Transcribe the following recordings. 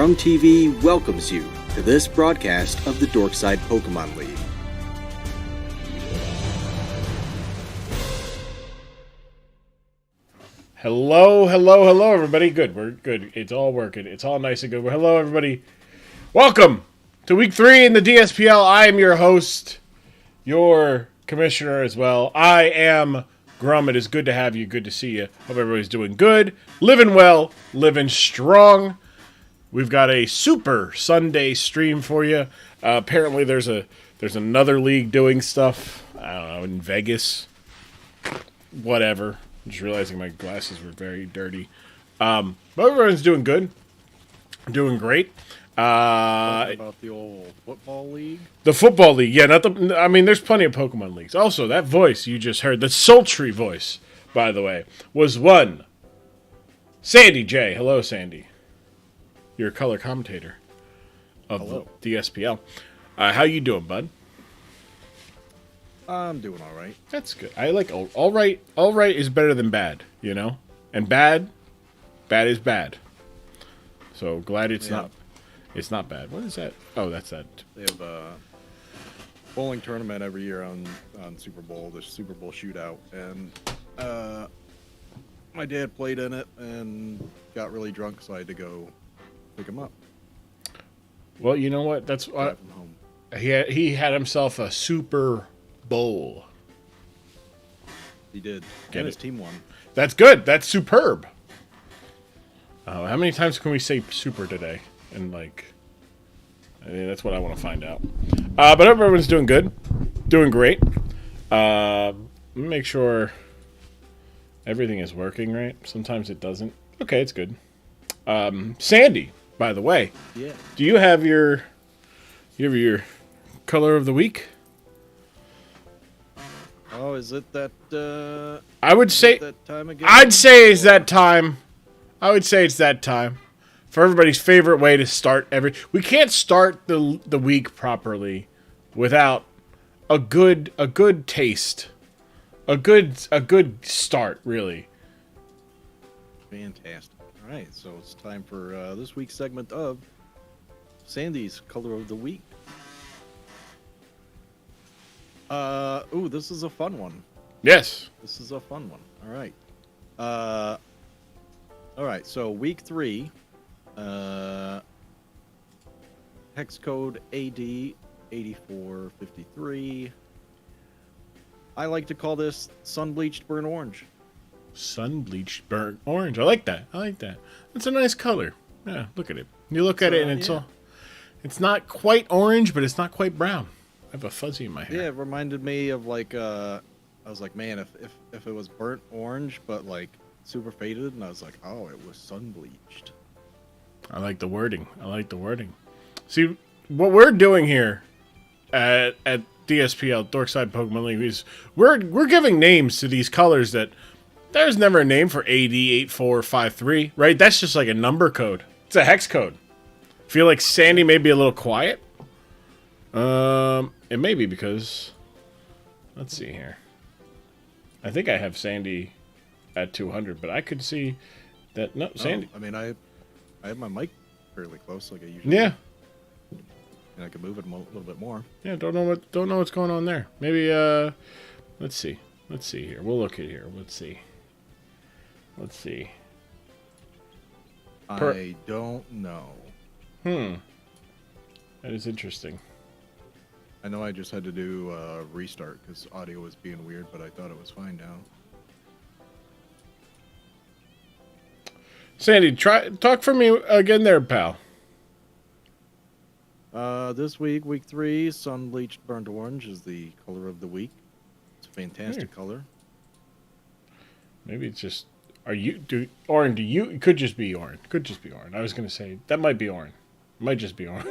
from TV welcomes you to this broadcast of the Dork Side Pokemon League. Hello, everybody. Good, we're good. It's all working. It's all nice and good. Hello, everybody. Welcome to week 3 in the DSPL. I am your host, your commissioner as well. I am Grum. It is good to have you. Good to see you. Hope everybody's doing good, living well, living strong. We've got a super Sunday stream for you. Apparently, there's another league doing stuff. I don't know, in Vegas. Whatever. I'm just realizing my glasses were very dirty. But everyone's doing good. Doing great. About the old football league? The football league, yeah. There's plenty of Pokemon leagues. Also, that voice you just heard, the sultry voice, by the way, was one Sandy J. Hello, Sandy. You're a color commentator of the DSPL. How you doing, bud? I'm doing all right. That's good. I like all right. All right is better than bad, you know? And bad is bad. So glad it's not bad. What is that? Oh, that's that. They have a bowling tournament every year on Super Bowl, the Super Bowl shootout. And my dad played in it and got really drunk, so I had to go pick him up. Well, you know what? That's Drive him home. He had himself a Super Bowl. He did. And his team won. That's good. That's superb. How many times can we say super today? And that's what I want to find out. But everyone's doing good. Doing great. Let me make sure everything is working right. Sometimes it doesn't. Okay, it's good. Sandy, by the way. Yeah. Do you have your color of the week? Oh, is it that I would say that time again? I'd say it's that time. I would say it's that time. For everybody's favorite way to start we can't start the week properly without a good taste. A good start, really. Fantastic. All right, so it's time for this week's segment of Sandy's Color of the Week. This is a fun one. Yes. This is a fun one. All right. All right, so week 3, hex code AD 8453. I like to call this sun-bleached burnt orange. Sun-bleached burnt orange. I like that. It's a nice color. Yeah, look at it. You look at it and it's not quite orange, but it's not quite brown. I have a fuzzy in my hair. Yeah, it reminded me of I was like, man, if it was burnt orange, but super faded, and I was like, oh, it was sun-bleached. I like the wording. See, what we're doing here at DSPL, Dork Side Pokemon League, is we're giving names to these colors that there's never a name for AD8453, right? That's just like a number code. It's a hex code. Feel like Sandy may be a little quiet. It may be because, let's see here. I think I have Sandy at 200, but I could see that, no, Sandy. I mean, I have my mic fairly close like I usually do. And I can move it a little bit more. Yeah, don't know what's going on there. Maybe, let's see here. We'll look at here. Let's see. I don't know. That is interesting. I know I just had to do a restart because audio was being weird, but I thought it was fine now. Sandy, talk for me again there, pal. This week, week 3, sun-bleached burnt orange is the color of the week. It's a fantastic color. Maybe it's just... Orin, it could just be Orin. I was going to say, that might be Orin. It might just be Orin.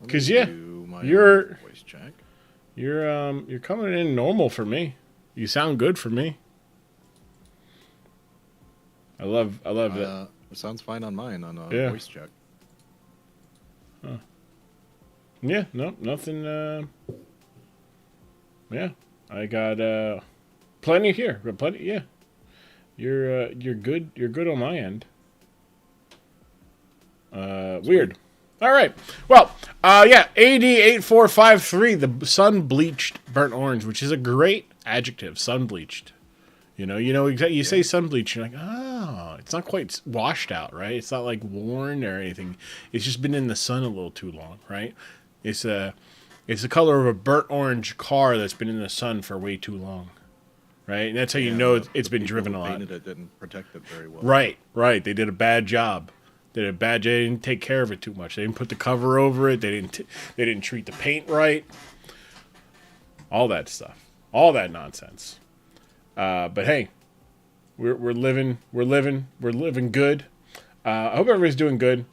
Because, you're voice check. You're coming in normal for me. You sound good for me. I love that. It sounds fine on mine on voice check. Huh. Yeah, no, nothing. Yeah, I got plenty here. Got plenty. Yeah, You're good. You're good on my end. Weird. All right. Well, yeah, AD8453, the sun-bleached burnt orange, which is a great adjective, sun-bleached. You say sun-bleached, you're like, oh, it's not quite washed out, right? It's not like worn or anything. It's just been in the sun a little too long, right? It's the color of a burnt orange car that's been in the sun for way too long, right? And that's how you know it's been driven a lot. Painted it didn't protect it very well. Right. They did a bad job. They didn't take care of it too much. They didn't put the cover over it. They didn't treat the paint right. All that stuff. All that nonsense. But hey, we're living good. I hope everybody's doing good.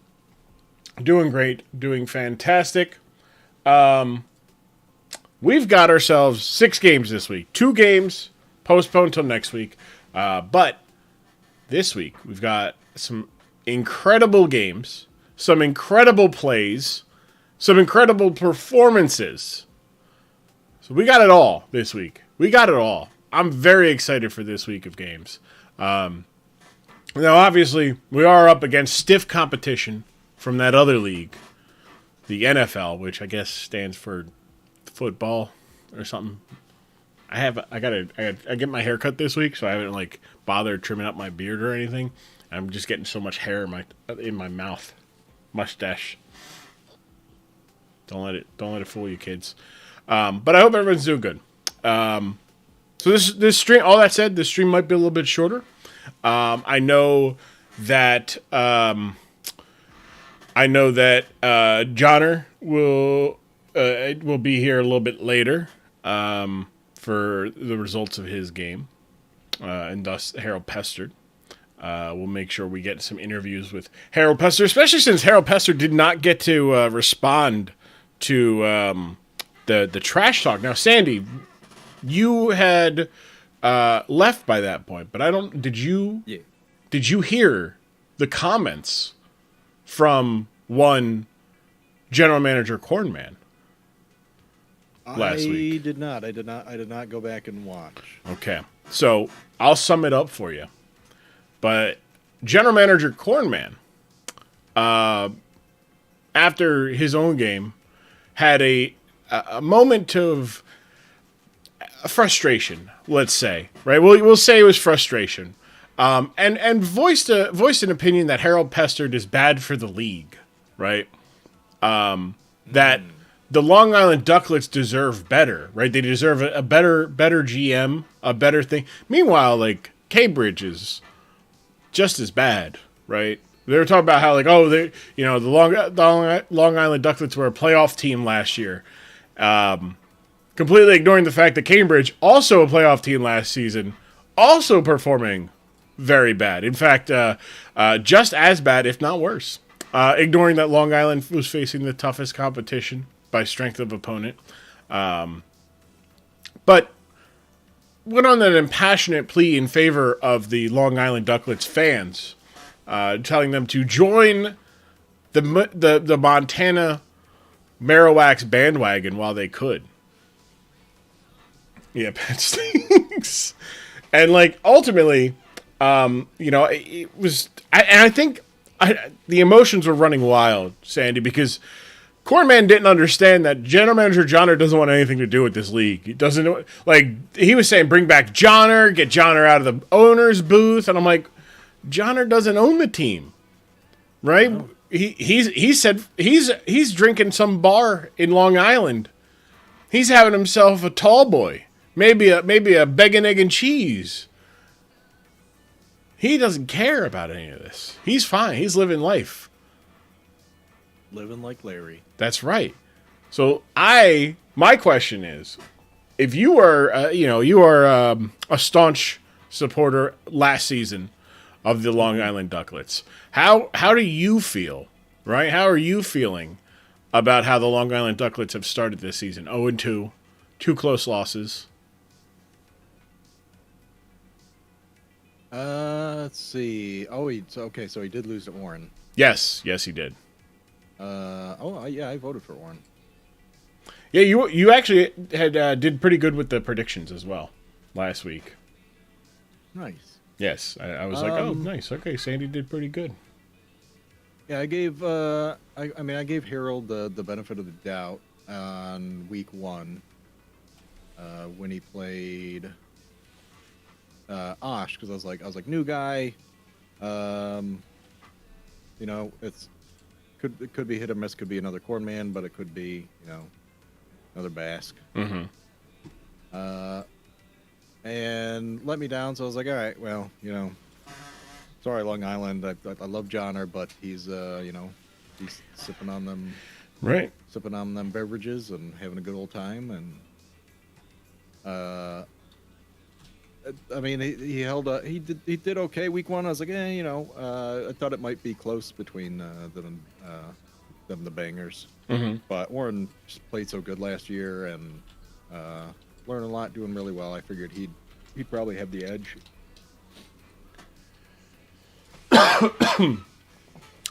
Doing great. Doing fantastic. We've got ourselves 6 games this week. 2 games postponed till next week. But this week we've got some incredible games, some incredible plays, some incredible performances. So we got it all this week. We got it all. I'm very excited for this week of games. Now, obviously, we are up against stiff competition from that other league, the NFL, which I guess stands for football or something. I get my hair cut this week, so I haven't bothered trimming up my beard or anything. I'm just getting so much hair in my mouth, mustache. Don't let it fool you, kids. But I hope everyone's doing good. So this stream, all that said, this stream might be a little bit shorter. I know that Johnner will be here a little bit later for the results of his game, and thus Harold Pesturd. We'll make sure we get some interviews with Harold Pesturd, especially since Harold Pesturd did not get to respond to the trash talk. Now, Sandy, you had left by that point, but did you hear the comments from one general manager Cornman last week? I did not go back and watch. Okay. So I'll sum it up for you. But general manager Cornman, after his own game, had a moment of frustration, let's say, right? We'll say it was frustration, and voiced an opinion that Harold Pesturd is bad for the league, right? That the Long Island Duckletts deserve better, right? They deserve a better GM, a better thing. Meanwhile, Cambridge is just as bad, right? They were talking about how the Long Island Duckletts were a playoff team last year. Completely ignoring the fact that Cambridge, also a playoff team last season, also performing very bad. In fact, just as bad, if not worse. Ignoring that Long Island was facing the toughest competition by strength of opponent. But went on an impassionate plea in favor of the Long Island Duckletts fans, telling them to join the Montana Marowaks bandwagon while they could. Yeah, Pat stinks. And ultimately, it was. I think the emotions were running wild, Sandy, because Cornman didn't understand that General Manager Johnner doesn't want anything to do with this league. He doesn't know. He was saying, bring back Johnner, get Johnner out of the owner's booth, and I'm like, Johnner doesn't own the team, right? No. He said he's drinking some bar in Long Island. He's having himself a tall boy, maybe a bacon, egg, and cheese. He doesn't care about any of this. He's fine. He's living life. Living like Larry. That's right. So my question is, if you are a staunch supporter last season of the Long Island Duckletts, how do you feel, right? How are you feeling about how the Long Island Duckletts have started this season? 0-2, 2 close losses. Let's see. Oh, so he did lose to Warren. Yes, he did. I voted for Warren. Yeah, you actually had did pretty good with the predictions as well last week. Nice. Yes, I was like, oh, nice. Okay, Sandy did pretty good. Yeah, I gave I gave Harold the benefit of the doubt on week 1 when he played Osh, because I was like new guy, you know, it could be hit or miss, could be another Cornman, but it could be, you know, another Basque. Mm-hmm. And let me down, so I was like, all right, well, you know, sorry, Long Island, I love Johnner, but he's you know, he's sipping on them beverages and having a good old time, and I mean, he held up. He did okay week 1. I was like, you know, I thought it might be close between them, the bangers. Mm-hmm. But Warren just played so good last year and learned a lot, doing really well. I figured he'd probably have the edge. All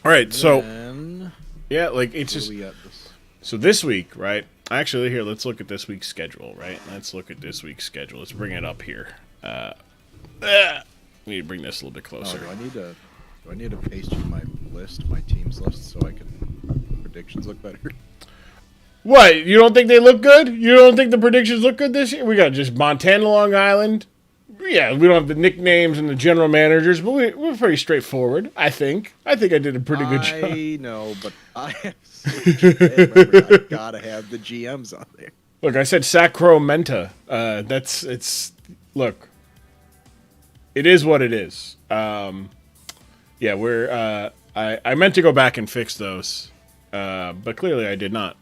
right, so And yeah, like it's just so this week, right? Actually, here, let's look at this week's schedule, right? Let's look at this week's schedule. Let's bring it up here. We need to bring this a little bit closer. Do I need to paste you my team's list, so I can predictions look better? What? You don't think they look good? You don't think the predictions look good this year? We got just Montana, Long Island. Yeah, we don't have the nicknames and the general managers, but we're pretty straightforward, I think. I think I did a pretty good job. I know, but I gotta have the GMs on there. Look, I said Sacramento. Look, it is what it is. Yeah, I meant to go back and fix those, but clearly I did not.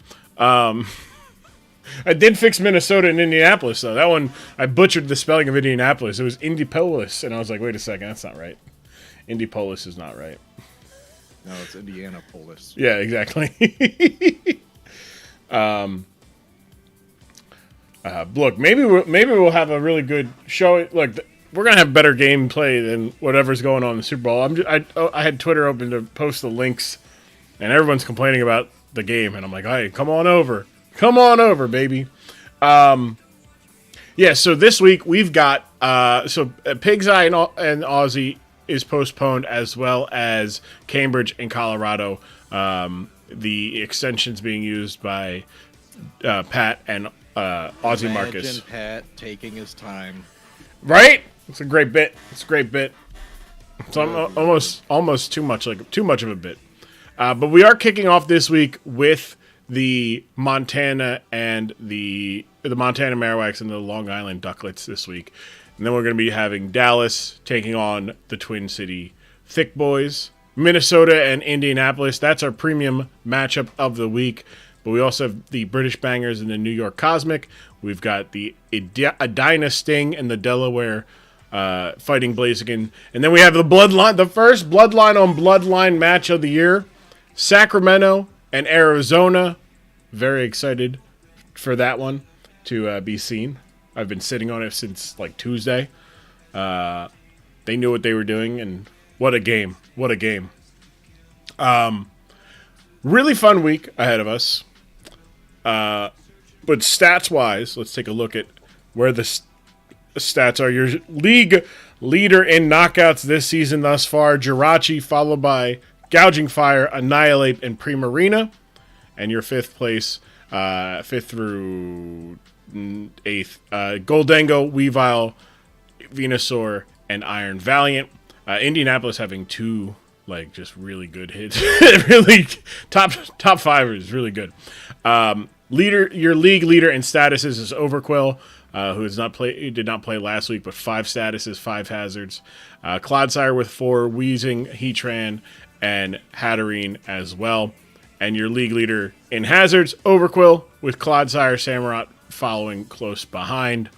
I did fix Minnesota and Indianapolis, though. That one, I butchered the spelling of Indianapolis. It was Indianapolis, and I was like, wait a second, that's not right. Indianapolis is not right. No, it's Indianapolis. Yeah, exactly. Look, maybe we'll have a really good show. Look, we're gonna have better gameplay than whatever's going on in the Super Bowl. I had Twitter open to post the links, and everyone's complaining about the game, and I'm like, hey, come on over, baby. Yeah. So this week we've got Pig's Eye and Aussie is postponed, as well as Cambridge and Colorado. The extensions being used by Pat and Aussie Marcus. Imagine Pat taking his time. Right? It's a great bit. It's almost too much of a bit. But we are kicking off this week with the Montana and the Montana Marowaks and the Long Island Duckletts this week. And then we're going to be having Dallas taking on the Twin City Thick Boys. Minnesota and Indianapolis. That's our premium matchup of the week. But we also have the British Bangers and the New York Cosmic. We've got the Edina Sting and the Delaware Fighting Blaziken. And then we have the first Bloodline on Bloodline match of the year. Sacramento and Arizona. Very excited for that one to be seen. I've been sitting on it since like Tuesday. They knew what they were doing, and what a game. Really fun week ahead of us. But stats-wise, let's take a look at where the stats are. Your league leader in knockouts this season thus far, Jirachi, followed by Gouging Fire, Annihilate, and Primarina. And your fifth place, 5th through 8th, Goldango, Weavile, Venusaur, and Iron Valiant. Indianapolis having 2 just really good hits. Really top 5 is really good. Your league leader in statuses is Overquill, who did not play last week, but 5 statuses, 5 hazards. Clodsire with 4, Weezing, Heatran, and Hatterene as well. And your league leader in hazards, Overquill, with Clodsire, Samurott following close behind.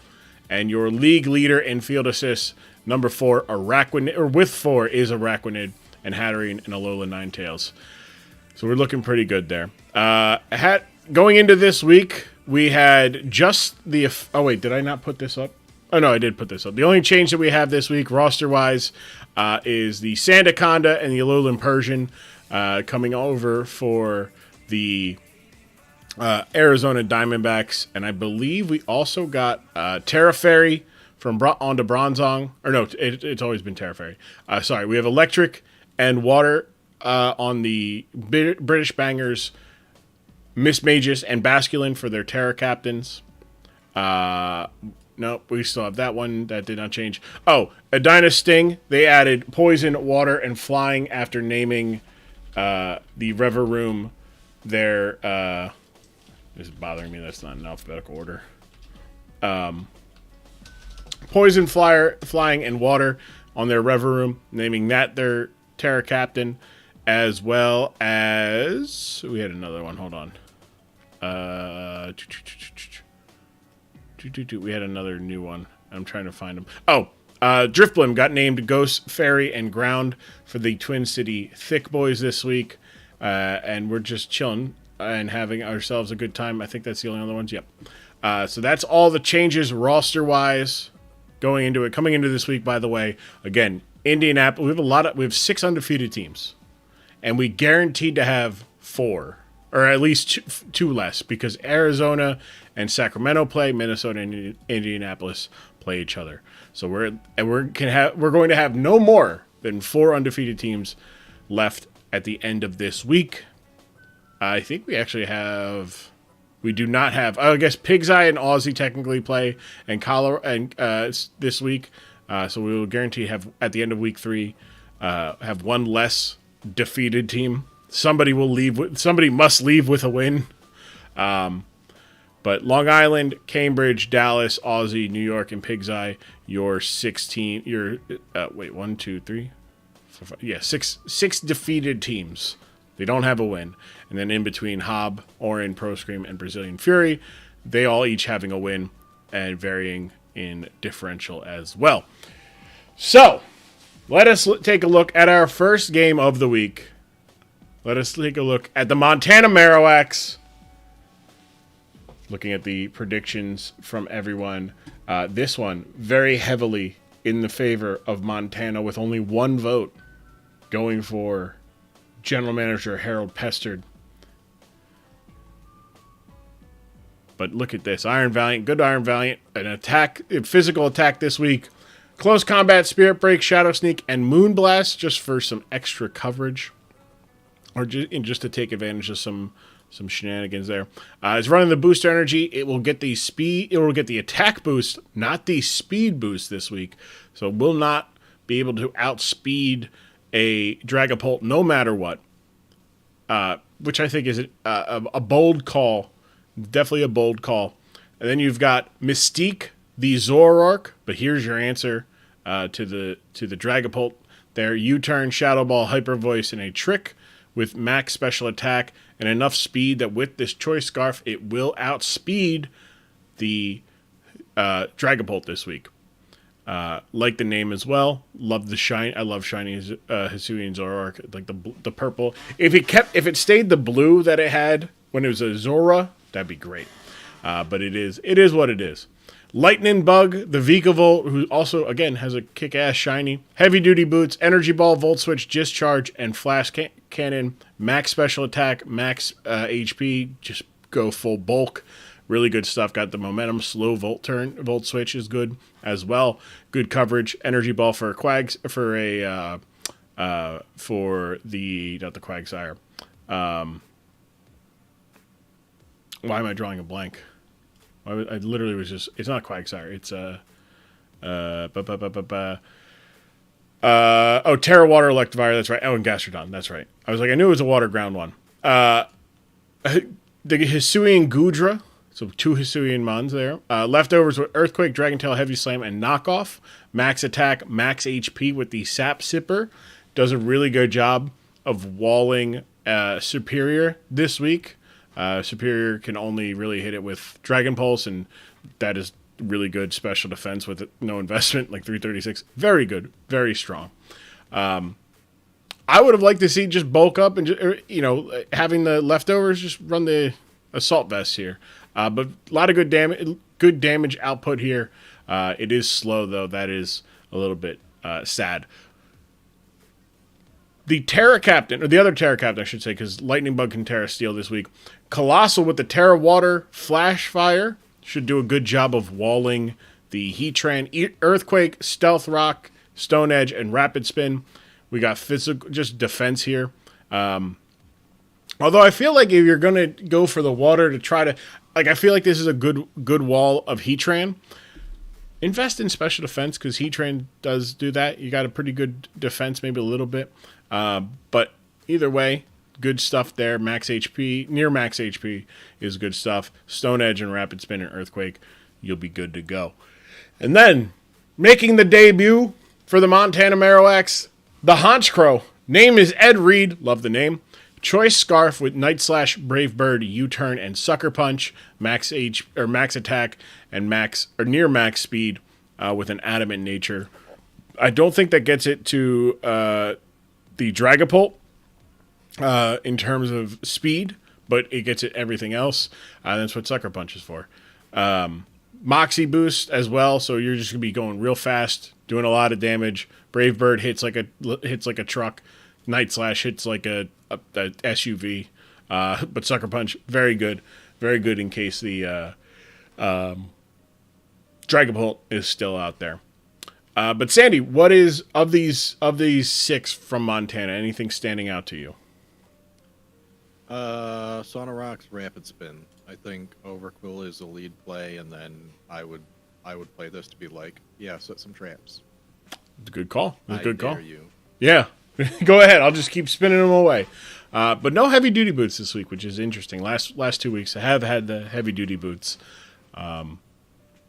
And your league leader in field assists, number 4, Araquanid, or with 4 is Araquanid, and Hatterene and Alola Ninetales. So we're looking pretty good there. Going into this week, we had just the... Oh, wait, did I not put this up? Oh, no, I did put this up. The only change that we have this week, roster-wise, is the Sandaconda and the Alolan Persian coming over for the Arizona Diamondbacks. And I believe we also got Terra Fairy from on to Bronzong. Or no, it's always been Terra Fairy. Sorry, we have Electric and Water on the British Bangers, Miss Magus and Basculin for their Terra Captains. No, we still have that one. That did not change. Oh, Edina Sting. They added Poison, Water, and Flying after naming the Rever Room their... this is bothering me. That's not in alphabetical order. Poison, Flying, and Water on their Rever Room, naming that their Terra Captain, as well as... We had another one. Hold on. We had another new one. I'm trying to find them. Oh, Driftblim got named Ghost, Fairy, and Ground for the Twin City Thick Boys this week. And we're just chilling and having ourselves a good time. I think that's the only other ones. Yep. So that's all the changes roster-wise going into it. Coming into this week, by the way, again, Indianapolis, we have 6 undefeated teams. And we guaranteed to have 4. Or at least 2 less, because Arizona and Sacramento play, Minnesota and Indianapolis play each other. So we're going to have no more than 4 undefeated teams left at the end of this week. I think we actually have. We do not have. I guess Pig's Eye and Aussie technically play and this week. So we will guarantee have at the end of week 3 have 1 less defeated team. Somebody must leave with a win. But Long Island, Cambridge, Dallas, Aussie, New York, and Pig's Eye, your 16, one, two, three, four, five, yeah, six defeated teams. They don't have a win. And then in between Hob, Orin, Pro Scream, and Brazilian Fury, they all each having a win and varying in differential as well. So, let us take a look at our first game of the week. Let us take a look at the Montana Marowaks. Looking at the predictions from everyone. This one very heavily in the favor of Montana with only 1 vote going for General Manager Harold Pesturd. But look at this. Iron Valiant, good Iron Valiant. A physical attack this week. Close Combat, Spirit Break, Shadow Sneak, and Moonblast just for some extra coverage. Or just to take advantage of some shenanigans there. It's running the booster energy. It will get the speed. It will get the attack boost, not the speed boost this week. So it will not be able to outspeed a Dragapult no matter what. Which I think is a bold call. Definitely a bold call. And then you've got Mystique, the Zoroark. But here's your answer to the Dragapult there. U-turn, Shadow Ball, Hyper Voice, and a Trick with max special attack and enough speed that with this Choice Scarf, it will outspeed the Dragapult this week. Like the name as well. Love the shine. I love shiny Hisuian Zoroark. Like the purple. If it stayed the blue that it had when it was a Zora, that'd be great. But it is what it is. Lightning Bug, the Vikavolt, who also, again, has a kick-ass shiny. Heavy Duty Boots, Energy Ball, Volt Switch, Discharge, and Flash Cannon. Max Special Attack, Max HP, just go full bulk. Really good stuff. Got the momentum, slow Volt Switch is good as well. Good coverage. Energy Ball for not the Quagsire. Why am I drawing a blank? I literally was just... It's not Quagsire. It's Terra Water Electivire. That's right. Oh, and Gastrodon. That's right. I was like, I knew it was a water ground one. The Hisuian Gudra. So 2 Hisuian Mons there. Leftovers with Earthquake, Dragon Tail, Heavy Slam, and Knockoff. Max attack, max HP with the Sap Sipper. Does a really good job of walling Superior this week. Superior can only really hit it with Dragon Pulse, and that is really good special defense with no investment, like 336. Very good, very strong. I would have liked to see just bulk up and having the leftovers just run the Assault Vest here. But a lot of good damage output here. It is slow though. That is a little bit sad. The Terra Captain, or the other Terra Captain, I should say, because Lightning Bug can Terra Steel this week. Colossal with the Terra Water Flash Fire should do a good job of walling the Heatran, Earthquake, Stealth Rock, Stone Edge, and Rapid Spin. We got physical, just defense here. Although I feel like if you're going to go for the water to try to, like, I feel like this is a good wall of Heatran. Invest in special defense because Heatran does do that. You got a pretty good defense, maybe a little bit. But either way, good stuff there. Max HP, near max HP is good stuff. Stone Edge and Rapid Spin and Earthquake, you'll be good to go. And then, making the debut for the Montana Marowaks, the Haunch Crow. Name is Ed Reed. Love the name. Choice Scarf with Night Slash, Brave Bird, U-Turn, and Sucker Punch. Max attack and near max speed with an adamant nature. I don't think that gets it to the Dragapult in terms of speed, but it gets it everything else. That's what Sucker Punch is for. Moxie boost as well, so you're just gonna be going real fast, doing a lot of damage. Brave Bird hits like a truck. Night Slash hits like a SUV, but Sucker Punch very good in case the Dragapult is still out there. But Sandy, what is of these 6 from Montana? Anything standing out to you? Sonorock's Rapid Spin. I think Overquill is the lead play, and then I would play this to be like, yeah, set some traps. It's a good call. It's a good call. Dare you. Yeah. Go ahead. I'll just keep spinning them away. But no heavy duty boots this week, which is interesting. Last 2 weeks I have had the heavy duty boots.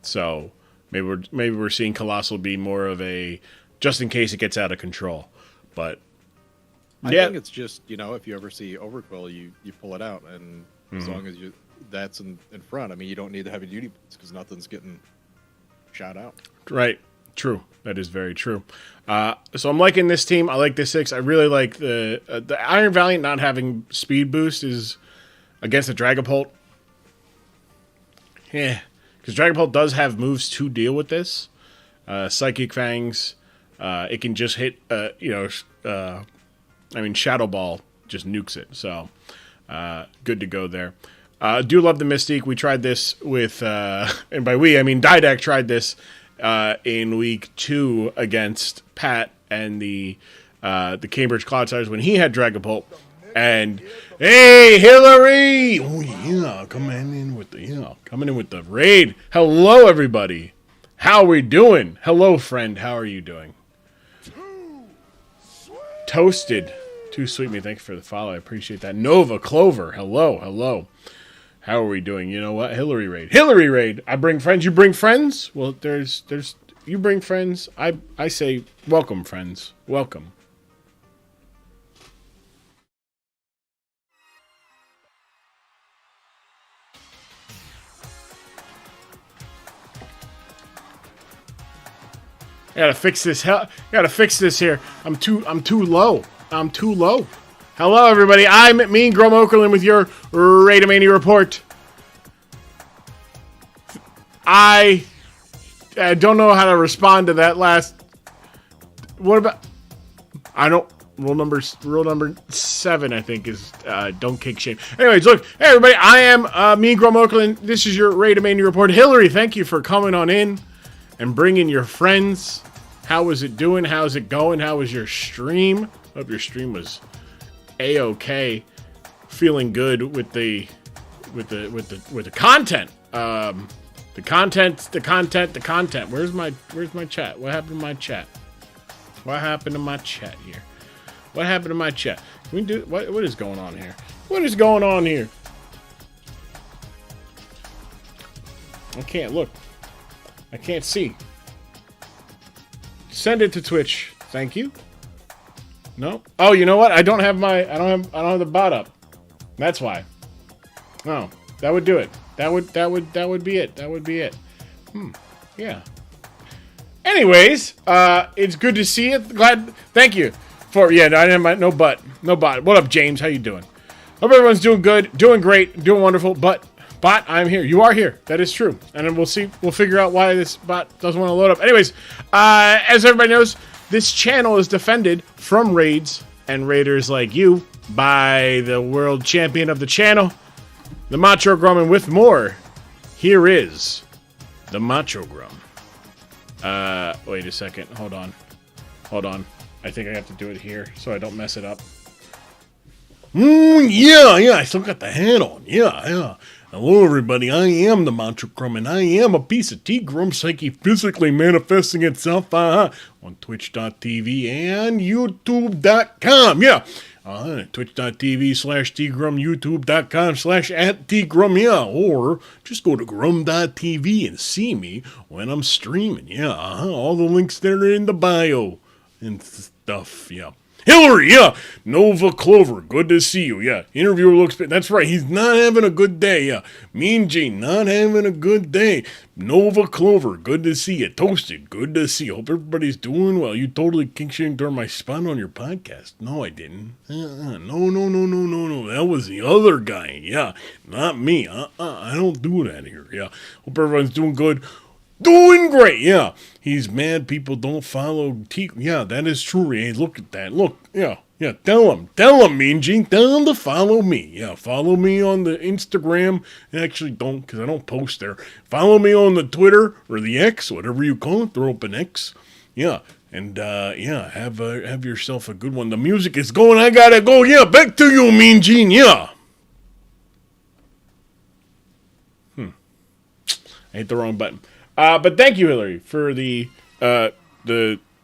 So maybe we're seeing Colossal be more of a just in case it gets out of control. But I think it's just, if you ever see Overquill, you pull it out, and as long as that's in front, I mean, you don't need the heavy duty boots because nothing's getting shot out. Right. True. That is very true. So I'm liking this team. I like this 6. I really like the Iron Valiant not having speed boost is against the Dragapult. Yeah, because Dragapult does have moves to deal with this. Psychic Fangs. It can just hit. Shadow Ball just nukes it. So good to go there. Do love the Mystique. We tried this with, and by we I mean Didac tried this. In week 2 against Pat and the Cambridge Cloudsiders when he had Dragapult. And hey, Hillary! Oh yeah, coming in with the raid. Hello, everybody. How are we doing? Hello, friend. How are you doing? Toasted. Too sweet me. Thank you for the follow. I appreciate that. Nova Clover. Hello. How are we doing? You know what? Hillary raid. I bring friends. You bring friends? Well, there's you bring friends. I say welcome, friends. Welcome. I gotta fix this. Gotta fix this here. I'm too low. Hello, everybody. I'm Mean Grom Okerlund with your Raidamania report. I don't know how to respond to that last. What about? I don't. Rule number 7, I think, is don't kick shame. Anyways, look, hey everybody. I am Mean Grom Okerlund. This is your Raidamania report. Hillary, thank you for coming on in and bringing your friends. How is it doing? How's it going? How was your stream? Hope your stream was A-okay. Feeling good with the content. The content. Where's my chat? What happened to my chat? What happened to my chat here? What happened to my chat? Can we do what is going on here? What is going on here? I can't look. I can't see. Send it to Twitch. Thank you. No. Oh, you know what? I don't have the bot up. That's why. Oh, that would do it. That would be it. That would be it. Yeah. Anyways, it's good to see you. Thank you for I didn't have no bot. What up, James? How you doing? Hope everyone's doing good, doing great, doing wonderful. But bot, I'm here. You are here. That is true. And then we'll figure out why this bot doesn't want to load up. Anyways, as everybody knows, this channel is defended from raids and raiders like you by the world champion of the channel, the Macho Grum, and with more, here is the Macho Grum. Wait a second. Hold on. I think I have to do it here so I don't mess it up. Yeah, I still got the hat on. Yeah. Hello, everybody. I am the Mantra Crumb, and I am a piece of T-Grum psyche physically manifesting itself on Twitch.tv and YouTube.com. Yeah. Twitch.tv/Tgrum, YouTube.com/@Tgrum, yeah, or just go to Grum.tv and see me when I'm streaming, yeah, all the links there are in the bio and stuff, yeah. Hillary, yeah, Nova Clover, good to see you, yeah, interviewer looks, that's right, he's not having a good day, yeah, Mean Gene, not having a good day, Nova Clover, good to see you, Toasted, good to see you, hope everybody's doing well, you totally king-shamed during my spot on your podcast, no I didn't, no, that was the other guy, yeah, not me, I don't do that here, yeah, hope everyone's doing good, doing great, yeah. He's mad people don't follow T. Yeah, that is true. Hey, look at that. Look, yeah. Tell him, Mean Gene. Tell him to follow me. Yeah, follow me on the Instagram. Actually, don't, because I don't post there. Follow me on the Twitter or the X, whatever you call it. Throw up an X. Yeah, and have yourself a good one. The music is going. I gotta go. Yeah, back to you, Mean Gene. Yeah. I hit the wrong button. But thank you, Hillary, for the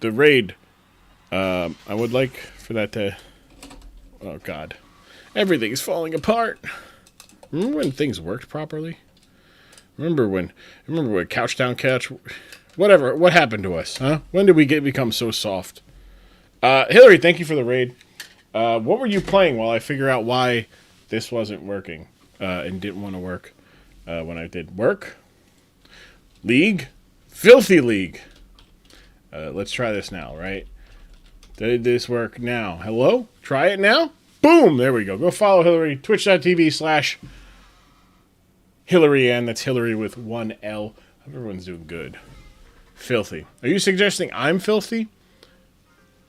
raid. I would like for that to. Oh God, everything's falling apart. Remember when things worked properly? Remember when Couch Down Couch, whatever. What happened to us? Huh? When did we become so soft? Hillary, thank you for the raid. What were you playing while I figure out why this wasn't working and didn't want to work when I did work? League? Filthy League. Let's try this now, right? Did this work now? Hello? Try it now? Boom! There we go. Go follow Hillary. Twitch.tv/Hillary Ann. That's Hillary with one L. Everyone's doing good. Filthy. Are you suggesting I'm filthy?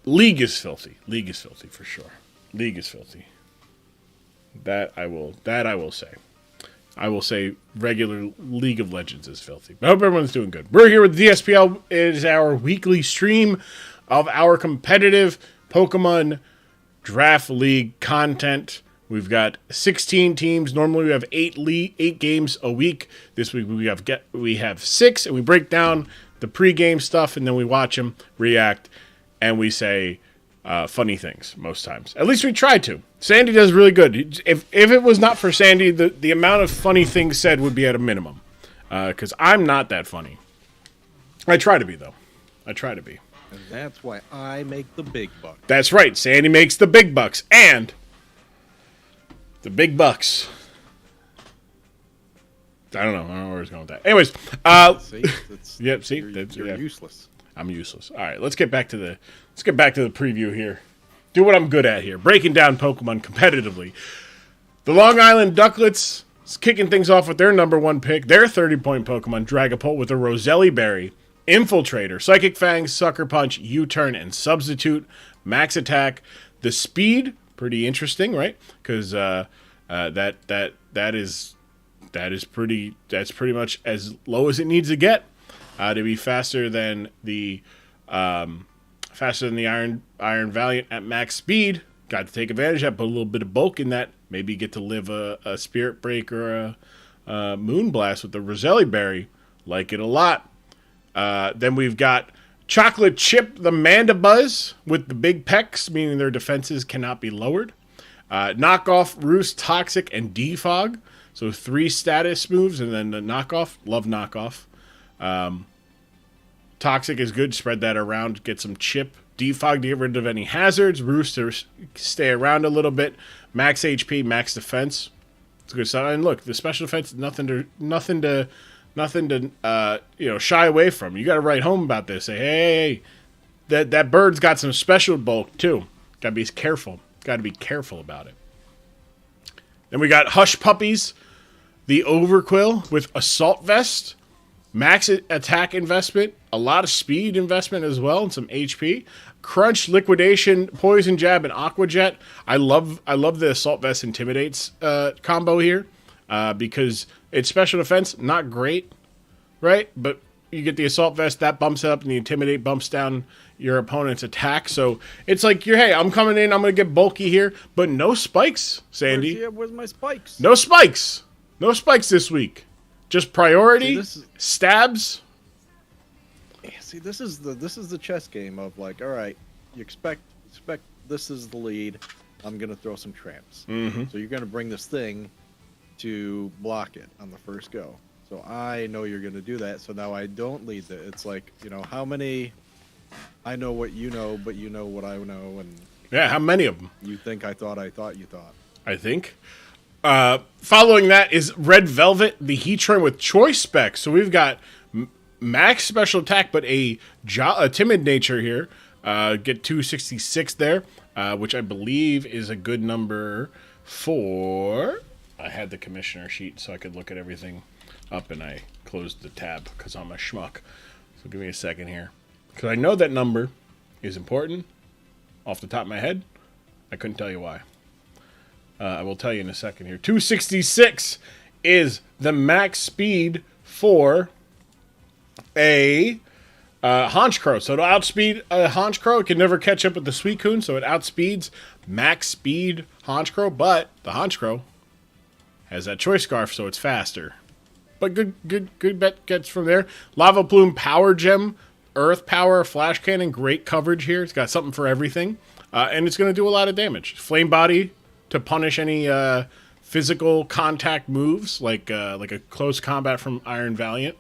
League is filthy. League is filthy for sure. League is filthy. That I will say. I will say regular League of Legends is filthy. I hope everyone's doing good. We're here with DSPL. It is our weekly stream of our competitive Pokemon Draft League content. We've got 16 teams. Normally we have 8 games a week. This week we have 6, and we break down the pregame stuff, and then we watch them, react, and we say funny things most times. At least we try to. Sandy does really good. If it was not for Sandy, the amount of funny things said would be at a minimum. Because I'm not that funny. I try to be, though. I try to be. And that's why I make the big bucks. That's right. Sandy makes the big bucks. And the big bucks. I don't know where I was going with that. Anyways. See? You're useless. I'm useless. All right, let's get back to the preview here. Do what I'm good at here, breaking down Pokemon competitively. The Long Island Duckletts is kicking things off with their number 1 pick, their 30-point Pokemon, Dragapult, with a Roselli Berry, Infiltrator, Psychic Fang, Sucker Punch, U-Turn, and Substitute, Max Attack. The speed, pretty interesting, right? Because that's pretty much as low as it needs to get. To be faster than the Iron Valiant at max speed. Got to take advantage of that, put a little bit of bulk in that. Maybe get to live a Spirit Break or a Moonblast with the Roselli Berry. Like it a lot. Then we've got Chocolate Chip, the Mandibuzz with the big pecs, meaning their defenses cannot be lowered. Knockoff, Roost, Toxic, and Defog. So 3 status moves, and then the Knockoff. Love Knockoff. Toxic is good. Spread that around. Get some chip. Defog to get rid of any hazards. Roost to stay around a little bit. Max HP, max defense. It's good stuff. And look, the special defense, nothing to shy away from. You got to write home about this. Say, hey, that bird's got some special bulk too. Got to be careful. Got to be careful about it. Then we got Hush Puppies, the Overquill with Assault Vest. Max attack investment, a lot of speed investment as well, and some HP. Crunch, Liquidation, Poison Jab, and Aqua Jet. I love the Assault Vest Intimidates combo here because it's special defense, not great, right? But you get the assault vest that bumps it up, and the intimidate bumps down your opponent's attack. So it's like hey, I'm coming in, I'm gonna get bulky here, but no spikes, Sandy. Where's my spikes? No spikes this week. Just priority stabs. Yeah, see, this is the chess game of like, all right, you expect this is the lead. I'm gonna throw some tramps. Mm-hmm. So you're gonna bring this thing to block it on the first go. So I know you're gonna do that. So now I don't lead it. It's like, how many? I know what you know, but you know what I know, and yeah, how many of them? You think I thought you thought. I think. Following that is Red Velvet, the Heatran with choice specs. So we've got max special attack, but a timid nature here. Get 266 there, which I believe is a good number for... I had the commissioner sheet so I could look at everything up, and I closed the tab because I'm a schmuck. So give me a second here. Because I know that number is important. Off the top of my head, I couldn't tell you why. I will tell you in a second here. 266 is the max speed for a Honchkrow. So it'll outspeed a Honchkrow. It can never catch up with the Suicune, so it outspeeds max speed Honchkrow, but the Honchkrow has that choice scarf, so it's faster. But good bet gets from there. Lava Plume, Power Gem, Earth Power, Flash Cannon, great coverage here. It's got something for everything. And it's going to do a lot of damage. Flame Body to punish any physical contact moves, like a close combat from Iron Valiant.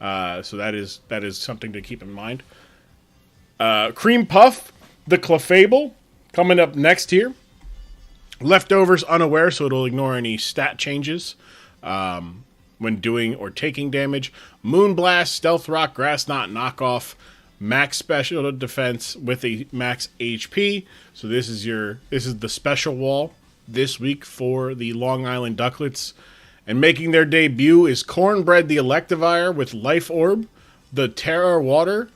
So that is something to keep in mind. Cream Puff, the Clefable, coming up next here. Leftovers unaware, so it'll ignore any stat changes when doing or taking damage. Moonblast, Stealth Rock, Grass Knot, Knockoff, max special defense with a max HP. So this is the special wall this week for the Long Island Duckletts. And making their debut is Cornbread the Electivire with Life Orb, the Terra Water,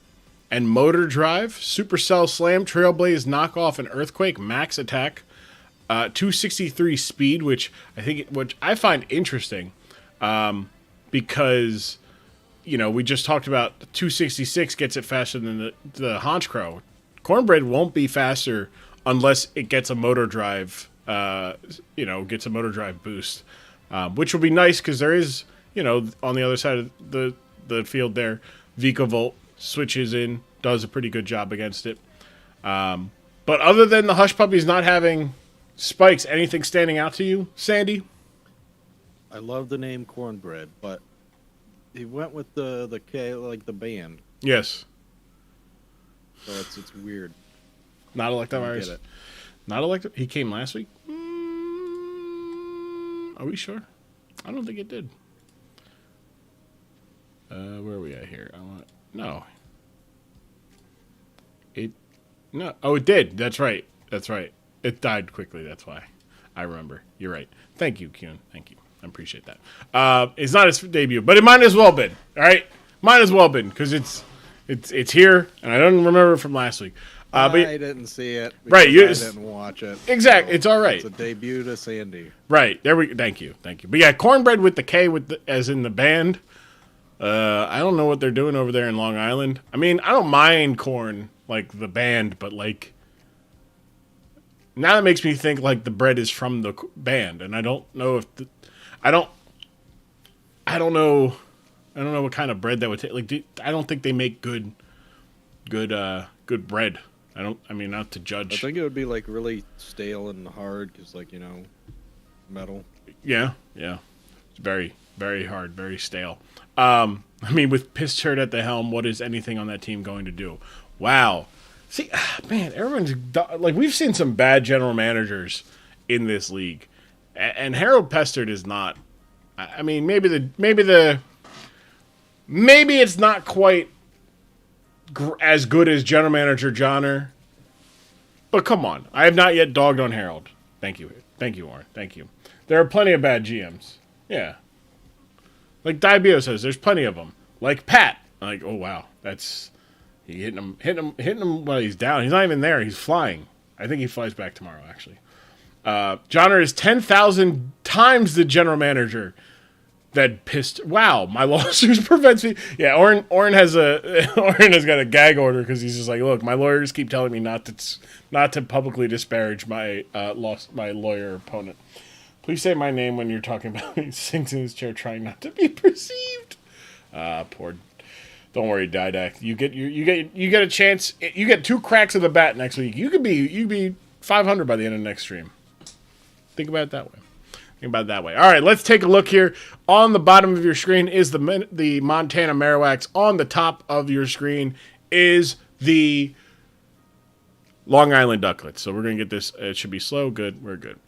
and Motor Drive. Supercell Slam, Trailblaze, Knockoff, and Earthquake, max attack. 263 speed, which I find interesting, because we just talked about 266 gets it faster than the Honchkrow. Cornbread won't be faster unless it gets a Motor Drive, gets a Motor Drive boost. Which will be nice because there is, on the other side of the field there, Vikavolt switches in, does a pretty good job against it. But other than the Hush Puppies not having spikes, anything standing out to you, Sandy? I love the name Cornbread, but he went with the K, like the band. Yes. So it's weird. Not Electivire. Get it. Not Electivire. He came last week? Are we sure? I don't think it did. Where are we at here? No. Oh, it did. That's right. It died quickly. That's why. I remember. You're right. Thank you, Kyun. Thank you. I appreciate that. It's not his debut, but it might as well been. All right, might as well been because it's here, and I don't remember it from last week. But I didn't see it. Right, I didn't watch it. Exactly, So it's all right. It's a debut to Sandy. Right there we. Thank you. But yeah, Cornbread with the K as in the band. I don't know what they're doing over there in Long Island. I mean, I don't mind Corn like the band, but like now that makes me think like the bread is from the band, and I don't know if I don't know what kind of bread that would take. Like, I don't think they make good bread. I mean, not to judge. I think it would be like really stale and hard because, like, metal. Yeah. It's very, very hard, very stale. I mean, with Pesturd at the helm, what is anything on that team going to do? Wow. See, man, everyone's like, we've seen some bad general managers in this league, and Harold Pesturd is not. I mean, maybe it's not quite as good as general manager Johnner, but come on, I have not yet dogged on Harold. Thank you, Warren. Thank you. There are plenty of bad GMs. Yeah, like Diabio says, there's plenty of them. Like Pat, like, oh wow, that's he hitting him while he's down. He's not even there. He's flying. I think he flies back tomorrow. Actually, Johnner is 10,000 times the general manager that pissed. Wow, my lawsuit prevents me. Yeah, Oren has got a gag order because he's just like, look, my lawyers keep telling me not to publicly disparage my lawyer opponent. Please say my name when you're talking about me. Sinks in his chair, trying not to be perceived. Poor. Don't worry, Didac. You get a chance. You get 2 cracks of the bat next week. You could be 500 by the end of next stream. Think about it that way. All right, let's take a look here. On the bottom of your screen is the Montana Marowaks. On the top of your screen is the Long Island Duckletts. So we're going to get this. It should be slow. Good. We're good.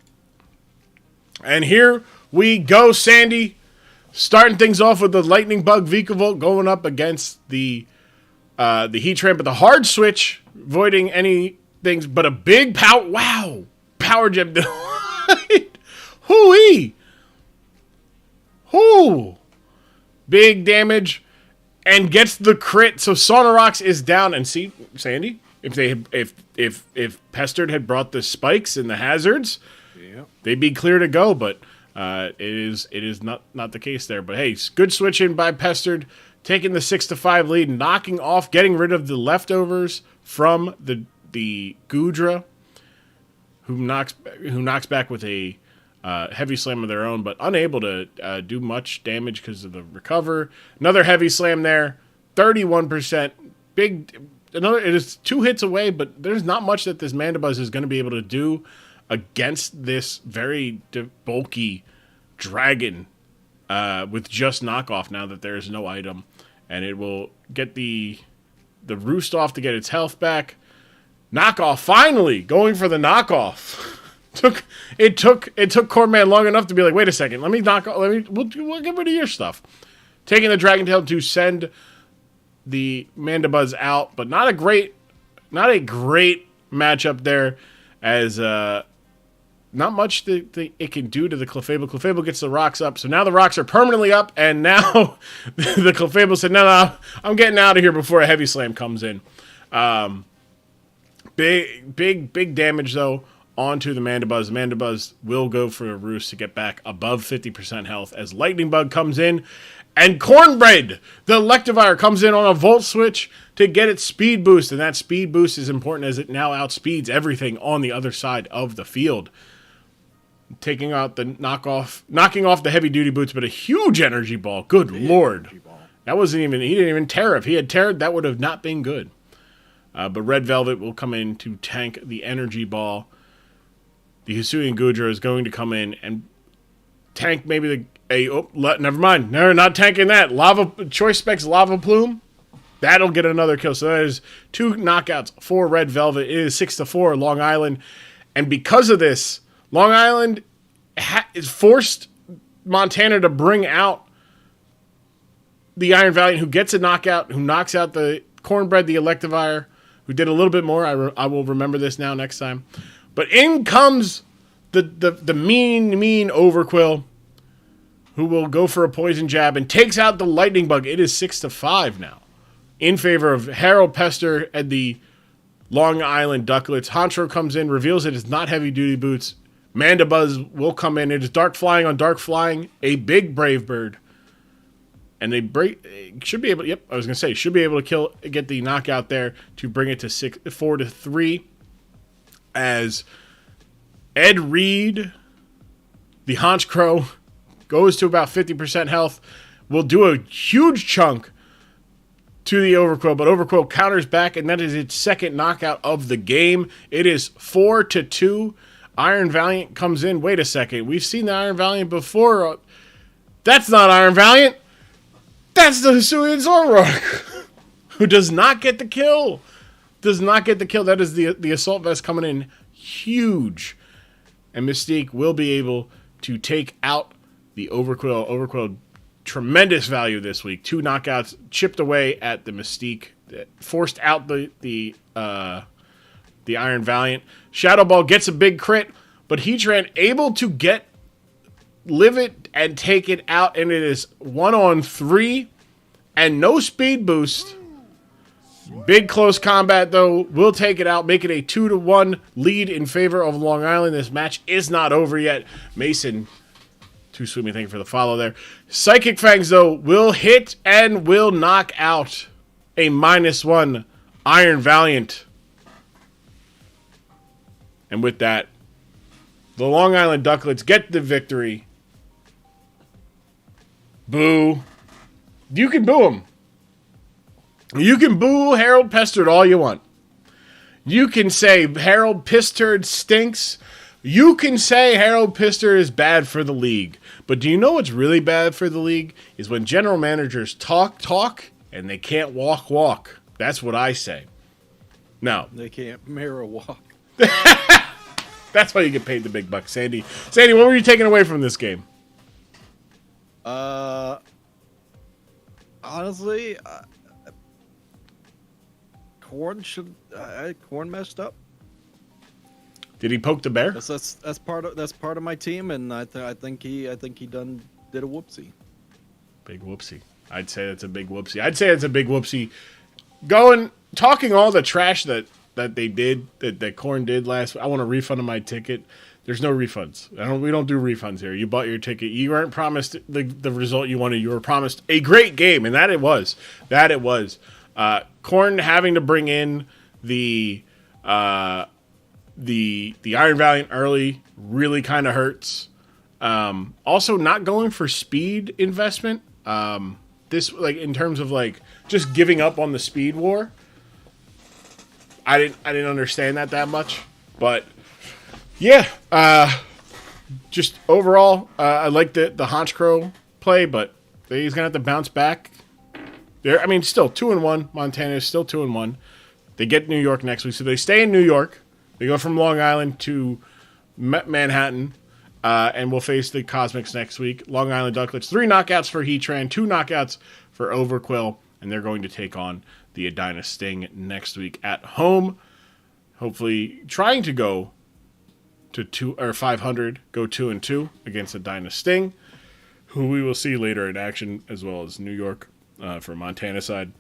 And here we go, Sandy. Starting things off with the Lightning Bug Vikavolt going up against the Heatran, but the hard switch, voiding any things, but a big power. Wow. Power gem. Hoo-wee! Hoo! Big damage and gets the crit. So Sonorox is down. And see, Sandy, if Pesturd had brought the spikes and the hazards, they'd be clear to go. But it is not the case there. But hey, good switch in by Pesturd, taking the 6-5 lead, knocking off, getting rid of the leftovers from the Goodra, who knocks back with a heavy slam of their own, but unable to do much damage because of the recover. Another heavy slam there, 31%. It is 2 hits away, but there's not much that this Mandibuzz is going to be able to do against this very bulky dragon with just knockoff now that there is no item. And it will get the roost off to get its health back. Knockoff, finally going for the knockoff. It took Cornman long enough to be like, wait a second, we'll get rid of your stuff. Taking the Dragon Tail to send the Mandibuzz out, but not a great matchup there, as not much it can do to the Clefable. Clefable gets the rocks up, so now the rocks are permanently up, and now the Clefable said, no, I'm getting out of here before a heavy slam comes in. Big damage though onto the Mandibuzz. Mandibuzz will go for a roost to get back above 50% health as Lightning Bug comes in. And Cornbread, the Electivire, comes in on a Volt Switch to get its speed boost. And that speed boost is important as it now outspeeds everything on the other side of the field. Taking out the knocking off the heavy duty boots, but a huge energy ball. Good Lord. That wasn't even, he didn't even tear. If he had teared, that would have not been good. But Red Velvet will come in to tank the energy ball. The Hisuian Goodra is going to come in and tank maybe never mind. No, not tanking that. Choice Specs Lava Plume. That'll get another kill. So that is 2 knockouts for Red Velvet. It is 6-4 Long Island. And because of this, Long Island is forced Montana to bring out the Iron Valiant, who gets a knockout, who knocks out the Cornbread, the Electivire, who did a little bit more. I will remember this now next time. But in comes the mean Overquill, who will go for a poison jab and takes out the Lightning Bug. It is 6-5 now in favor of Harold Pester and the Long Island Duckletts. Honchro comes in, reveals it is not heavy duty boots. Mandibuzz will come in. It is Dark Flying on Dark Flying, a big Brave Bird. And they should be able. Yep, I was gonna say should be able to get the knockout there to bring it to 4-3. As Ed Reed, the Haunch Crow, goes to about 50% health, will do a huge chunk to the Overquill, but Overquill counters back, and that is its second knockout of the game. It is 4-2. Iron Valiant comes in. Wait a second. We've seen the Iron Valiant before. That's not Iron Valiant. That's the Hisuian Zoroark, who does not get the kill. That is the Assault Vest coming in huge. And Mystique will be able to take out the Overquill. Overquill, tremendous value this week. 2 knockouts chipped away at the Mystique. Forced out the Iron Valiant. Shadow Ball gets a big crit, but Heatran able to live it and take it out. And it is 1-on-3 and no speed boost. Big close combat, though, will take it out, make it a 2-1 lead in favor of Long Island. This match is not over yet. Mason Too Sweet Me, thank you for the follow there. Psychic Fangs, though, will hit and will knock out a -1 Iron Valiant. And with that, the Long Island Duckletts get the victory. Boo. You can boo him. You can boo Harold Pesturd all you want. You can say Harold Pesturd stinks. You can say Harold Pesturd is bad for the league. But do you know what's really bad for the league? Is when general managers talk, and they can't walk. That's what I say. No. They can't mirror walk. That's why you get paid the big bucks, Sandy. Sandy, what were you taking away from this game? Honestly, Corn messed up. Did he poke the bear? That's part of my team, and I think he did a whoopsie. Big whoopsie. I'd say that's a big whoopsie. Talking all the trash that they did, that Corn did last. I want a refund of my ticket. There's no refunds. We don't do refunds here. You bought your ticket. You weren't promised the result you wanted. You were promised a great game, and that it was. Corn having to bring in the Iron Valiant early really kind of hurts. Also, not going for speed investment. In terms of just giving up on the speed war. I didn't understand that much, but yeah. Just overall, I like the Honchcrow play, but he's gonna have to bounce back. Still 2-1. Montana is still 2-1. They get New York next week, so they stay in New York. They go from Long Island to Manhattan, and we'll face the Cosmics next week. Long Island Duckletts, 3 knockouts for Heatran, 2 knockouts for Overquill, and they're going to take on the Edina Sting next week at home. Hopefully trying to go to 500, go 2-2 against Edina Sting, who we will see later in action, as well as New York for Montana side.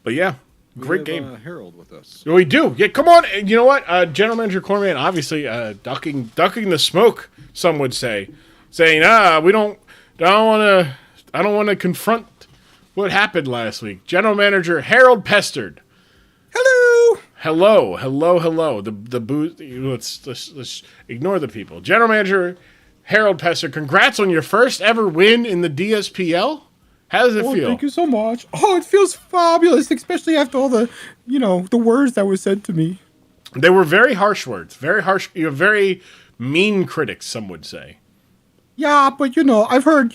But yeah, great game. Harold with us. We do. Yeah, come on. You know what? General Manager Cornman obviously ducking the smoke. Some would say, saying, I don't want to confront what happened last week. General Manager Harold Pesturd. Hello. The booze. Let's ignore the people. General Manager Harold Pesturd. Congrats on your first ever win in the DSPL. How does it feel? Thank you so much. Oh, it feels fabulous, especially after all the words that were said to me. They were very harsh words. Very harsh. You're very mean critics, some would say. Yeah, but I've heard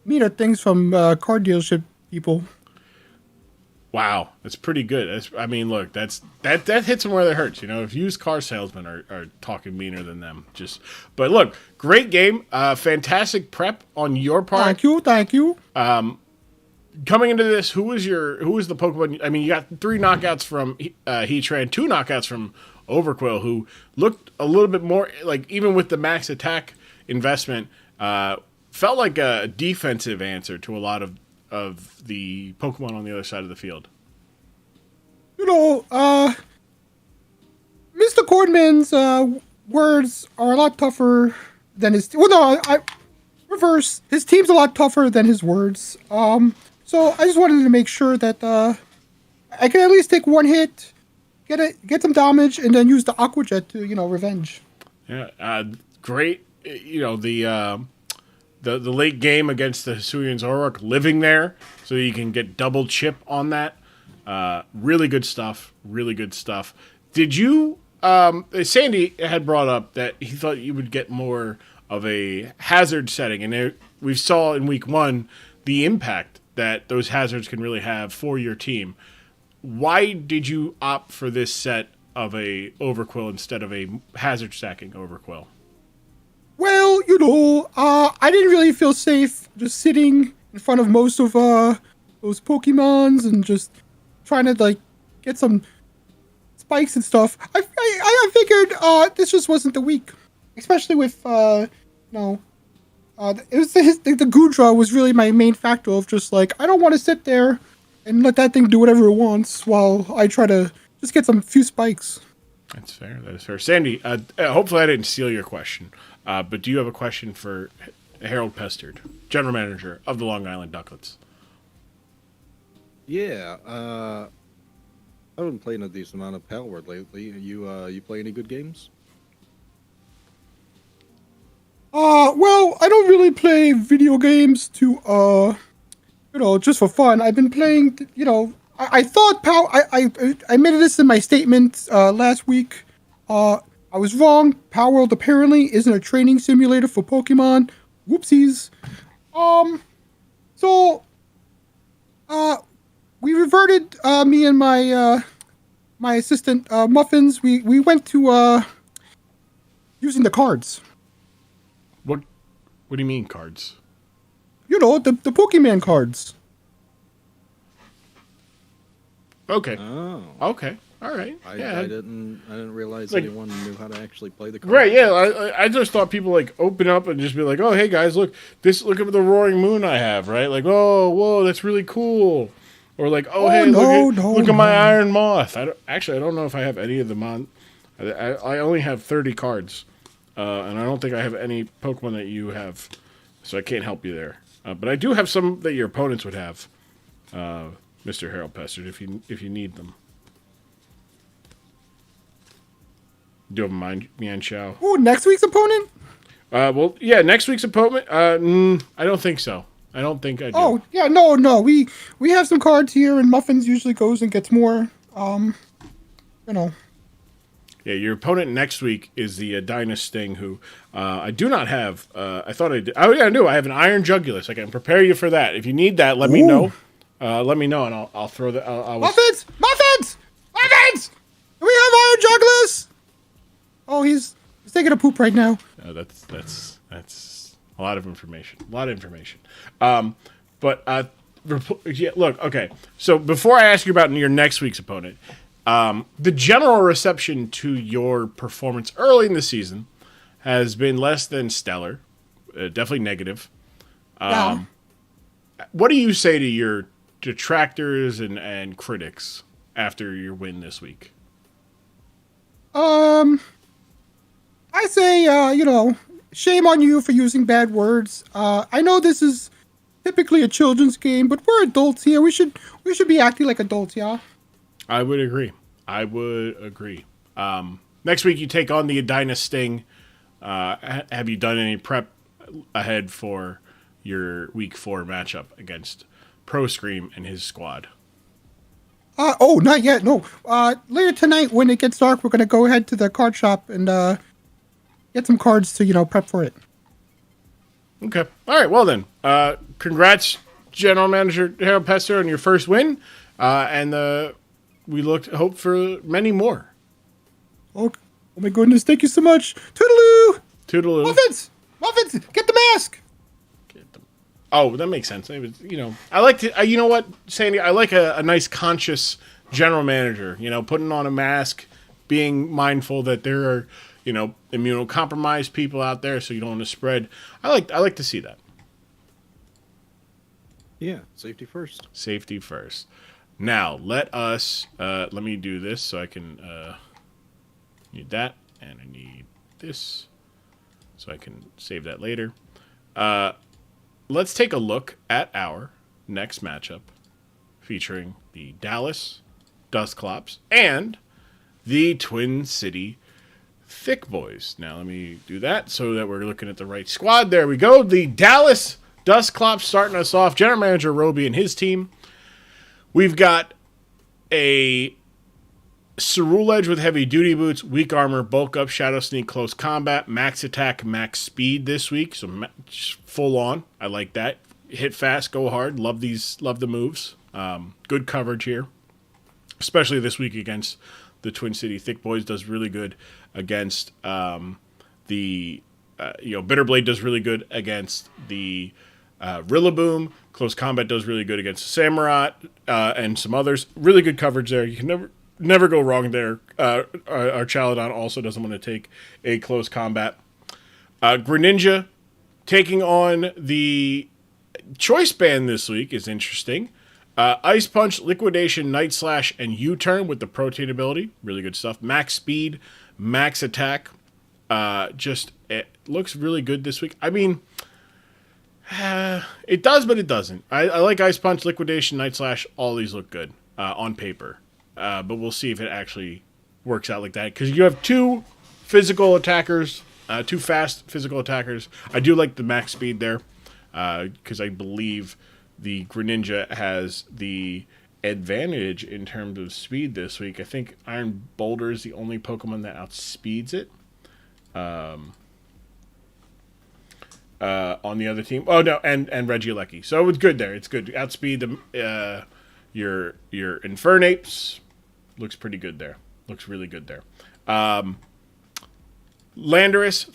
meaner things from car dealership people. Wow, that's pretty good. Look, that hits them where it hurts. If used car salesmen are talking meaner than them, but look, great game, fantastic prep on your part. Thank you. Coming into this, who was the Pokemon? You got 3 knockouts from Heatran, 2 knockouts from Overquill, who looked a little bit more even with the max attack investment, felt like a defensive answer to a lot of the Pokemon on the other side of the field. Mr. Cornman's words are a lot tougher than his. Well, no, I reverse. His team's a lot tougher than his words. So I just wanted to make sure that I can at least take 1 hit, get some damage, and then use the Aqua Jet to revenge. Yeah, great. The late game against the Hisuian Zoroark, living there so you can get double chip on that. Really good stuff. Did you? Sandy had brought up that he thought you would get more of a hazard setting, and we saw in week 1 the impact that those hazards can really have for your team. Why did you opt for this set of a Overquill instead of a hazard stacking Overquill? Well, I didn't really feel safe just sitting in front of most of those Pokemons and just trying to get some spikes and stuff. I figured this just wasn't the week, especially with it was the Goodra was really my main factor of just I don't want to sit there and let that thing do whatever it wants while I try to just get some few spikes. That's fair. That is fair. Sandy, hopefully I didn't steal your question. But do you have a question for Harold Pesturd, general manager of the Long Island Duckletts. Yeah, I've been playing a decent amount of Palworld lately. You play any good games? Well, I don't really play video games to, just for fun. I've been playing, I thought I made this in my statement, last week. I was wrong. Palworld apparently isn't a training simulator for Pokemon. Whoopsies. We reverted, me and my assistant, Muffins. We went to, using the cards. What do you mean cards? The Pokemon cards. Okay. Oh, Okay. All right. I Yeah. didn't realize Like- anyone knew how to actually play the cards. Right, yeah. I just thought people like open up and just be like, "Oh, hey guys, look at the Roaring Moon I have," right? Like, "Oh, whoa, that's really cool," or like, "Oh, hey, look at my Iron Moth." I don't know if I have any of them on. I only have 30 cards, and I don't think I have any Pokemon that you have, so I can't help you there. But I do have some that your opponents would have, Mr. Harold Pesturd, if you need them. Do you have a Mian Xiao? Oh, next week's opponent? Well, yeah, next week's opponent. I don't think so. I don't think I do. Oh, yeah, no. We have some cards here, and Muffins usually goes and gets more. Yeah, your opponent next week is the Dinah Sting, who I do not have. I thought I did. Oh, yeah, I do. I have an Iron Jugulus. I can prepare you for that. If you need that, let me know. Let me know, and I'll throw that. Muffins! Do we have Iron Jugulus? Oh, he's taking a poop right now. That's a lot of information. But yeah, look, okay. So before I ask you about your next week's opponent, the general reception to your performance early in the season has been less than stellar, definitely negative. Yeah. What do you say to your detractors and critics after your win this week? I say, shame on you for using bad words. I know this is typically a children's game, but we're adults here. We should be acting like adults, yeah? I would agree. Next week you take on the Dinah Sting. Have you done any prep ahead for your week 4 matchup against Pro Scream and his squad? Not yet, no. Later tonight when it gets dark, we're going to go ahead to the card shop and get some cards to, prep for it. Okay. All right. Well then, congrats, General Manager Harold Pesturd, on your first win, and we hope for many more. Oh my goodness! Thank you so much. Toodaloo. Muffins, get the mask. Oh, that makes sense. It was, I like to. You know what, Sandy? I like a nice, conscious general manager. Putting on a mask, being mindful that there are, immunocompromised people out there, so you don't want to spread. I like to see that. Yeah, safety first. Now let me do this so I can need that, and I need this so I can save that later. Let's take a look at our next matchup featuring the Dallas Dusclops and the Twin City Thick Boys. Now let me do that so that we're looking at the right squad. There we go. The Dallas Dusclops starting us off. General Manager Roby and his team. We've got a Cerule Edge with heavy duty boots, weak armor, bulk up, shadow sneak, close combat, max attack, max speed this week. So full on. I like that. Hit fast, go hard. Love the moves. Good coverage here, especially this week against the Twin City Thick Boys. Does really good against the Bitterblade. Does really good against the Rillaboom. Close combat does really good against the Samurott and some others. Really good coverage there. You can never go wrong there. Our Chaladon also doesn't want to take a close combat. Greninja taking on the Choice Band this week is interesting. Ice Punch, Liquidation, Night Slash, and U-Turn with the Protein ability. Really good stuff. Max speed, max attack. It looks really good this week. I mean, It does, but it doesn't. I like Ice Punch, Liquidation, Night Slash. All these look good on paper. But we'll see if it actually works out like that. Because you have two physical attackers, two fast physical attackers. I do like the max speed there. Because I believe the Greninja has the advantage in terms of speed this week. I think Iron Boulder is the only Pokemon that outspeeds it. On the other team. Oh no, and Regieleki. So it's good there. It's good. Outspeed the your Infernapes. Looks pretty good there. Looks really good there. Landorus,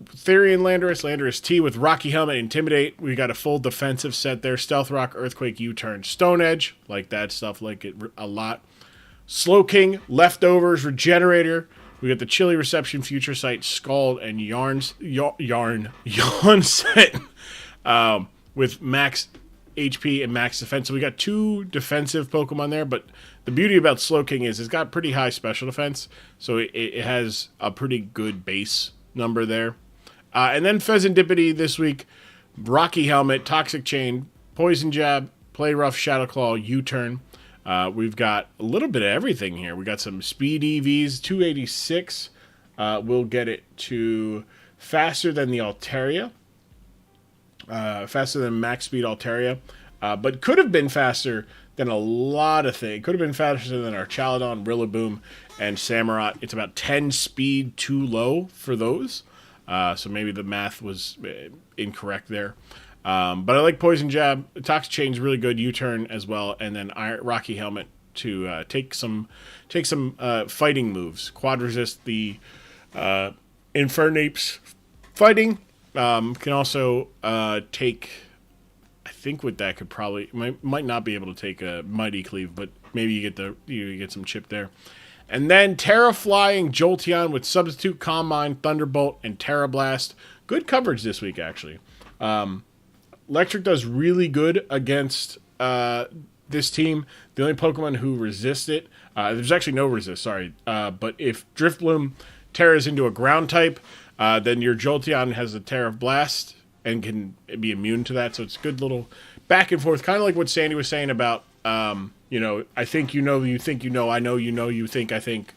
Therian Landorus T with Rocky Helmet, Intimidate. We got a full defensive set there. Stealth Rock, Earthquake, U-Turn, Stone Edge. Like that stuff. Like it a lot. Slowking, Leftovers, Regenerator. We got the Chilly Reception, Future Sight, Scald, and Yawn set with max HP and max defense. So we got two defensive Pokemon there, but the beauty about Slowking is it's got pretty high special defense, so it has a pretty good base number there. And then Pheasantipity this week, Rocky Helmet, Toxic Chain, Poison Jab, Play Rough, Shadow Claw, U-Turn. We've got a little bit of everything here. We got some speed EVs, 286. We'll get it to faster than the Altaria. Faster than max speed Altaria. But could have been faster than a lot of things. Could have been faster than our Chaladon, Rillaboom, and Samurott. It's about 10 speed too low for those. So maybe the math was incorrect there. But I like Poison Jab. Toxic Chain's really good. U-Turn as well, and then Rocky Helmet to take some fighting moves. Quad Resist the Infernapes fighting. Can also take. I think with that could probably might not be able to take a Mighty Cleave, but maybe you get some chip there. And then Terra Flying Jolteon with Substitute, Calm Mind, Thunderbolt, and Terra Blast. Good coverage this week, actually. Electric does really good against this team. The only Pokemon who resist it, there's actually no resist, sorry. But if Drifloom tears into a ground type, then your Jolteon has a Terra Blast and can be immune to that. So it's a good little back and forth, kind of like what Sandy was saying about, I think you know, I know you know, you think, I think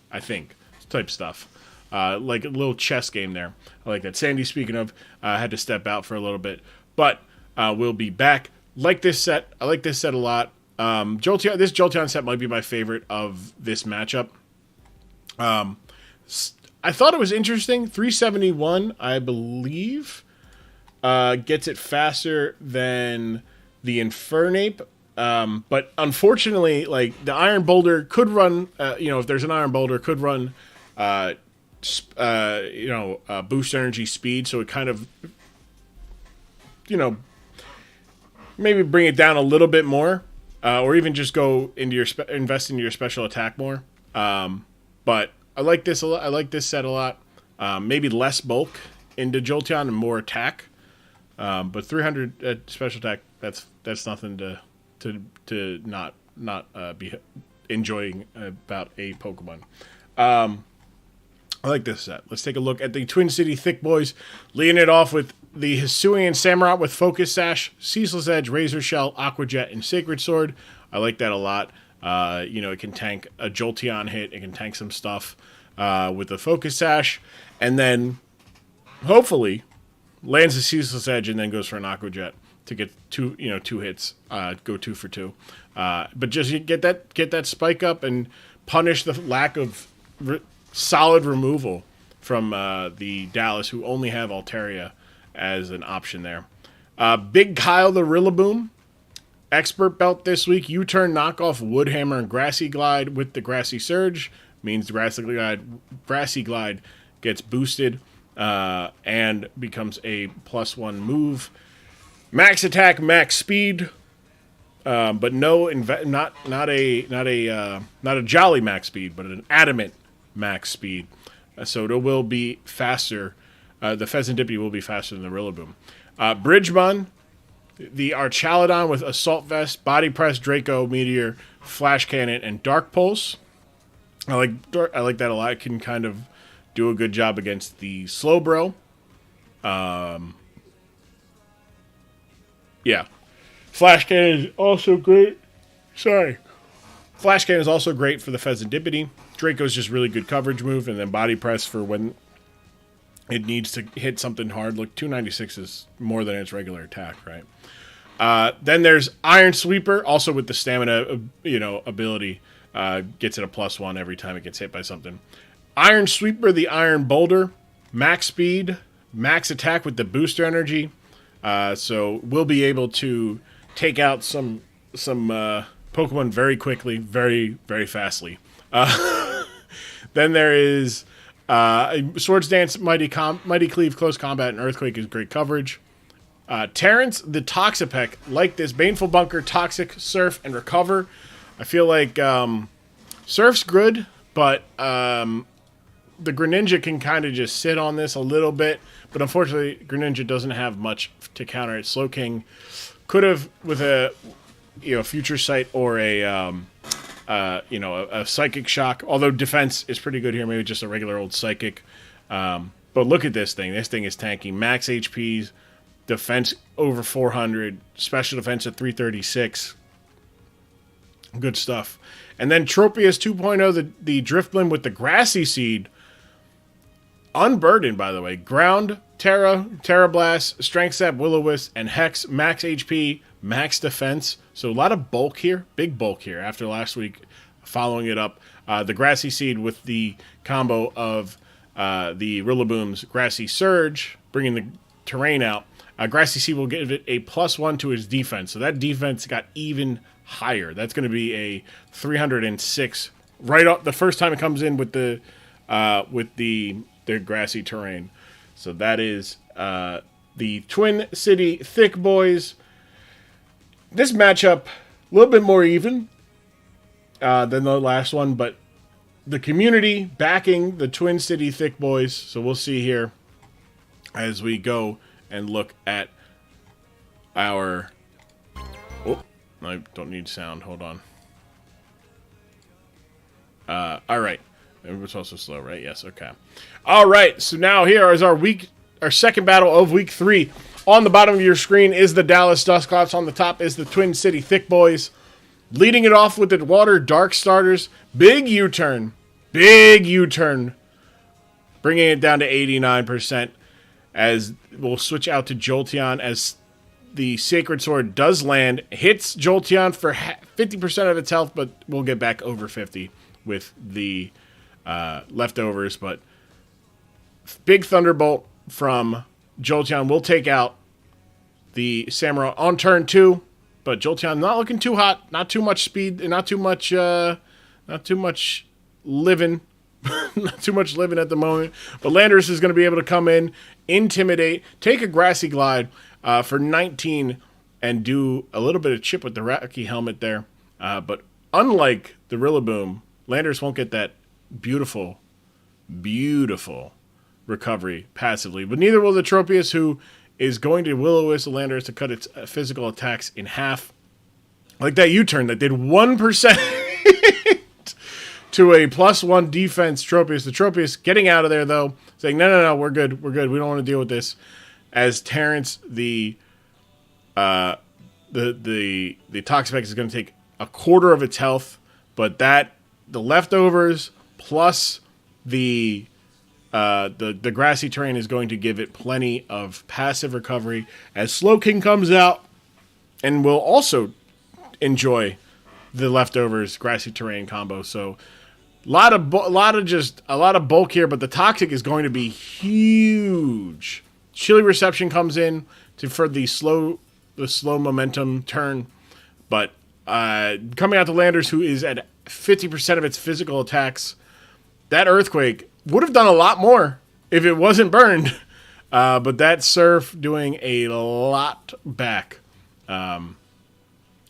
type stuff. Like a little chess game there. I like that. Sandy, speaking of, had to step out for a little bit. But we'll be back. Like this set. I like this set a lot. This Jolteon set might be my favorite of this matchup. I thought it was interesting. 371, I believe, gets it faster than the Infernape. But unfortunately, like the Iron Boulder could run, if there's an Iron Boulder, could run, boost energy speed. So it kind of, maybe bring it down a little bit more, or even just go into invest into your special attack more. But I like this a lot. I like this set a lot. Maybe less bulk into Jolteon and more attack. But 300 special attack, that's nothing to not be enjoying about a Pokemon. I like this set. Let's take a look at the Twin City Thick Boys, leading it off with the Hisuian Samurott with Focus Sash, Ceaseless Edge, Razor Shell, Aqua Jet, and Sacred Sword. I like that a lot. It can tank a Jolteon hit. It can tank some stuff with the Focus Sash. And then, hopefully, lands a Ceaseless Edge and then goes for an Aqua Jet to get two hits, go 2 for 2. But just get that spike up and punish the lack of solid removal from the Dallas, who only have Altaria as an option there. Big Kyle the Rillaboom, Expert Belt this week. U-Turn, Knockoff, Woodhammer, and Grassy Glide with the Grassy Surge. Means Grassy Glide gets boosted and becomes a +1 move. Max attack, max speed, but not a jolly max speed, but an adamant max speed. So it will be faster. The Pheasantipity will be faster than the Rillaboom. Bridgemon, the Archaladon with Assault Vest, Body Press, Draco, Meteor, Flash Cannon, and Dark Pulse. I like that a lot. It can kind of do a good job against the Slowbro. Yeah. Flash Cannon is also great. Sorry. Flash Cannon is also great for the Pheasantipity. Draco's just really good coverage move, and then Body Press for when it needs to hit something hard. Look, 296 is more than its regular attack, right? Then there's Iron Sweeper, also with the stamina, ability. Gets it a +1 every time it gets hit by something. Iron Sweeper, the Iron Boulder, max speed, max attack with the booster energy. So we'll be able to take out some Pokemon very quickly, very, very fastly. Then there is Swords Dance, Mighty Cleave, Close Combat, and Earthquake is great coverage. Terrence, the Toxapeck, like this. Baneful Bunker, Toxic, Surf, and Recover. I feel like Surf's good, but the Greninja can kind of just sit on this a little bit. But unfortunately, Greninja doesn't have much to counter it. Slowking could have with a Future Sight or a Psychic Shock. Although defense is pretty good here, maybe just a regular old Psychic. But look at this thing. This thing is tanky. Max HPs, defense over 400, special defense at 336. Good stuff. And then Tropius 2.0, the Drifblim with the Grassy Seed. Unburdened, by the way. Ground, Terra Blast, Strength Sap, Will-O-Wisp, and Hex. Max HP, max defense. So a lot of bulk here. Big bulk here after last week. Following it up. The Grassy Seed with the combo of the Rillaboom's Grassy Surge, bringing the terrain out. Grassy Seed will give it a +1 to his defense. So that defense got even higher. That's going to be a 306 right up the first time it comes in with the grassy terrain. So that is the Twin City Thick Boys. This matchup a little bit more even than the last one, but the community backing the Twin City Thick Boys. So we'll see here as we go and look at our... Oh, I don't need sound. Hold on. All right. It's also slow, right? Yes, okay. All right, so now here is our second battle of week 3. On the bottom of your screen is the Dallas Duckletts. On the top is the Twin City Thick Boys. Leading it off with the Water Dark Starters. Big U-turn. Big U-turn. Bringing it down to 89%. As we'll switch out to Jolteon as the Sacred Sword does land. Hits Jolteon for 50% of its health, but we'll get back over 50 with the leftovers. But big Thunderbolt from Jolteon will take out the Samurott on turn 2. But Jolteon not looking too hot, not too much speed, and not too much living. Not too much living at the moment. But Landorus is going to be able to come in, intimidate, take a Grassy Glide for 19, and do a little bit of chip with the Rocky Helmet there. But unlike the Rillaboom, Landorus won't get that beautiful, beautiful recovery passively. But neither will the Tropius, who is going to Will-O-Wisp the Landorus to cut its physical attacks in half. Like that U-turn that did 1%. To a +1 defense Tropius. The Tropius getting out of there, though, saying, no, we're good. We don't want to deal with this. As Terrence, the Toxapeck is going to take a quarter of its health, but the leftovers plus the grassy terrain is going to give it plenty of passive recovery. As Slowking comes out and will also enjoy the leftovers grassy terrain combo. So a lot of bulk here, but the Toxic is going to be huge. Chilly Reception comes in for the slow momentum turn, but coming out to Landorus, who is at 50% of its physical attacks, that Earthquake would have done a lot more if it wasn't burned. But that Surf doing a lot back. And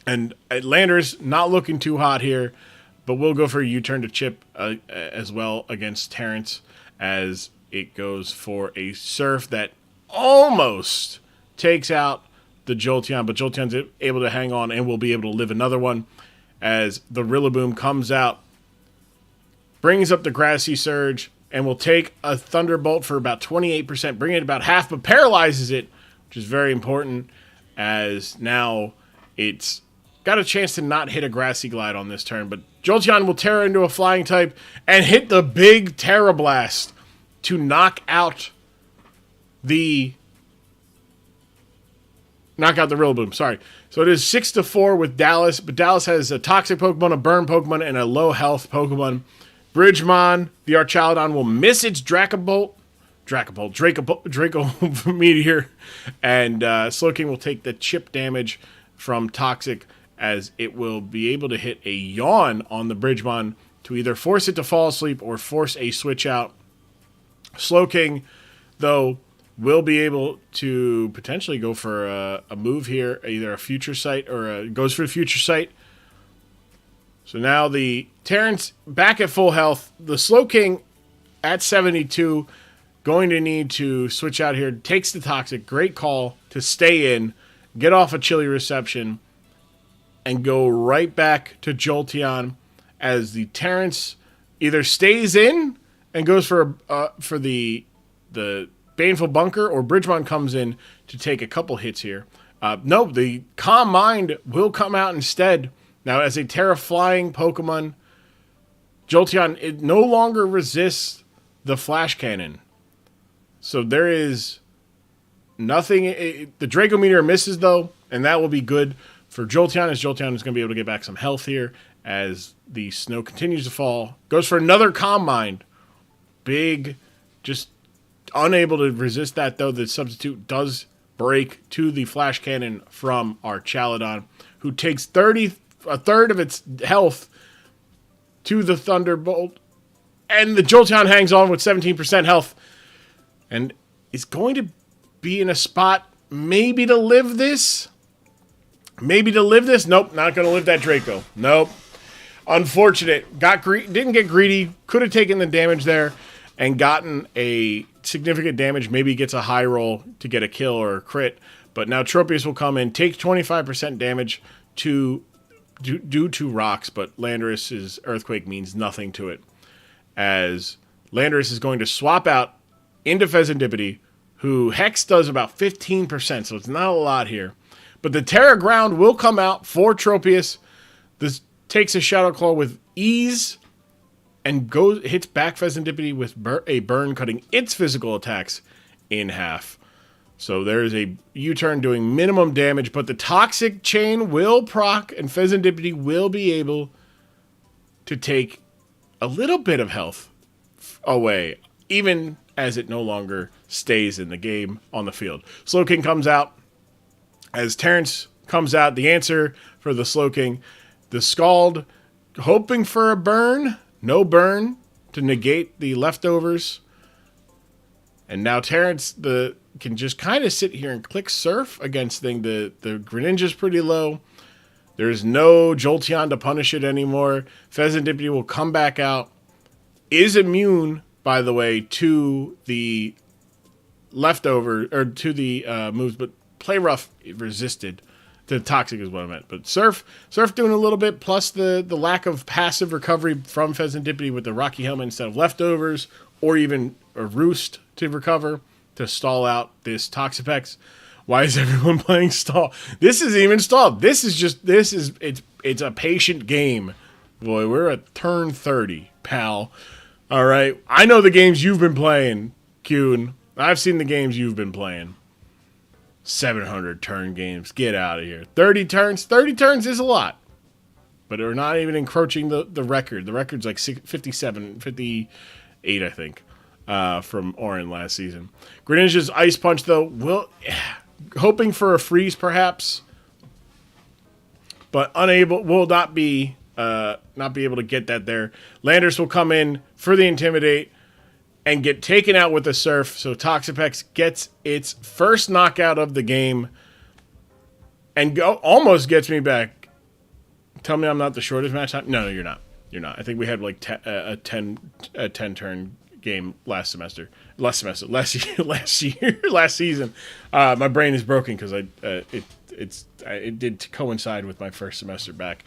Landorus not looking too hot here, but we'll go for a U-turn to chip as well against Terrence as it goes for a Surf that almost takes out the Jolteon, but Jolteon's able to hang on and will be able to live another one as the Rillaboom comes out, brings up the Grassy Surge, and will take a Thunderbolt for about 28%, bringing it about half, but paralyzes it, which is very important. as now it's got a chance to not hit a Grassy Glide on this turn, but Jolteon will Terra into a flying type and hit the big Terra Blast to knock out the Rillaboom. Sorry. So it is 6-4 with Dallas, but Dallas has a Toxic Pokemon, a Burn Pokemon, and a low health Pokemon. Bridgemon, the Archaludon, will miss its Draco Meteor, and Slowking will take the chip damage from Toxic, as it will be able to hit a Yawn on the Bridgemon to either force it to fall asleep or force a switch out. Slowking, though, will be able to potentially go for a move here, either a Future Sight or goes for a Future Sight. So now the Terrence back at full health. The Slowking at 72, going to need to switch out here. Takes the Toxic. Great call to stay in, get off a chilly reception, and go right back to Jolteon, as the Terrence either stays in and goes for the Baneful Bunker, or Bridgemon comes in to take a couple hits here. No, the Calm Mind will come out instead. Now, as a Terra Flying Pokemon, Jolteon, it no longer resists the Flash Cannon. So there is nothing. The Draco Meteor misses, though, and that will be good for Jolteon, as Jolteon is going to be able to get back some health here as the snow continues to fall. Goes for another Calm Mind. Big, just unable to resist that, though. The substitute does break to the Flash Cannon from Archaludon, who takes a third of its health to the Thunderbolt. And the Jolteon hangs on with 17% health and is going to be in a spot maybe to live this. Nope, not going to live that Draco. Nope. Unfortunate. Didn't get greedy. Could have taken the damage there and gotten a significant damage. Maybe gets a high roll to get a kill or a crit. But now Tropius will come in, take 25% damage due to rocks, but Landorus's Earthquake means nothing to it, as Landorus is going to swap out into Fezandipity, who Hex does about 15%, so it's not a lot here. But the Terra Ground will come out for Tropius. This takes a Shadow Claw with ease and hits back Fezandipity with a burn, cutting its physical attacks in half. So there's a U-turn doing minimum damage, but the Toxic Chain will proc, and Fezandipity will be able to take a little bit of health away, even as it no longer stays in the game on the field. Slowking comes out. As Terrence comes out, the answer for the Slowking, the Scald, hoping for a burn, no burn to negate the leftovers. And now Terrence can just kind of sit here and click Surf against thing. The Greninja's pretty low. There's no Jolteon to punish it anymore. Fezandipity will come back out. Is immune, by the way, to the leftover, or to the moves, but Play Rough resisted. The Toxic is what I meant. But Surf doing a little bit, plus the lack of passive recovery from Fezandipity with the Rocky Helmet instead of leftovers, or even a Roost to recover, to stall out this Toxapex. Why is everyone playing stall? This isn't even stalled. It's a patient game. Boy, we're at turn 30, pal. All right. I know the games you've been playing, Kyun. I've seen the games you've been playing. 700 turn games. Get out of here. 30 turns. 30 turns is a lot. But we're not even encroaching the record. The record's like 57, 58, I think, from Orin last season. Greninja's Ice Punch, though, hoping for a freeze, perhaps, but will not be able to get that there. Landorus will come in for the Intimidate and get taken out with the Surf. So Toxapex gets its first knockout of the game and almost gets me back. Tell me I'm not the shortest match time. No, you're not. You're not. I think we had like a 10 turn game last season. My brain is broken because it did coincide with my first semester back.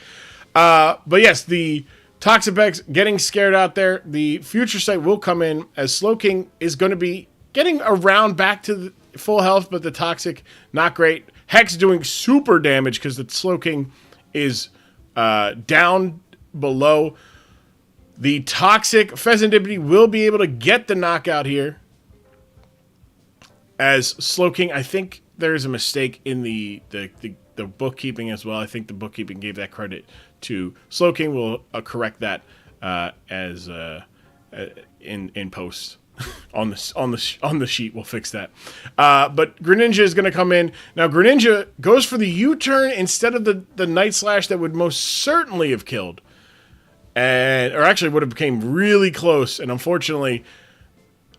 But yes, the Toxapex getting scared out there. The Future Sight will come in, as Slowking is going to be getting around back to the full health, but the Toxic, not great. Hex doing super damage because the Slowking is down below. The Toxic Pheasantipity will be able to get the knockout here. As Slowking, I think there's a mistake in the bookkeeping as well. I think the bookkeeping gave that credit to Slowking. We'll correct that as in post on the sheet. We'll fix that. But Greninja is going to come in now. Greninja goes for the U-turn instead of the Night Slash that would most certainly have killed, or actually would have became really close, and unfortunately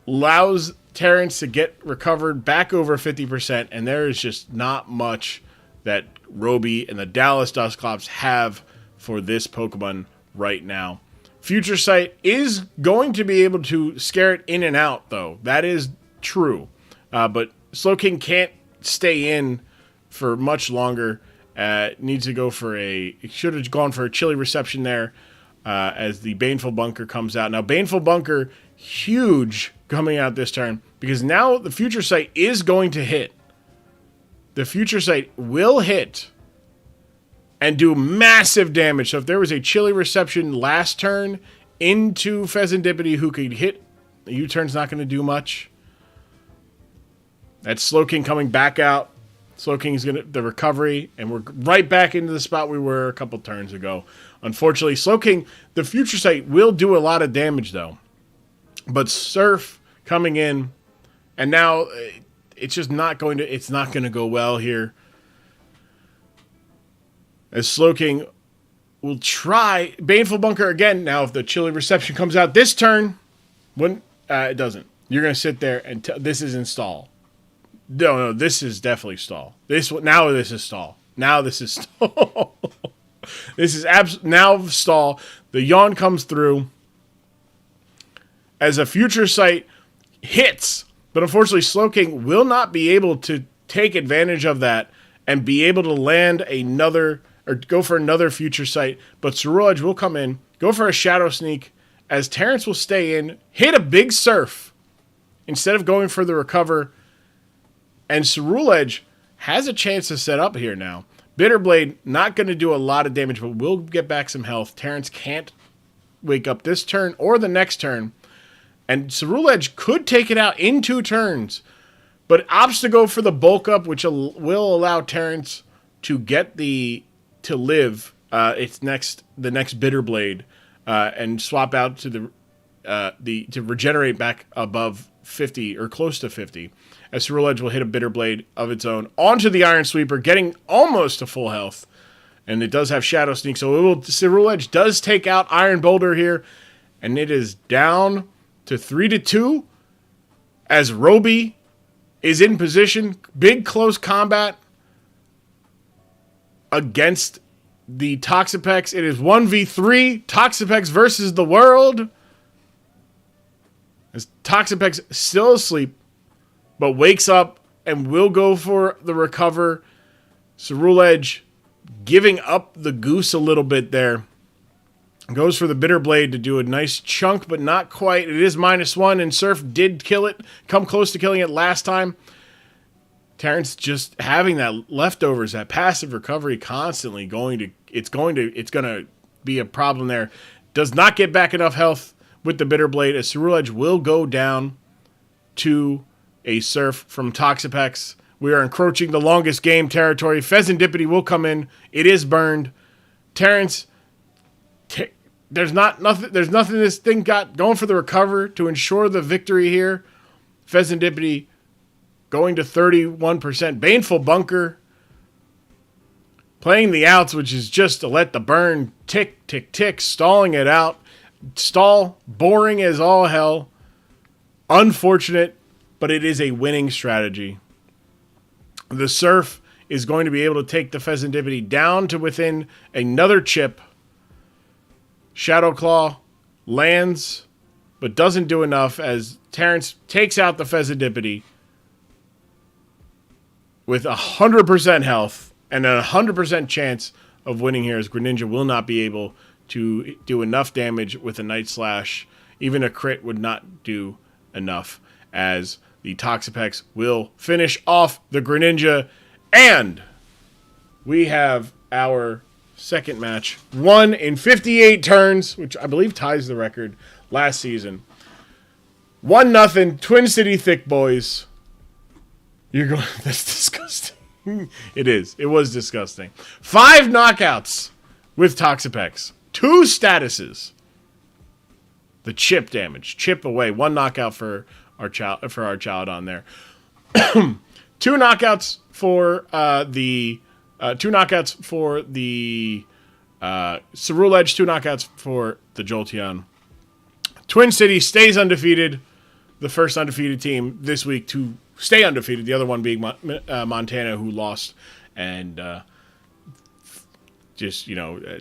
allows Terrence to get recovered back over 50%, and there is just not much that Roby and the Dallas Dusclops have for this Pokemon right now. Future Sight is going to be able to scare it in and out, though. That is true. But Slowking can't stay in for much longer. Needs to go for should have gone for a chilly reception there as the Baneful Bunker comes out. Now, Baneful Bunker, huge coming out this turn, because now the Future Sight is going to hit. The Future Sight will hit and do massive damage. So if there was a chilly reception last turn into Pheasantipity who could hit, the U-turn's not going to do much. That's Slowking coming back out. Slowking's going to the recovery, and we're right back into the spot we were a couple turns ago. Unfortunately, Slowking, the Future Sight will do a lot of damage though. But Surf coming in, and now it's just not going to go well here. As Slowking will try Baneful Bunker again. Now, if the chilly reception comes out this turn, when it doesn't, you're going to sit there and this is install. No, this is definitely stall. This is stall. Now this is stall. This is now stall. The yawn comes through as a Future Sight hits, but unfortunately Slowking will not be able to take advantage of that and be able to land another or go for another Future Sight. But Ceruledge will come in, go for a Shadow Sneak, as Terrence will stay in, hit a big Surf instead of going for the recover. And Ceruledge has a chance to set up here now. Bitterblade not going to do a lot of damage, but will get back some health. Terrence can't wake up this turn or the next turn. And Ceruledge could take it out in 2 turns, but opts to go for the bulk up, which will allow Terrence to get to live the next Bitterblade and swap out to to regenerate back above 50 or close to 50. As Ceruledge will hit a Bitterblade of its own onto the Iron Sweeper, getting almost to full health. And it does have Shadow Sneak, so Ceruledge does take out Iron Boulder here, and it is down to 3-2 as Roby is in position. Big close combat against the Toxapex. It is 1v3, Toxapex versus the world. As Toxapex still asleep, but wakes up and will go for the recover. Ceruledge giving up the goose a little bit there. Goes for the Bitterblade to do a nice chunk, but not quite. It is -1, and Surf did kill it. Come close to killing it last time. Terrence just having that leftovers, that passive recovery constantly it's going to be a problem there. Does not get back enough health with the Bitterblade, as Ceruledge will go down to a Surf from Toxapex. We are encroaching the longest game territory. Pheasantipity will come in. It is burned. Terrence, there's nothing this thing got going for the recover to ensure the victory here. Pheasantipity going to 31%. Baneful Bunker playing the outs, which is just to let the burn tick, tick, tick, stalling it out. Stall, boring as all hell. Unfortunate, but it is a winning strategy. The Surf is going to be able to take the Pheasantipity down to within another chip. Shadow Claw lands, but doesn't do enough as Terrence takes out the Pheasantipity with 100% health and a 100% chance of winning here, as Greninja will not be able to do enough damage with a Night Slash. Even a crit would not do enough, as the Toxapex will finish off the Greninja And we have our second match, won in 58 turns, which I believe ties the record last season. 1-0, Twin City Thick Boys. You're going, that's disgusting. It is. It was disgusting. 5 knockouts with Toxapex. 2 statuses. The chip damage. Chip away. 1 knockout for our child on there. 2 knockouts for the Cerule Edge, 2 knockouts for the Jolteon. Twin City stays undefeated. The first undefeated team this week to stay undefeated. The other one being Montana, who lost and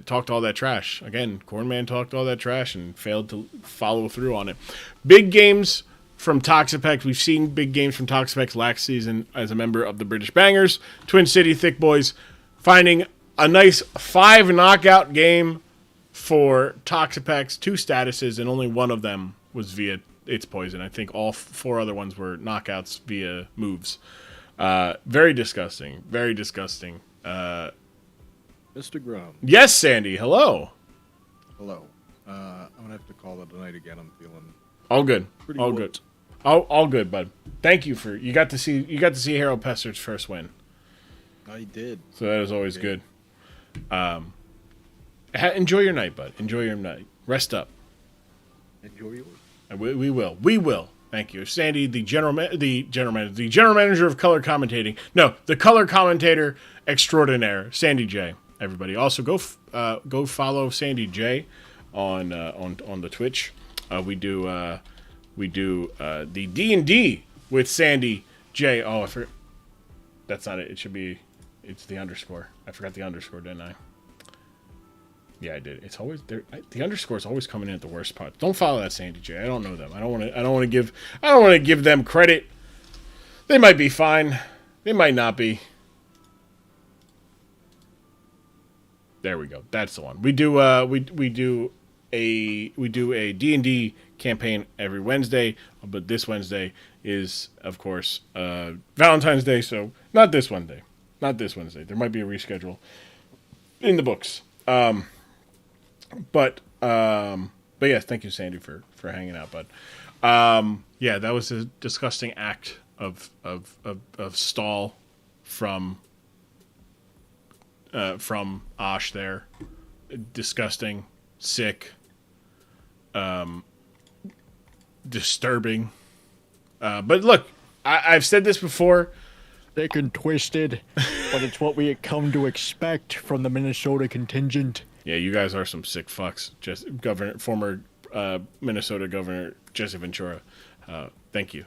talked all that trash. Again, Cornman talked all that trash and failed to follow through on it. Big games from Toxapex. We've seen big games from Toxapex last season as a member of the British Bangers. Twin City Thick Boys finding a nice 5 knockout game for Toxapex. 2 statuses, and only one of them was via its poison. I think all 4 other ones were knockouts via moves. Very disgusting. Very disgusting. Mr. Grum. Yes, Sandy. Hello. Hello. I'm gonna have to call it a night again. I'm feeling all good. Pretty all whooped. good. All good, bud. Thank you for you got to see Harold Pesturd's first win. I did. So that is always good. Enjoy your night, bud. Enjoy your night. Rest up. Enjoy yours. We will. We will. Thank you, Sandy, the general manager of color commentating. No, the color commentator extraordinaire, Sandy J. Everybody, also go follow Sandy J on the Twitch. We do the D&D with Sandy J. Oh, I forgot. That's not it. It's the underscore. I forgot the underscore, didn't I? Yeah, I did. It's always there. The underscore is always coming in at the worst part. Don't follow that Sandy J. I don't know them. I don't want to give them credit. They might be fine. They might not be. There we go. That's the one. We do a D&D campaign every Wednesday, but this Wednesday is, of course, Valentine's Day, so not this Wednesday. Not this Wednesday. There might be a reschedule in the books. But yes, thank you, Sandy, for hanging out, bud. Yeah, that was a disgusting act of stall from Osh there. Disgusting, sick, disturbing. But look, I've said this before. Thick and twisted, but it's what we had come to expect from the Minnesota contingent. Yeah, you guys are some sick fucks. Former Minnesota Governor Jesse Ventura. Thank you.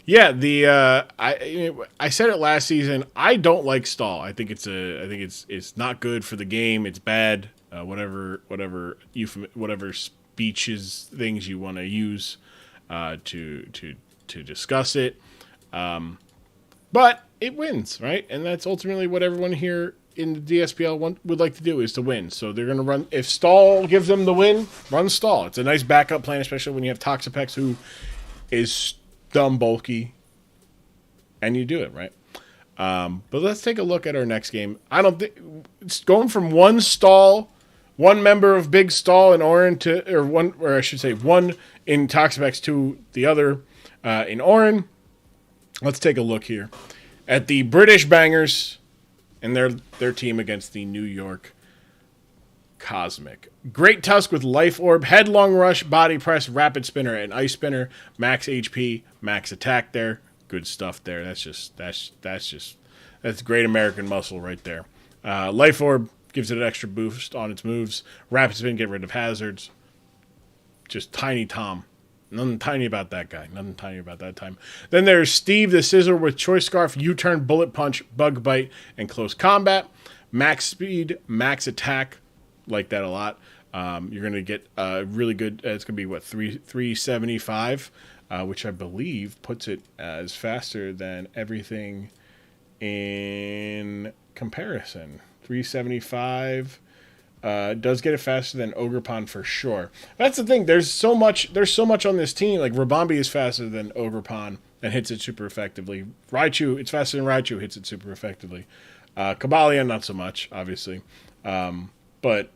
Yeah, I said it last season. I don't like stall. I think it's not good for the game. It's bad. Whatever speeches things you want to use to discuss it. But it wins, right? And that's ultimately what everyone here in the DSPL would like to do, is to win. So they're going to run. If stall gives them the win, run stall. It's a nice backup plan, especially when you have Toxapex, who is dumb bulky, and you do it, right? But let's take a look at our next game. I don't think it's going from one member of Big Stall in Orin one in Toxapex to the other in Orin. Let's take a look here at the British Bangers and their team against the New York Cosmic. Great Tusk with Life Orb, Headlong Rush, Body Press, Rapid Spinner, and Ice Spinner. Max HP, max attack there. Good stuff there. That's great American muscle right there. Life Orb gives it an extra boost on its moves. Rapid Spin, get rid of hazards. Just Tiny Tom. Nothing tiny about that guy. Nothing tiny about that time. Then there's Steve the Scissor with Choice Scarf, U-Turn, Bullet Punch, Bug Bite, and Close Combat. Max Speed, Max Attack. Like that a lot. You're going to get really good. It's going to be, 375, which I believe puts it as faster than everything in comparison. 375. Does get it faster than Ogerpon for sure. That's the thing. There's so much on this team. Like Rabambi is faster than Ogerpon. and hits it super effectively. Raichu, it's faster than Raichu, hits it super effectively. Cobalion, not so much, obviously. But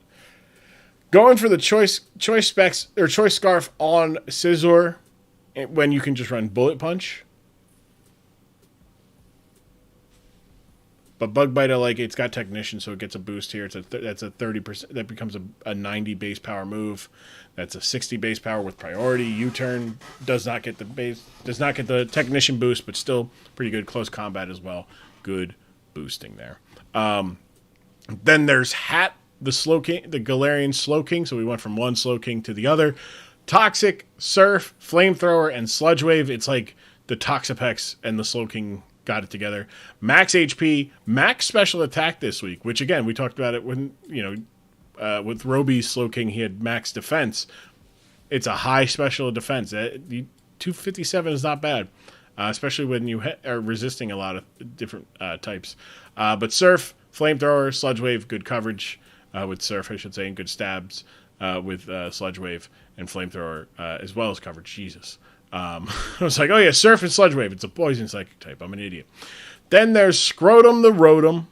going for the choice specs or choice scarf on Scizor when you can just run Bullet Punch. But Bug Bite, I like it's got Technician, so it gets a boost here. That's a 30%. That becomes a 90 base power move. That's a 60 base power with priority. U-turn does not get the Technician boost, but still pretty good. Close combat as well. Good boosting there. Then there's Hat, the Galarian Slowking. So we went from one Slowking to the other. Toxic, Surf, Flamethrower, and Sludge Wave. It's like the Toxapex and the Slowking got it together. Max HP, max special attack this week, which again, we talked about it when, with Roby's Slowking, he had max defense. It's a high special defense. 257 is not bad, especially when you are resisting a lot of different types. But Surf, Flamethrower, Sludge Wave, good coverage with Surf, I should say, and good stabs with Sludge Wave and Flamethrower as well as coverage. Jesus. I was like, oh yeah, Surf and Sludge Wave. It's a poison psychic type. I'm an idiot. Then there's Scrotum the Rotom.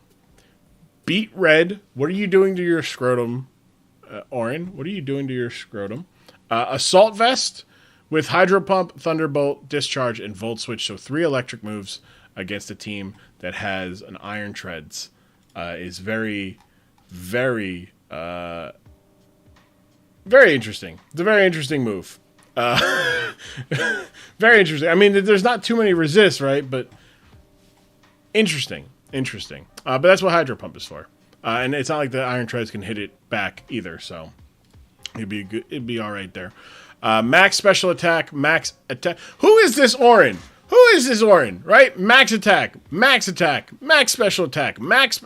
Beat Red. What are you doing to your Scrotum, Orin? What are you doing to your Scrotum? Assault Vest with Hydro Pump, Thunderbolt, Discharge, and Volt Switch. So 3 electric moves against a team that has an Iron Treads is very, very, very interesting. It's a very interesting move. Very interesting. I mean, there's not too many resists, right? But interesting. But that's what Hydro Pump is for. And it's not like the Iron Treads can hit it back either, so it'd be all right there. Max special attack, max attack. Who is this Orin? Right? Max attack, max special attack,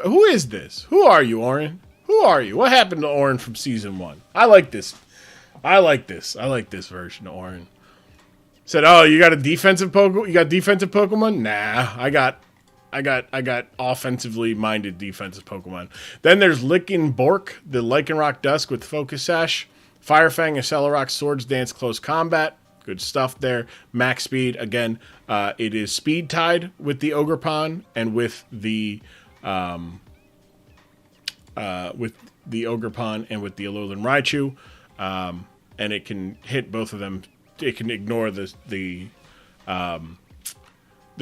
Who is this? Who are you, Orin? Who are you? What happened to Orin from season 1? I like this version of Orin. Said, "Oh, you got defensive Pokemon? Nah, I got offensively minded defensive Pokemon." Then there's Lickin' Bork, the Lycanroc Dusk with Focus Sash, Firefang, Accelerock, Swords Dance, Close Combat. Good stuff there. Max speed again. It is speed tied with the Ogerpon and with the Ogerpon and with the Alolan Raichu. And it can hit both of them. It can ignore the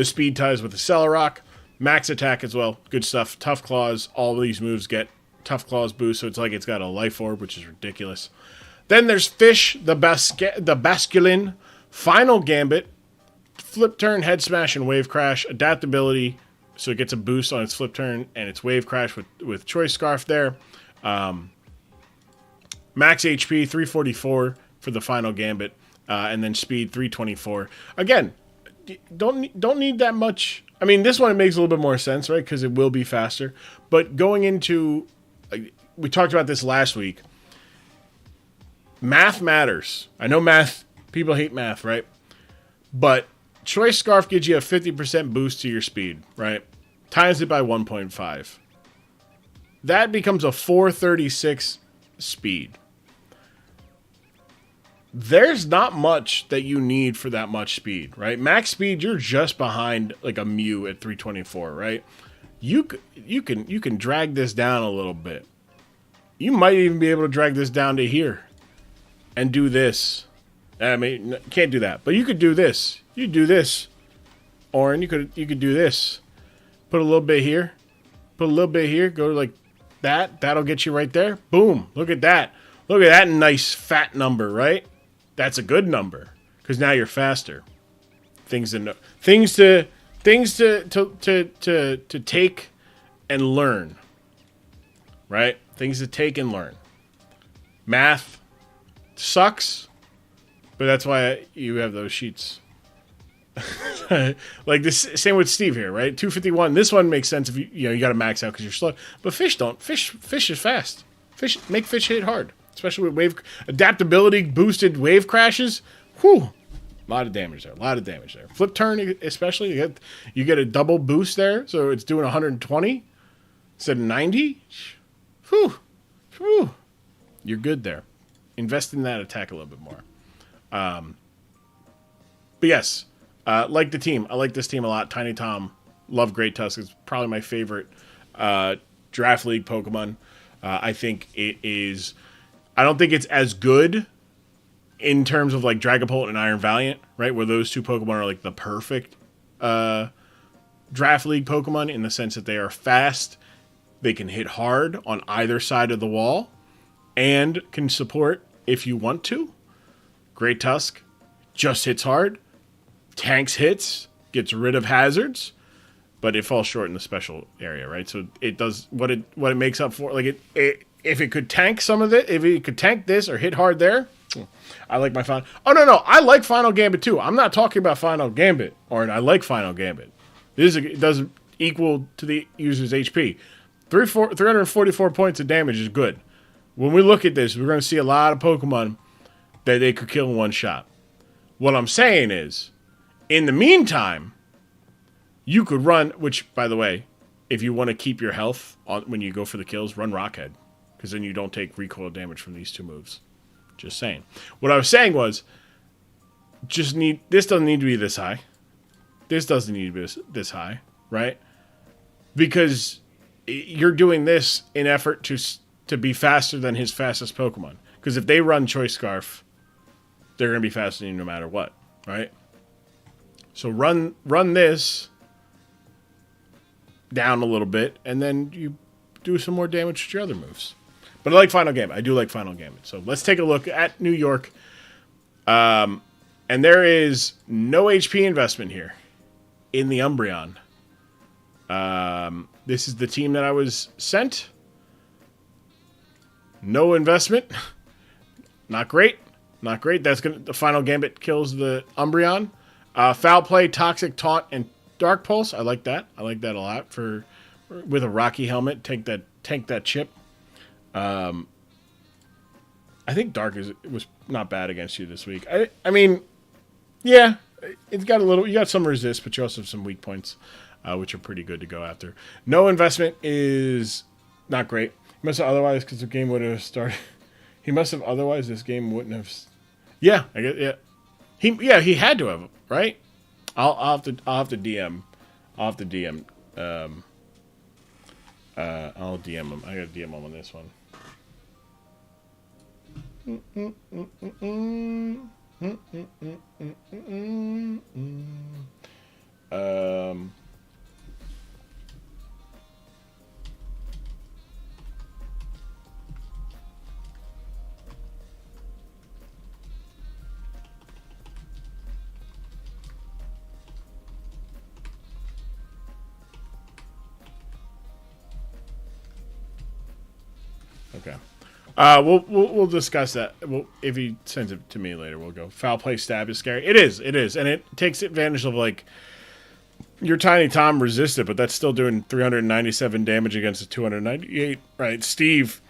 speed ties with the Accelerock. Max attack as well. Good stuff. Tough Claws. All of these moves get Tough Claws boost, so it's like it's got a Life Orb, which is ridiculous. Then there's Fish, the Basculin, Final Gambit, Flip Turn, Head Smash, and Wave Crash. Adaptability, so it gets a boost on its Flip Turn and its Wave Crash with Choice Scarf there. Max HP 344 for the Final Gambit, and then speed 324. Again, don't need that much. I mean, this one makes a little bit more sense, right? Because it will be faster. But going into, we talked about this last week. Math matters. I know math. People hate math, right? But Choice Scarf gives you a 50% boost to your speed, right? Times it by 1.5. That becomes a 436 speed. There's not much that you need for that much speed, right? Max speed, you're just behind like a Mew at 324, right? You can drag this down a little bit. You might even be able to drag this down to here and do this. I mean, can't do that, but you could do this. You do this, Orin. You could do this. Put a little bit here. Put a little bit here. Go like that. That'll get you right there. Boom. Look at that. Look at that nice fat number, right? That's a good number because now you're faster. Things to take and learn, right? Things to take and learn. Math sucks, but that's why you have those sheets. Like this, same with Steve here, right? 251. This one makes sense if you got to max out because you're slow. But fish don't. Fish is fast. Make fish hit hard. Especially with wave adaptability boosted wave crashes. Whew. A lot of damage there. Flip turn, especially, you get a double boost there. So it's doing 120 instead of 90. Whew. You're good there. Invest in that attack a little bit more. But yes, Like the team. I like this team a lot. Tiny Tom. Love Great Tusk. It's probably my favorite draft league Pokemon. I think it is... I don't think it's as good in terms of like Dragapult and Iron Valiant, right? Where those two Pokemon are like the perfect draft league Pokemon in the sense that they are fast, they can hit hard on either side of the wall, and can support if you want to. Great Tusk just hits hard, tanks hits, gets rid of hazards, but it falls short in the special area, right? So it does what it makes up for. Like if it could tank some of it, if it could tank this or hit hard there, I like my final. Oh no, I like Final Gambit too. I'm not talking about Final Gambit, or I like Final Gambit. It does equal to the user's HP. 344 points of damage is good. When we look at this, we're going to see a lot of Pokemon that they could kill in one shot. What I'm saying is, in the meantime, you could run, which, by the way, if you want to keep your health on when you go for the kills, run Rockhead. Because then you don't take recoil damage from these two moves. Just saying. What I was saying was, this doesn't need to be this high. This doesn't need to be this high, right? Because you're doing this in effort to be faster than his fastest Pokemon. Because if they run Choice Scarf, they're going to be faster than you no matter what, right? So run this down a little bit, and then you do some more damage to your other moves. But I like Final Gambit. I do like Final Gambit. So let's take a look at New York. And there is no HP investment here in the Umbreon. This is the team that I was sent. No investment. Not great. Not great. The Final Gambit kills the Umbreon. Foul Play, Toxic Taunt, and Dark Pulse. I like that. I like that a lot with a Rocky helmet. Tank that chip. I think Dark was not bad against you this week. I mean, yeah, it's got you got some resist, but you also have some weak points, which are pretty good to go after. No investment is not great. He must have otherwise, because the game would have started. He must have otherwise this game wouldn't have. Yeah, I guess, yeah. He had to have, right? I'll have to DM. I'll have to DM. I'll DM him. I gotta DM him on this one. Okay. We'll discuss that. If he sends it to me later, we'll go. Foul Play Stab is scary. It is, and it takes advantage of like your Tiny Tom resisted, but that's still doing 397 damage against a 298. Right, Steve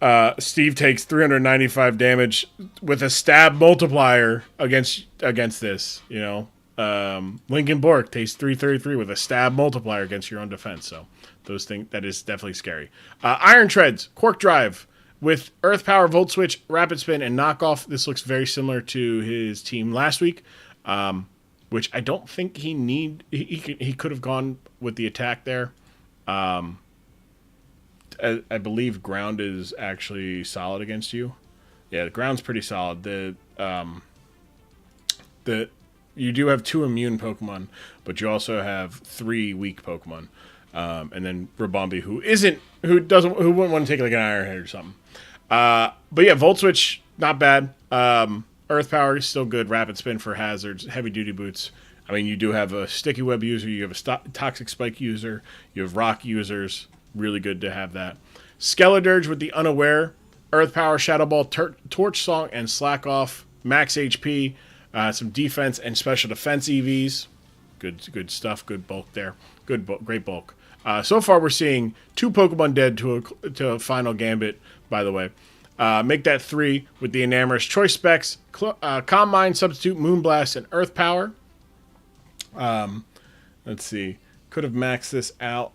takes 395 damage with a stab multiplier against this. You know, Lincoln Bork takes 333 with a stab multiplier against your own defense. So that is definitely scary. Iron Treads, Quark Drive. With Earth Power, Volt Switch, Rapid Spin, and Knockoff, this looks very similar to his team last week, which I don't think he could have gone with the attack there. I believe ground is actually solid against you. Yeah, the ground's pretty solid. You do have 2 immune Pokemon, but you also have 3 weak Pokemon. And then Rabombi, who wouldn't want to take like an Iron Head or something. But yeah, Volt Switch, not bad. Earth Power is still good. Rapid Spin for hazards. Heavy Duty Boots. I mean, you do have a Sticky Web user. You have a Toxic Spike user. You have Rock users. Really good to have that. Skeledirge with the Unaware. Earth Power, Shadow Ball, Torch Song, and Slack Off. Max HP. Some defense and special defense EVs. Good stuff. Good bulk there. Great bulk. So far, we're seeing 2 Pokemon dead to a Final Gambit, by the way. Make that 3 with the Enamorous Choice Specs, Calm Mind, Substitute, Moonblast, and Earth Power. Let's see. Could have maxed this out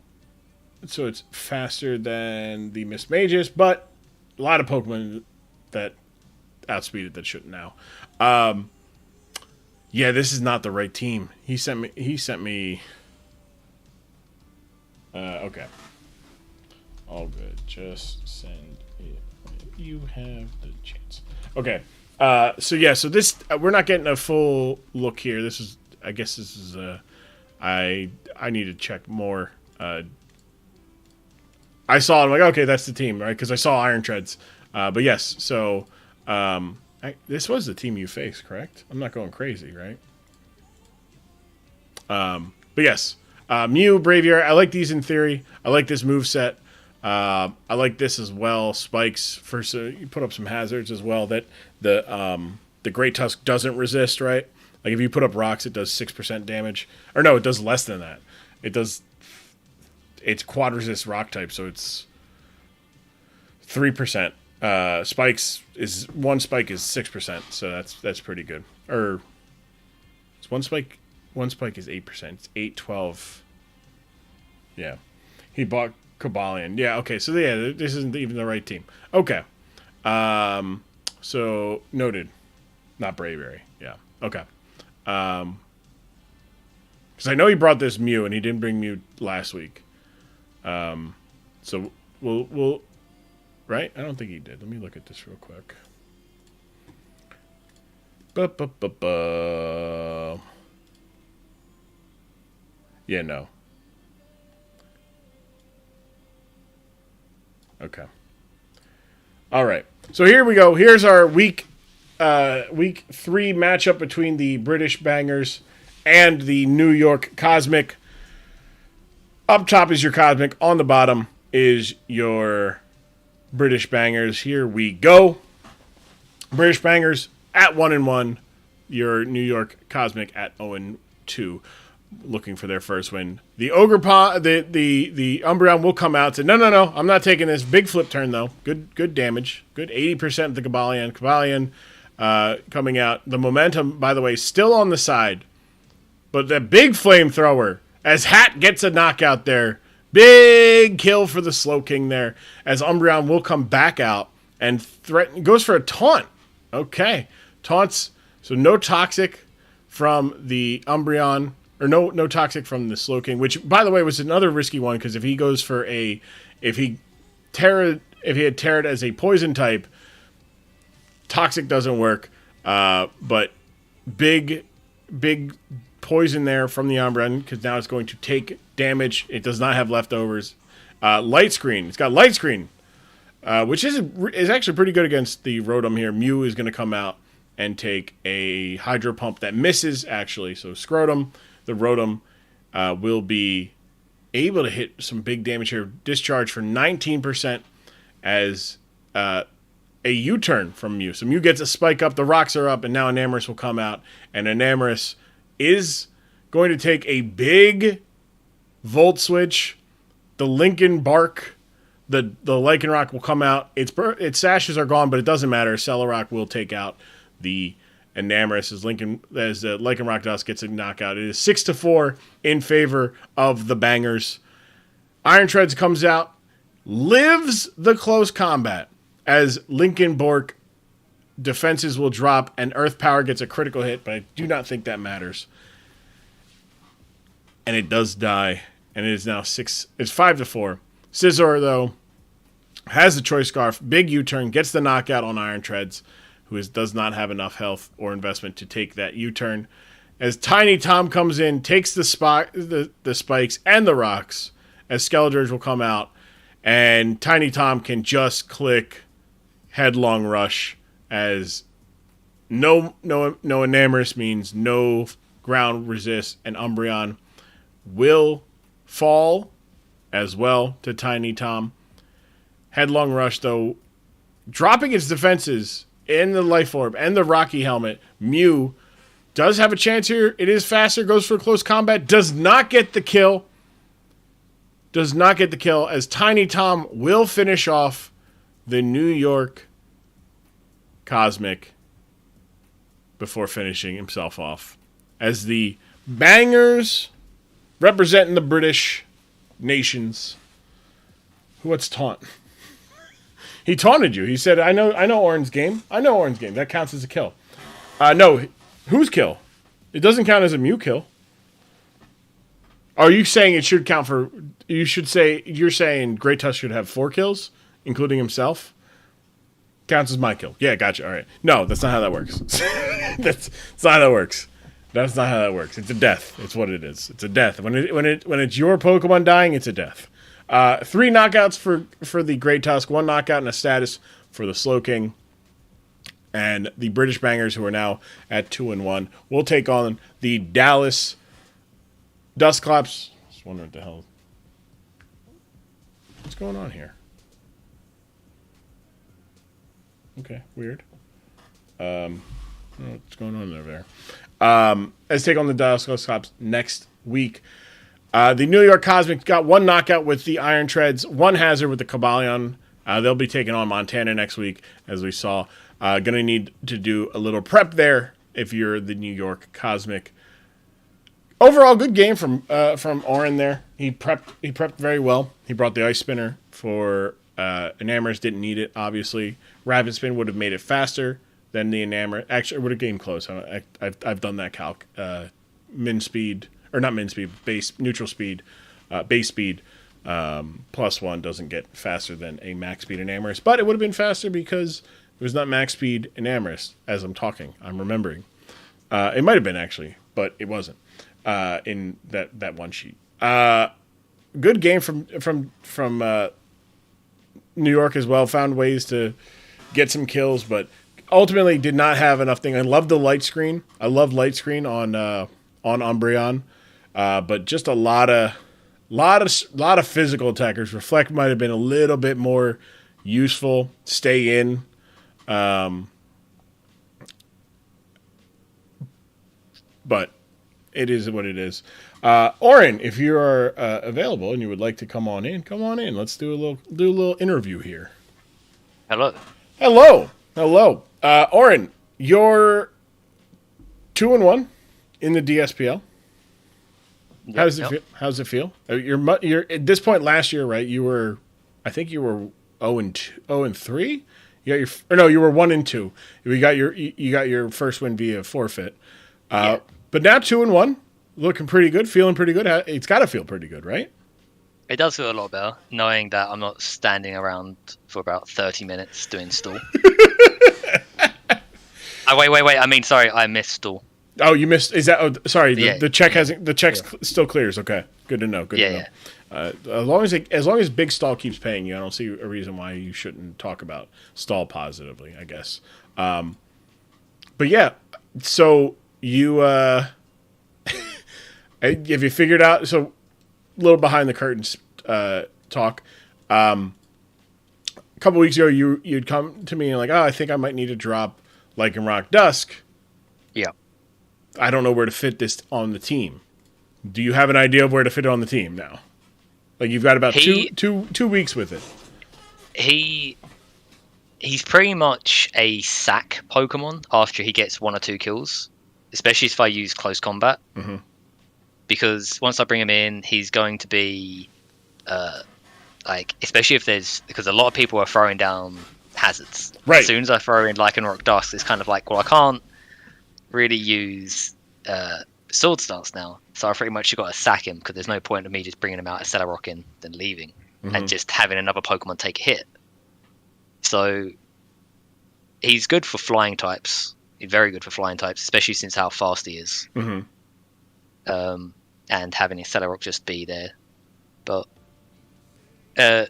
so it's faster than the Miss Mages, but a lot of Pokemon that outspeed it that shouldn't now. Yeah, this is not the right team. He sent me. Okay. All good. Just send it when you have the chance. Okay. So this we're not getting a full look here. I guess this is I need to check more. I saw it. I'm like, okay, that's the team, right? Because I saw Iron Treads. But yes, so this was the team you faced, correct? I'm not going crazy, right? But yes, Mew, Braviary. I like these in theory. I like this move set. I like this as well. Spikes you put up some hazards as well that the Great Tusk doesn't resist, right? Like if you put up rocks, it does 6% damage. Or no, it does less than that. It's quad resist rock type, so it's 3%. One spike is 6%, so that's pretty good. Or it's one spike is 8%. It's 8, 12. Yeah. He bought Kabalion. Yeah, okay, so yeah, this isn't even the right team. Okay. So noted. Not Braviary. Yeah. Okay. Because I know he brought this Mew and he didn't bring Mew last week. So we'll right? I don't think he did. Let me look at this real quick. Yeah, no. Okay. All right. So here we go. Here's our week 3 matchup between the British Bangers and the New York Cosmic. Up top is your Cosmic. On the bottom is your British Bangers. Here we go. British Bangers at 1-1. Your New York Cosmic at 0-2. Looking for their first win. The Ogre the Umbreon will come out and say, no, I'm not taking this. Big flip turn, though. Good damage. Good 80% of the Kabalion. Kabalion coming out. The momentum, by the way, still on the side. But that big flamethrower, as Hat gets a knockout there. Big kill for the Slowking there. As Umbreon will come back out and goes for a taunt. Okay. Taunts. So no Toxic from the Umbreon. Or no Toxic from the Slowking, which, by the way, was another risky one, because if he goes for if he had Terra as a poison type, Toxic doesn't work. But big poison there from the Umbreon, because now it's going to take damage. It does not have leftovers. Light Screen. It's got Light Screen, which is actually pretty good against the Rotom here. Mew is going to come out and take a Hydro Pump that misses, actually. So Scrotum. The Rotom will be able to hit some big damage here. Discharge for 19% as a U-turn from Mew. So Mew gets a spike up, the rocks are up, and now Enamorus will come out. And Enamorus is going to take a big Volt Switch. The Lincoln Bark, the Lycanroc will come out. Its sashes are gone, but it doesn't matter. Celorock will take out the Enamorus as Lycanroc Dust gets a knockout. It is 6-4 in favor of the Bangers. Iron Treads comes out, lives the close combat as Lincoln Bork defenses will drop and Earth Power gets a critical hit, but I do not think that matters. And it does die, and it is now 5-4. Scizor, though, has the Choice Scarf, big U-turn, gets the knockout on Iron Treads, who does not have enough health or investment to take that U-turn. As Tiny Tom comes in, takes the spikes and the rocks, as Skeledirge will come out, and Tiny Tom can just click Headlong Rush, as no Enamorus means no ground resist, and Umbreon will fall as well to Tiny Tom. Headlong Rush, though, dropping its defenses in the Life Orb and the Rocky Helmet. Mew does have a chance here. It is faster, goes for close combat, does not get the kill. As Tiny Tom will finish off the New York Cosmic before finishing himself off. As the Bangers representing the British nations. What's taunt? He taunted you. He said, I know Orin's game. That counts as a kill. No, whose kill? It doesn't count as a Mew kill. Are you saying it should count for? You're saying Great Tusk should have 4 kills, including himself. Counts as my kill. Yeah, gotcha. All right. No, that's not how that works. That's not how that works. That's not how that works. It's a death. It's what it is. It's a death. When it's your Pokemon dying, it's a death. 3 knockouts for the Great Tusk, 1 knockout and a status for the Slowking. And the British Bangers, who are now at 2-1, will take on the Dallas Duckletts. Just wondering what the hell. What's going on here? Okay, weird. What's going on over there? Let's take on the Duckletts next week. The New York Cosmic got 1 knockout with the Iron Treads, 1 hazard with the Kabalion. They'll be taking on Montana next week, as we saw. Going to need to do a little prep there if you're the New York Cosmic. Overall, good game from Oren there. He prepped very well. He brought the Ice Spinner for Enamorus. Didn't need it, obviously. Rapid Spin would have made it faster than the Enamorus. Actually, it would have gained close. I've done that calc. Min speed, or not min speed, neutral speed, base speed. +1 doesn't get faster than a max speed Enamorus, but it would have been faster because it was not max speed Enamorus. As I'm talking, I'm remembering. It might have been actually, but it wasn't in that one sheet. Good game from New York as well. Found ways to get some kills, but ultimately did not have enough thing. I love the light screen. I love light screen on Umbreon, but just a lot of physical attackers. Reflect might have been a little bit more useful. Stay in. But it is what it is. Oren, if you are available and you would like to come on in. Let's do a little interview here. Hello. Oren, you're 2-1 in the DSPL. Yep, How does it feel? You're at this point last year, right? I think you were 0-3. You were 1-2. You got your first win via forfeit. But now 2-1, looking pretty good, feeling pretty good. It's got to feel pretty good, right? It does feel a lot better, knowing that I'm not standing around for about 30 minutes doing stall. Wait. I mean, sorry, I missed stall. Oh, you missed. Is that? Oh, sorry. Yeah. The check hasn't. The check still clears. Okay, good to know. Good to know. Yeah. As long as Big Stall keeps paying you, I don't see a reason why you shouldn't talk about Stall positively, I guess. But yeah, so you have you figured out? So a little behind the curtains talk. A couple weeks ago, you'd come to me and like, oh, I think I might need to drop Lycanroc Dusk. Yeah. I don't know where to fit this on the team. Do you have an idea of where to fit it on the team now? Like you've got about two weeks with it. He's pretty much a sack Pokemon after he gets 1 or 2 kills, especially if I use close combat. Mm-hmm. Because once I bring him in, he's going to be especially if because a lot of people are throwing down hazards. Right. As soon as I throw in Lycanroc Dusk, it's kind of like, well, I can't really use Sword Stance now, so I pretty much got to sack him because there's no point of me just bringing him out, Accelerock in, then leaving, and just having another Pokemon take a hit. So he's good for flying types. He's very good for flying types, especially since how fast he is. Mm-hmm. And having Accelerock just be there. But I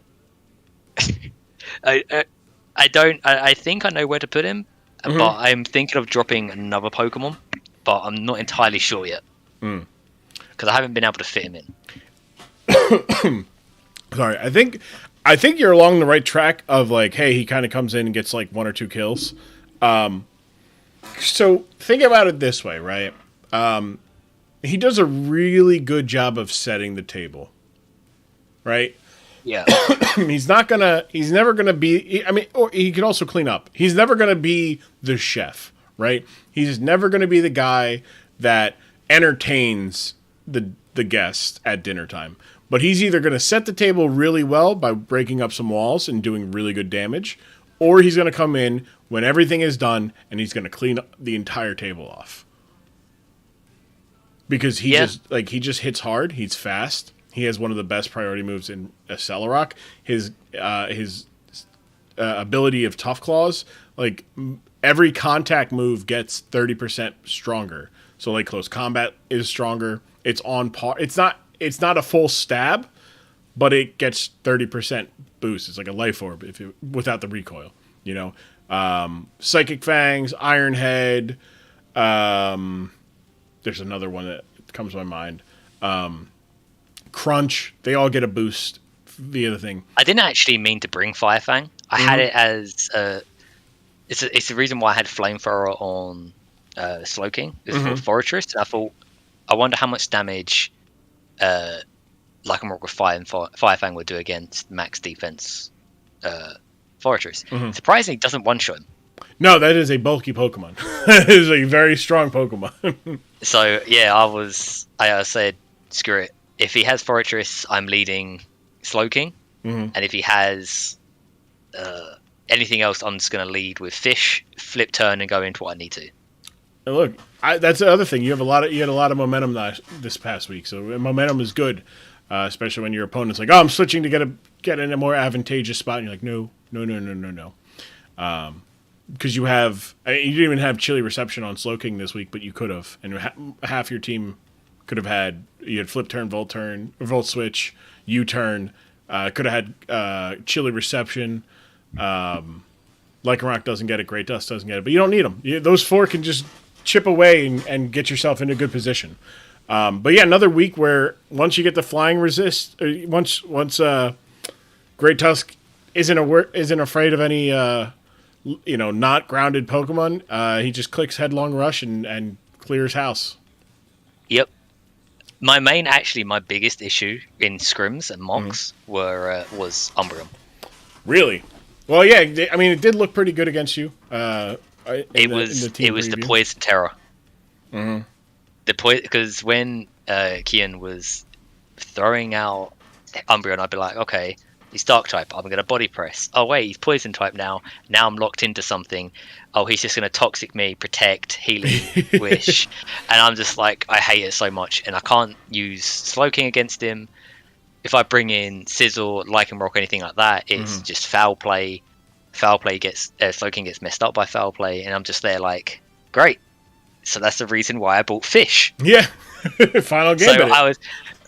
think I know where to put him, but I'm thinking of dropping another Pokemon, but I'm not entirely sure yet. Because I haven't been able to fit him in. Sorry, I think you're along the right track of like, hey, he kind of comes in and gets like 1 or 2 kills. So think about it this way, right? He does a really good job of setting the table, right? Yeah. He's never gonna be. I mean, or he can also clean up. He's never gonna be the chef, right? He's never gonna be the guy that entertains the guest at dinner time. But he's either gonna set the table really well by breaking up some walls and doing really good damage, or he's gonna come in when everything is done and he's gonna clean up the entire table off. because he just hits hard. He's fast. He has one of the best priority moves in Accelerock. His ability of Tough Claws, like every contact move gets 30% stronger. So like close combat is stronger. It's on par. It's not a full stab, but it gets 30% boost. It's like a life orb without the recoil. You know, Psychic Fangs, Iron Head. There's another one that comes to my mind. Crunch. They all get a boost via the thing. I didn't actually mean to bring Firefang. I had it as it's the reason why I had Flamethrower on Slowking. It was for Fortress, and I thought, I wonder how much damage Lycanroc with Firefang would do against max defense Fortress. Surprisingly, it doesn't one-shot him. No, that is a bulky Pokemon. It is a very strong Pokemon. So yeah, I said, screw it. If he has Fortress, I'm leading Slowking, and if he has anything else, I'm just going to lead with Fish, flip turn, and go into what I need to. And look, that's the other thing. You had a lot of momentum this past week, so momentum is good, especially when your opponent's like, "Oh, I'm switching to get in a more advantageous spot," and you're like, "No." Because you didn't even have Chili Reception on Slowking this week, but you could have, and half your team could have had. You had Flip Turn, Volt Switch, U-Turn. Could have had Chili Reception. Lycanroc doesn't get it. Great Dust doesn't get it, but you don't need them. Those four can just chip away and get yourself into a good position. But yeah, another week where once you get the flying resist, once Great Tusk isn't afraid of any not grounded Pokemon, he just clicks Headlong Rush and clears house. Yep. My biggest issue in scrims and mocks was Umbreon. Really? Well, yeah. I mean, it did look pretty good against you. It was the Poison Terror. Because when Kyun was throwing out Umbreon, I'd be like, okay, he's Dark type. I'm going to Body Press. Oh wait, he's Poison type now. Now I'm locked into something. Oh, he's just going to Toxic me, Protect, Healing, Wish, and I'm just like, I hate it so much, and I can't use Slowking against him. If I bring in Sizzle, Lycanroc, anything like that, it's just foul play. Foul play gets Slowking gets messed up by foul play, and I'm just there like, great. So that's the reason why I bought Fish. Yeah, final game. So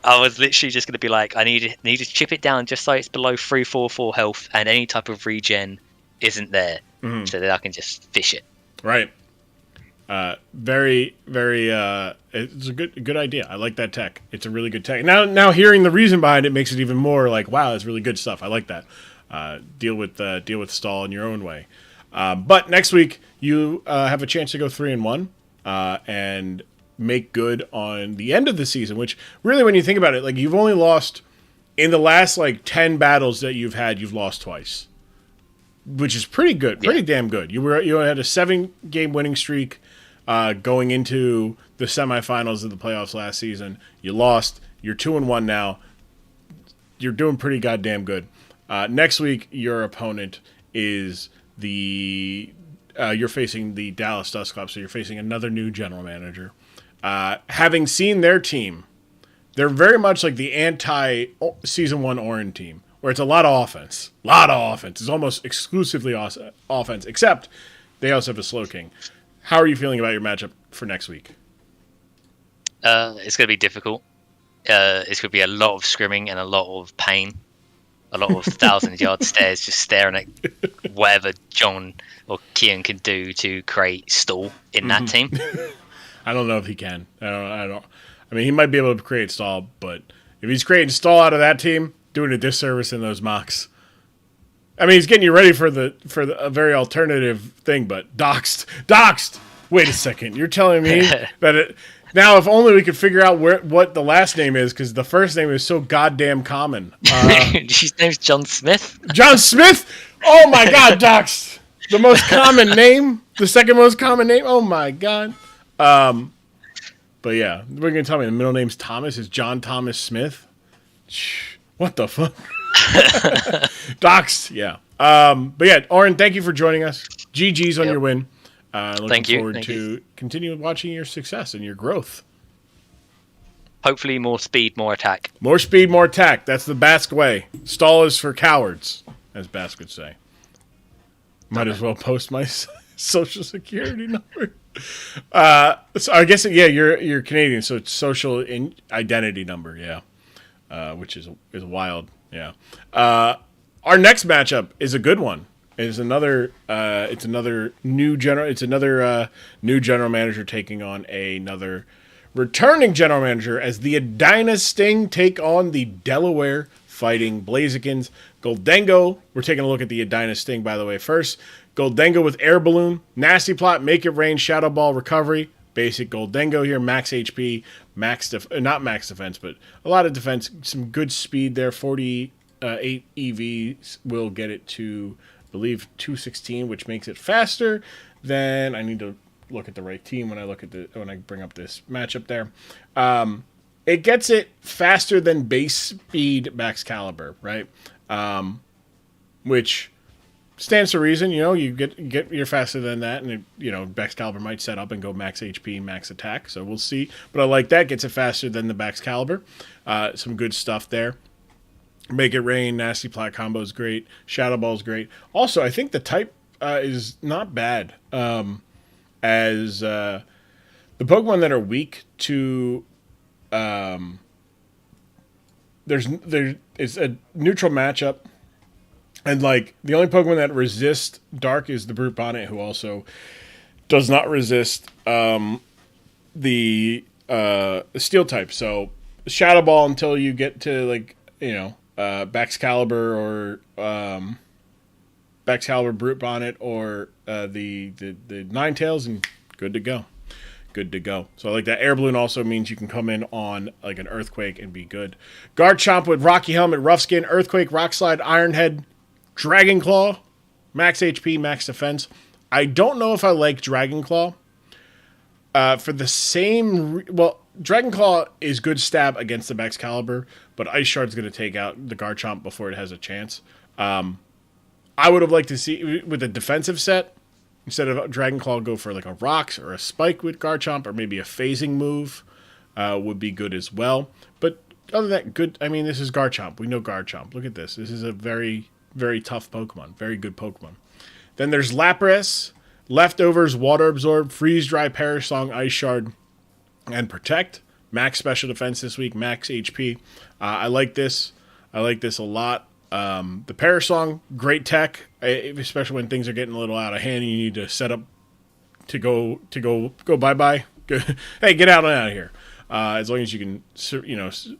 I was literally just going to be like, I need to chip it down just so it's below 344 health, and any type of regen isn't there, so that I can just fish it. Right. Very, very. It's a good idea. I like that tech. It's a really good tech. Now hearing the reason behind it makes it even more like, wow, that's really good stuff. I like that. Deal with stall in your own way. But next week you have a chance to go 3-1 and make good on the end of the season. Which really, when you think about it, like you've only lost in the last like 10 battles that you've had. You've lost twice, which is pretty good, pretty damn good. You had a 7-game winning streak going into the semifinals of the playoffs last season. You lost. You're 2-1 now. You're doing pretty goddamn good. Next week, your opponent is you're facing the Dallas Dust Club, so you're facing another new general manager. Having seen their team, they're very much like the anti-Season 1 Orin team, where it's a lot of offense. It's almost exclusively offense, except they also have a Slowking. How are you feeling about your matchup for next week? It's going to be difficult. It's going to be a lot of scrimming and a lot of pain. A lot of 1,000-yard stares, just staring at whatever John or Kyun can do to create stall in that team. I don't know if he can. I don't. I mean, he might be able to create stall, but if he's creating stall out of that team, doing a disservice in those mocks. I mean, he's getting you ready for a very alternative thing, but doxed. Wait a second, you're telling me that it. Now, if only we could figure out what the last name is, because the first name is so goddamn common. His name's John Smith. John Smith? Oh my God, doxed. The most common name, the second most common name. Oh my God. But yeah, we're gonna tell me the middle name's Thomas. Is John Thomas Smith? What the fuck? Doxed, yeah. But yeah, Oren, thank you for joining us. GG's on your win. Looking forward to continue watching your success and your growth. Hopefully more speed, more attack. More speed, more attack. That's the Basque way. Stall is for cowards, as Basque would say. Might as well post my social security number. So I guess you're Canadian, so it's social identity number, which is wild, yeah. Our next matchup is a good one. It's another new general manager taking on another returning general manager as the Edina Sting take on the Delaware Fighting Blazikins. Goldengo, we're taking a look at the Edina Sting, by the way, first. Goldengo with Air Balloon, Nasty Plot, Make It Rain, Shadow Ball, Recovery. Basic Goldengo here, max HP, not max defense, but a lot of defense, some good speed there. 48 EVs will get it to, I believe, 216, which makes it faster. Then I need to look at the right team when I bring up this matchup there. It gets it faster than base speed max caliber, right? Which stands to reason, you're faster than that, and Bax Caliber might set up and go max HP, max attack, so we'll see. But I like that, gets it faster than the Bax Caliber. Some good stuff there. Make It Rain, Nasty Plot combo is great. Shadow Ball is great. Also, I think the type is not bad. As the Pokemon that are weak to it's a neutral matchup. And, the only Pokemon that resists Dark is the Brute Bonnet, who also does not resist the Steel type. So, Shadow Ball until you get to, Bax Caliber or Bax Caliber Brute Bonnet or the Ninetales, and good to go. Good to go. So I like that. Air Balloon also means you can come in on an Earthquake and be good. Garchomp with Rocky Helmet, Rough Skin, Earthquake, Rock Slide, Iron Head, Dragon Claw, max HP, max defense. I don't know if I like Dragon Claw. For the same... Dragon Claw is good stab against the Bax Caliber, but Ice Shard's going to take out the Garchomp before it has a chance. I would have liked to see, with a defensive set, instead of Dragon Claw, go for a Rocks or a Spike with Garchomp, or maybe a phasing move would be good as well. But other than that, good. I mean, this is Garchomp. We know Garchomp. Look at this. This is a very, very tough Pokemon. Very good Pokemon. Then there's Lapras, Leftovers, Water Absorb, Freeze Dry, Perish Song, Ice Shard, and Protect. Max special defense this week, max HP. I like this. I like this a lot. The Perish Song, great tech, especially when things are getting a little out of hand and you need to set up to go bye-bye. Hey, get out of here. As long as you can,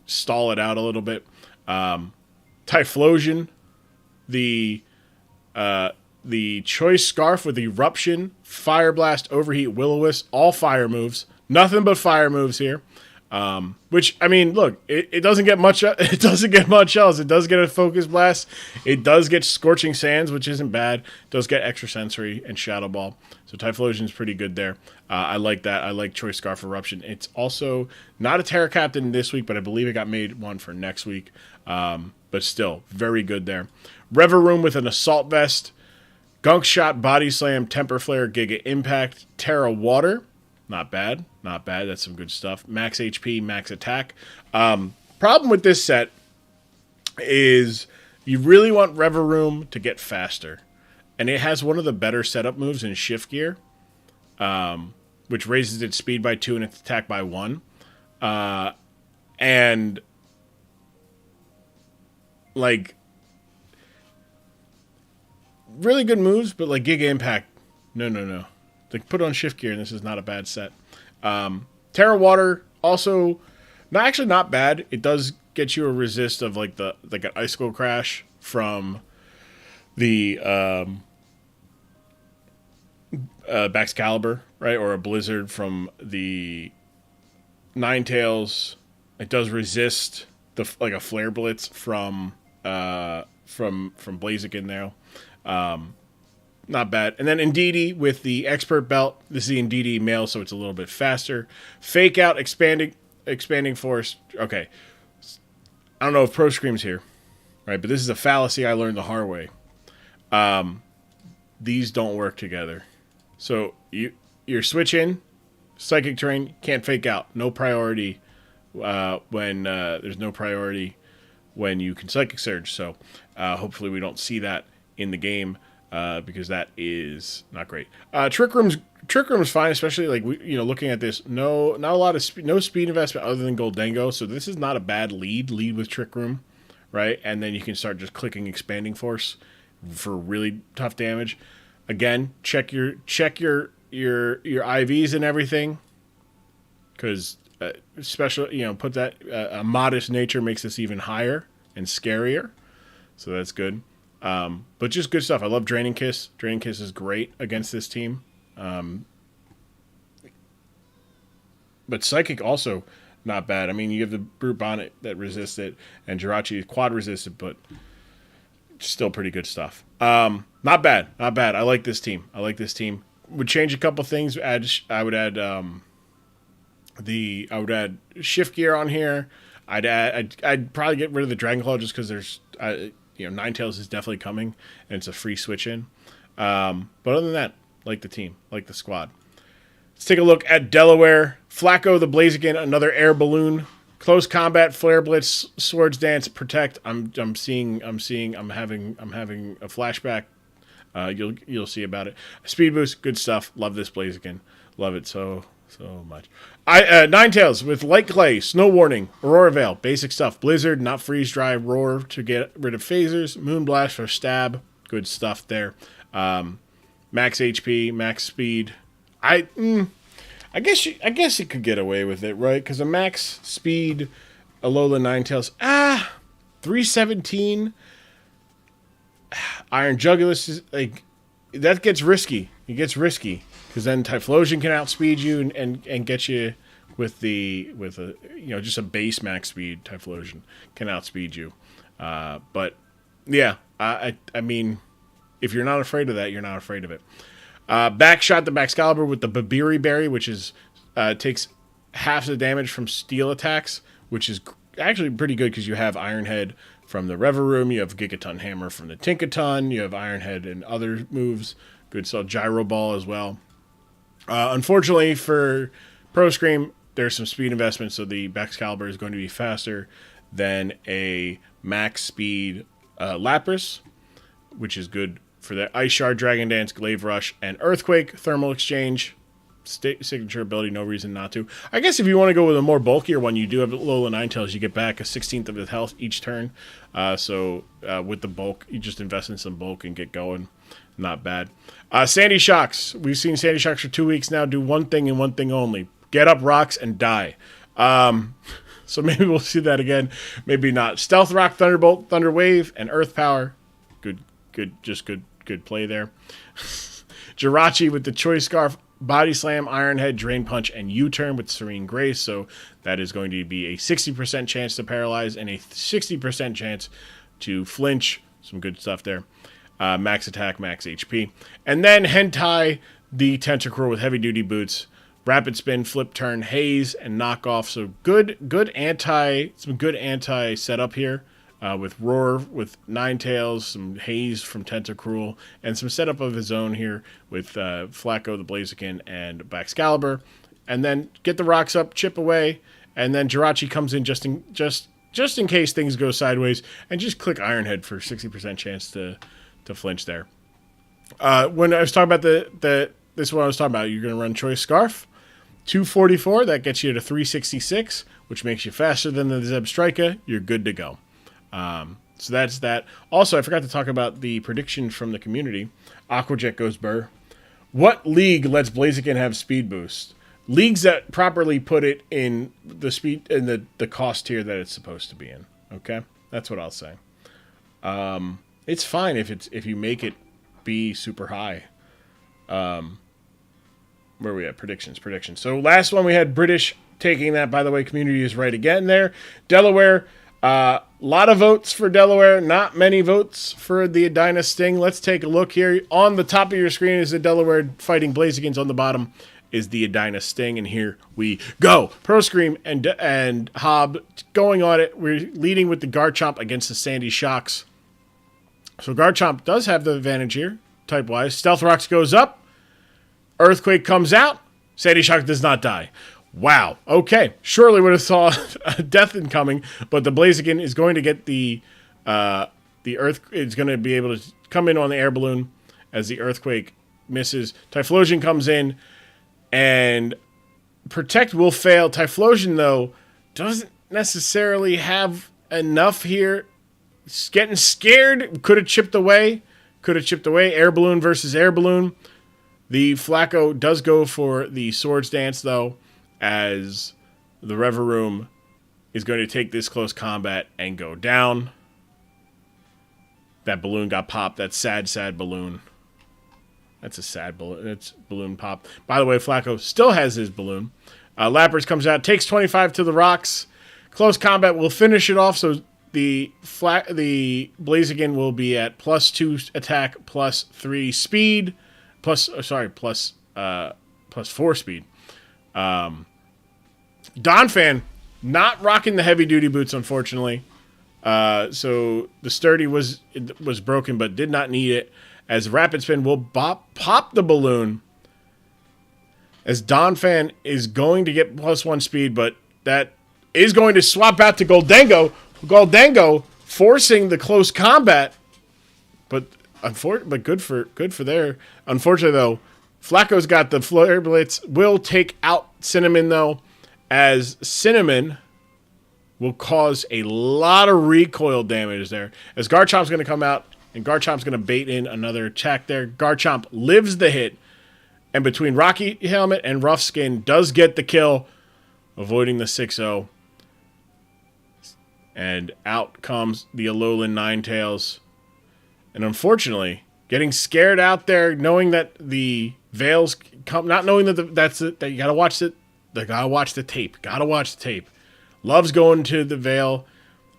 stall it out a little bit. Typhlosion, the Choice Scarf with Eruption, Fire Blast, Overheat, Will-O-Wisp, all fire moves. Nothing but fire moves here. Which, I mean, look, it doesn't get much. It doesn't get much else. It does get a Focus Blast. It does get Scorching Sands, which isn't bad. It does get Extrasensory and Shadow Ball. So Typhlosion is pretty good there. I like that. I like Choice Scarf Eruption. It's also not a Terra Captain this week, but I believe it got made one for next week. But still, very good there. Reveroom with an Assault Vest. Gunk Shot, Body Slam, Temper Flare, Giga Impact, Terra Water. Not bad. Not bad. That's some good stuff. Max HP, max attack. Problem with this set is you really want Reveroom to get faster. And it has one of the better setup moves in Shift Gear, which raises its speed by 2 and its attack by 1. And, really good moves, but Giga Impact, no. Put on Shift Gear, and this is not a bad set. Terra Water, also, not bad. It does get you a resist of an Icicle Crash from the Bax Caliber, right? Or a Blizzard from the Ninetales. It does resist a Flare Blitz from Blaziken now. Not bad. And then Indeedee with the Expert Belt. This is the Indeedee male, so it's a little bit faster. Fake Out, Expanding Force. Okay. I don't know if Pro Scream's here, right? But this is a fallacy I learned the hard way. These don't work together. So you're switching, Psychic Terrain, can't Fake Out. No priority when there's no priority when you can Psychic Surge. So hopefully we don't see that in the game because that is not great. Trick Room's fine, especially like looking at this. Not a lot of no speed investment other than Goldengo. So this is not a bad lead with Trick Room, right? And then you can start just clicking Expanding Force for really tough damage. Again, check your IVs and everything, because special put that a modest nature makes this even higher and scarier, so that's good. But just good stuff. I love Draining Kiss. Draining Kiss is great against this team. But Psychic also not bad. I mean, you have the Brute Bonnet that resists it, and Jirachi quad resisted, but still pretty good stuff. Not bad. I like this team. Would change a couple things. I would add Shift Gear on here. I'd probably get rid of the Dragon Claw just because there's Ninetales is definitely coming and it's a free switch in. But other than that, like the team, like the squad. Let's take a look at Delaware. Flacco the Blaziken, another air balloon. Close combat, Flare Blitz, Swords Dance, Protect. I'm having a flashback. You'll see about it. Speed Boost, good stuff. Love this Blaziken. Love it so much. Ninetales with Light Clay, Snow Warning, Aurora Veil, basic stuff. Blizzard, not freeze dry, Roar to get rid of phasers, Moonblast for stab, good stuff there. Max HP, max speed. I guess you could get away with it, right? Because a max speed Alola Ninetales, 317. Iron Jugulus is like that gets risky. It gets risky because then Typhlosion can outspeed you and get you with a just a base max speed. Typhlosion can outspeed you. But yeah, I mean, if you're not afraid of that, you're not afraid of it. Backshot the Baxcalibur with the Babiri Berry, which is takes half the damage from steel attacks, which is actually pretty good because you have Iron Head from the Reverum, you have Gigaton Hammer from the Tinkaton, you have Iron Head and other moves. Good stuff. Gyro Ball as well. Unfortunately for Pro Scream, there's some speed investment, so the Baxcalibur is going to be faster than a max speed Lapras, which is good for the Ice Shard, Dragon Dance, Glaive Rush, and Earthquake. Thermal Exchange, signature ability, no reason not to. I guess if you want to go with a more bulkier one, you do have Alola Ninetales. You get back a 16th of his health each turn. So with the bulk, you just invest in some bulk and get going. Not bad. Sandy Shocks. We've seen Sandy Shocks for 2 weeks now do one thing and one thing only. Get up rocks and die. So maybe we'll see that again. Maybe not. Stealth Rock, Thunderbolt, Thunder Wave, and Earth Power. Good play there. Jirachi with the Choice Scarf, Body Slam, Iron Head, Drain Punch, and U-Turn with Serene Grace. So that is going to be a 60% chance to paralyze and a 60% chance to flinch. Some good stuff there. Max attack, max HP. And then Hentai, the Tentacruel with heavy duty boots, Rapid Spin, Flip Turn, Haze, and Knockoff. So some good anti setup here. With Roar, with Ninetales, some Haze from Tentacruel, and some setup of his own here with Flacco the Blaziken and Baxcalibur. And then get the rocks up, chip away, and then Jirachi comes in just in case things go sideways, and just click Iron Head for 60% chance to flinch there. When I was talking about this is what I was talking about. You're going to run Choice Scarf, 244, that gets you to 366, which makes you faster than the Zebstrika. You're good to go. So that's that. Also, I forgot to talk about the prediction from the community. Aquajet goes burr. What league lets Blaziken have speed boost? Leagues that properly put it in the speed in the cost tier that it's supposed to be in. Okay, that's what I'll say. It's fine if you make it be super high. Where are we at? Predictions. So last one we had British taking that. By the way, community is right again there. Delaware. Lot of votes for Delaware, not many votes for the Edina Sting. Let's take a look here. On the top of your screen is the Delaware fighting Blazikens. On the bottom is the Edina Sting, and here we go. Pro Scream and Hob going on it. We're leading with the Garchomp against the Sandy Shocks. So Garchomp does have the advantage here, type-wise. Stealth Rocks goes up. Earthquake comes out. Sandy Shock does not die. Wow. Okay. Surely would have saw death incoming, but the Blaziken is going to get the earth. It's going to be able to come in on the air balloon as the earthquake misses. Typhlosion comes in, and Protect will fail. Typhlosion, though, doesn't necessarily have enough here. It's getting scared. Could have chipped away. Air balloon versus air balloon. The Flacco does go for the Swords Dance, though, as the Reveroom is going to take this close combat and go down. That balloon got popped. That sad balloon. That's a sad balloon. That's balloon pop. By the way, Flacco still has his balloon. Lappers comes out, takes 25 to the rocks. Close combat will finish it off, so the Blaziken will be at +2 attack, +3 speed, plus 4 speed. Donphan not rocking the heavy duty boots, unfortunately. So the sturdy was broken, but did not need it. As Rapid Spin will pop the balloon. As Donphan is going to get +1 speed, but that is going to swap out to Goldango. Goldango forcing the close combat, but good for there. Unfortunately, though, Flacco's got the Flare Blitz. Will take out Cinnamon, though, as Cinnamon will cause a lot of recoil damage there. As Garchomp's going to come out, and Garchomp's going to bait in another attack there. Garchomp lives the hit, and between Rocky Helmet and Rough Skin does get the kill, avoiding the 6-0. And out comes the Alolan Ninetales. And unfortunately, getting scared out there, knowing that the Veils come, not knowing that that's it, that you gotta watch it. They gotta watch the tape. Loves going to the Veil.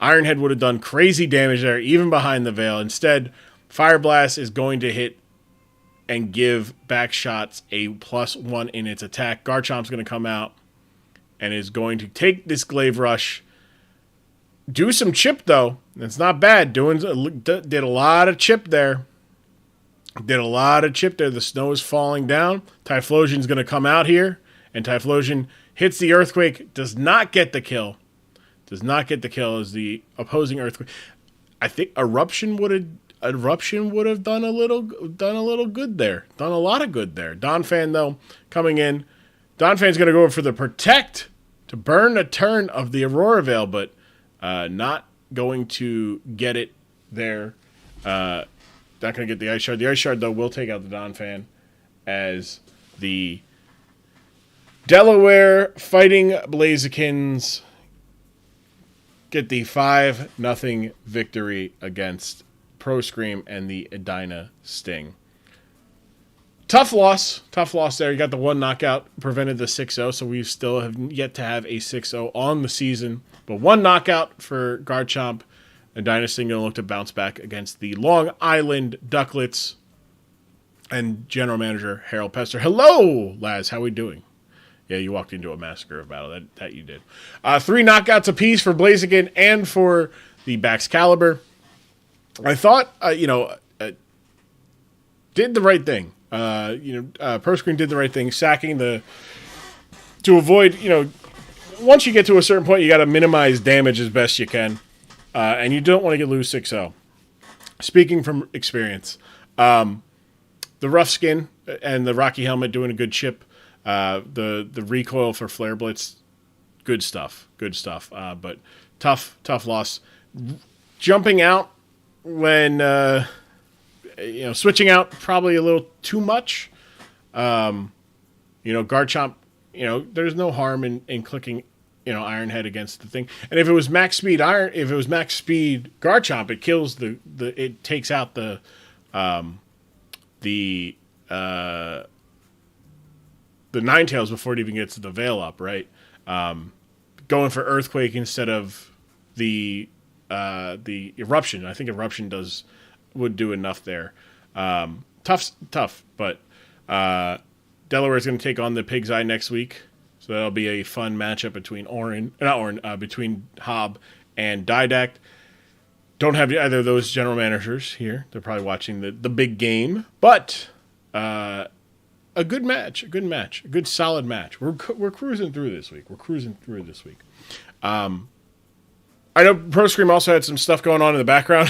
Ironhead would have done crazy damage there, even behind the Veil. Instead, Fire Blast is going to hit and give back shots a +1 in its attack. Garchomp's going to come out and is going to take this Glaive Rush. Do some chip, though. It's not bad. Did a lot of chip there. The snow is falling down. Typhlosion's going to come out here, and Typhlosion hits the Earthquake. Does not get the kill. As the opposing Earthquake. I think Eruption would have done a little good there. Done a lot of good there. Donphan, though, coming in. Donphan's going to go for the Protect to burn a turn of the Aurora Veil, but not going to get it there. Not going to get the Ice Shard. The Ice Shard, though, will take out the Donphan as the Delaware Fighting Blazikens get the 5-0 victory against Pro Scream and the Edina Sting. Tough loss there. You got the one knockout, prevented the 6-0, so we still have yet to have a 6-0 on the season. But one knockout for Garchomp. Edina Sting going to look to bounce back against the Long Island Duckletts and General Manager Harold Pesturd. Hello, Laz. How we doing? Yeah, you walked into a massacre of battle. That you did. 3 knockouts apiece for Blaziken and for the Baxcalibur. I thought, did the right thing. Pro Screen did the right thing, sacking to avoid, once you get to a certain point, you got to minimize damage as best you can. And you don't want to lose 6-0. Speaking from experience, the Rough Skin and the Rocky Helmet doing a good chip. The recoil for Flare Blitz, good stuff. But tough loss. Jumping out when switching out probably a little too much. Garchomp. There's no harm in clicking Ironhead against the thing. And if it was max speed Garchomp, it kills it takes out the Ninetales before it even gets the Veil up, right? Going for Earthquake instead of the Eruption. I think Eruption would do enough there. Tough, but Delaware's going to take on the Pig's Eye next week, so that'll be a fun matchup between between Hob and Didact. Don't have either of those general managers here. They're probably watching the big game, but a good match, a good solid match. We're cruising through this week. I know Pro Scream also had some stuff going on in the background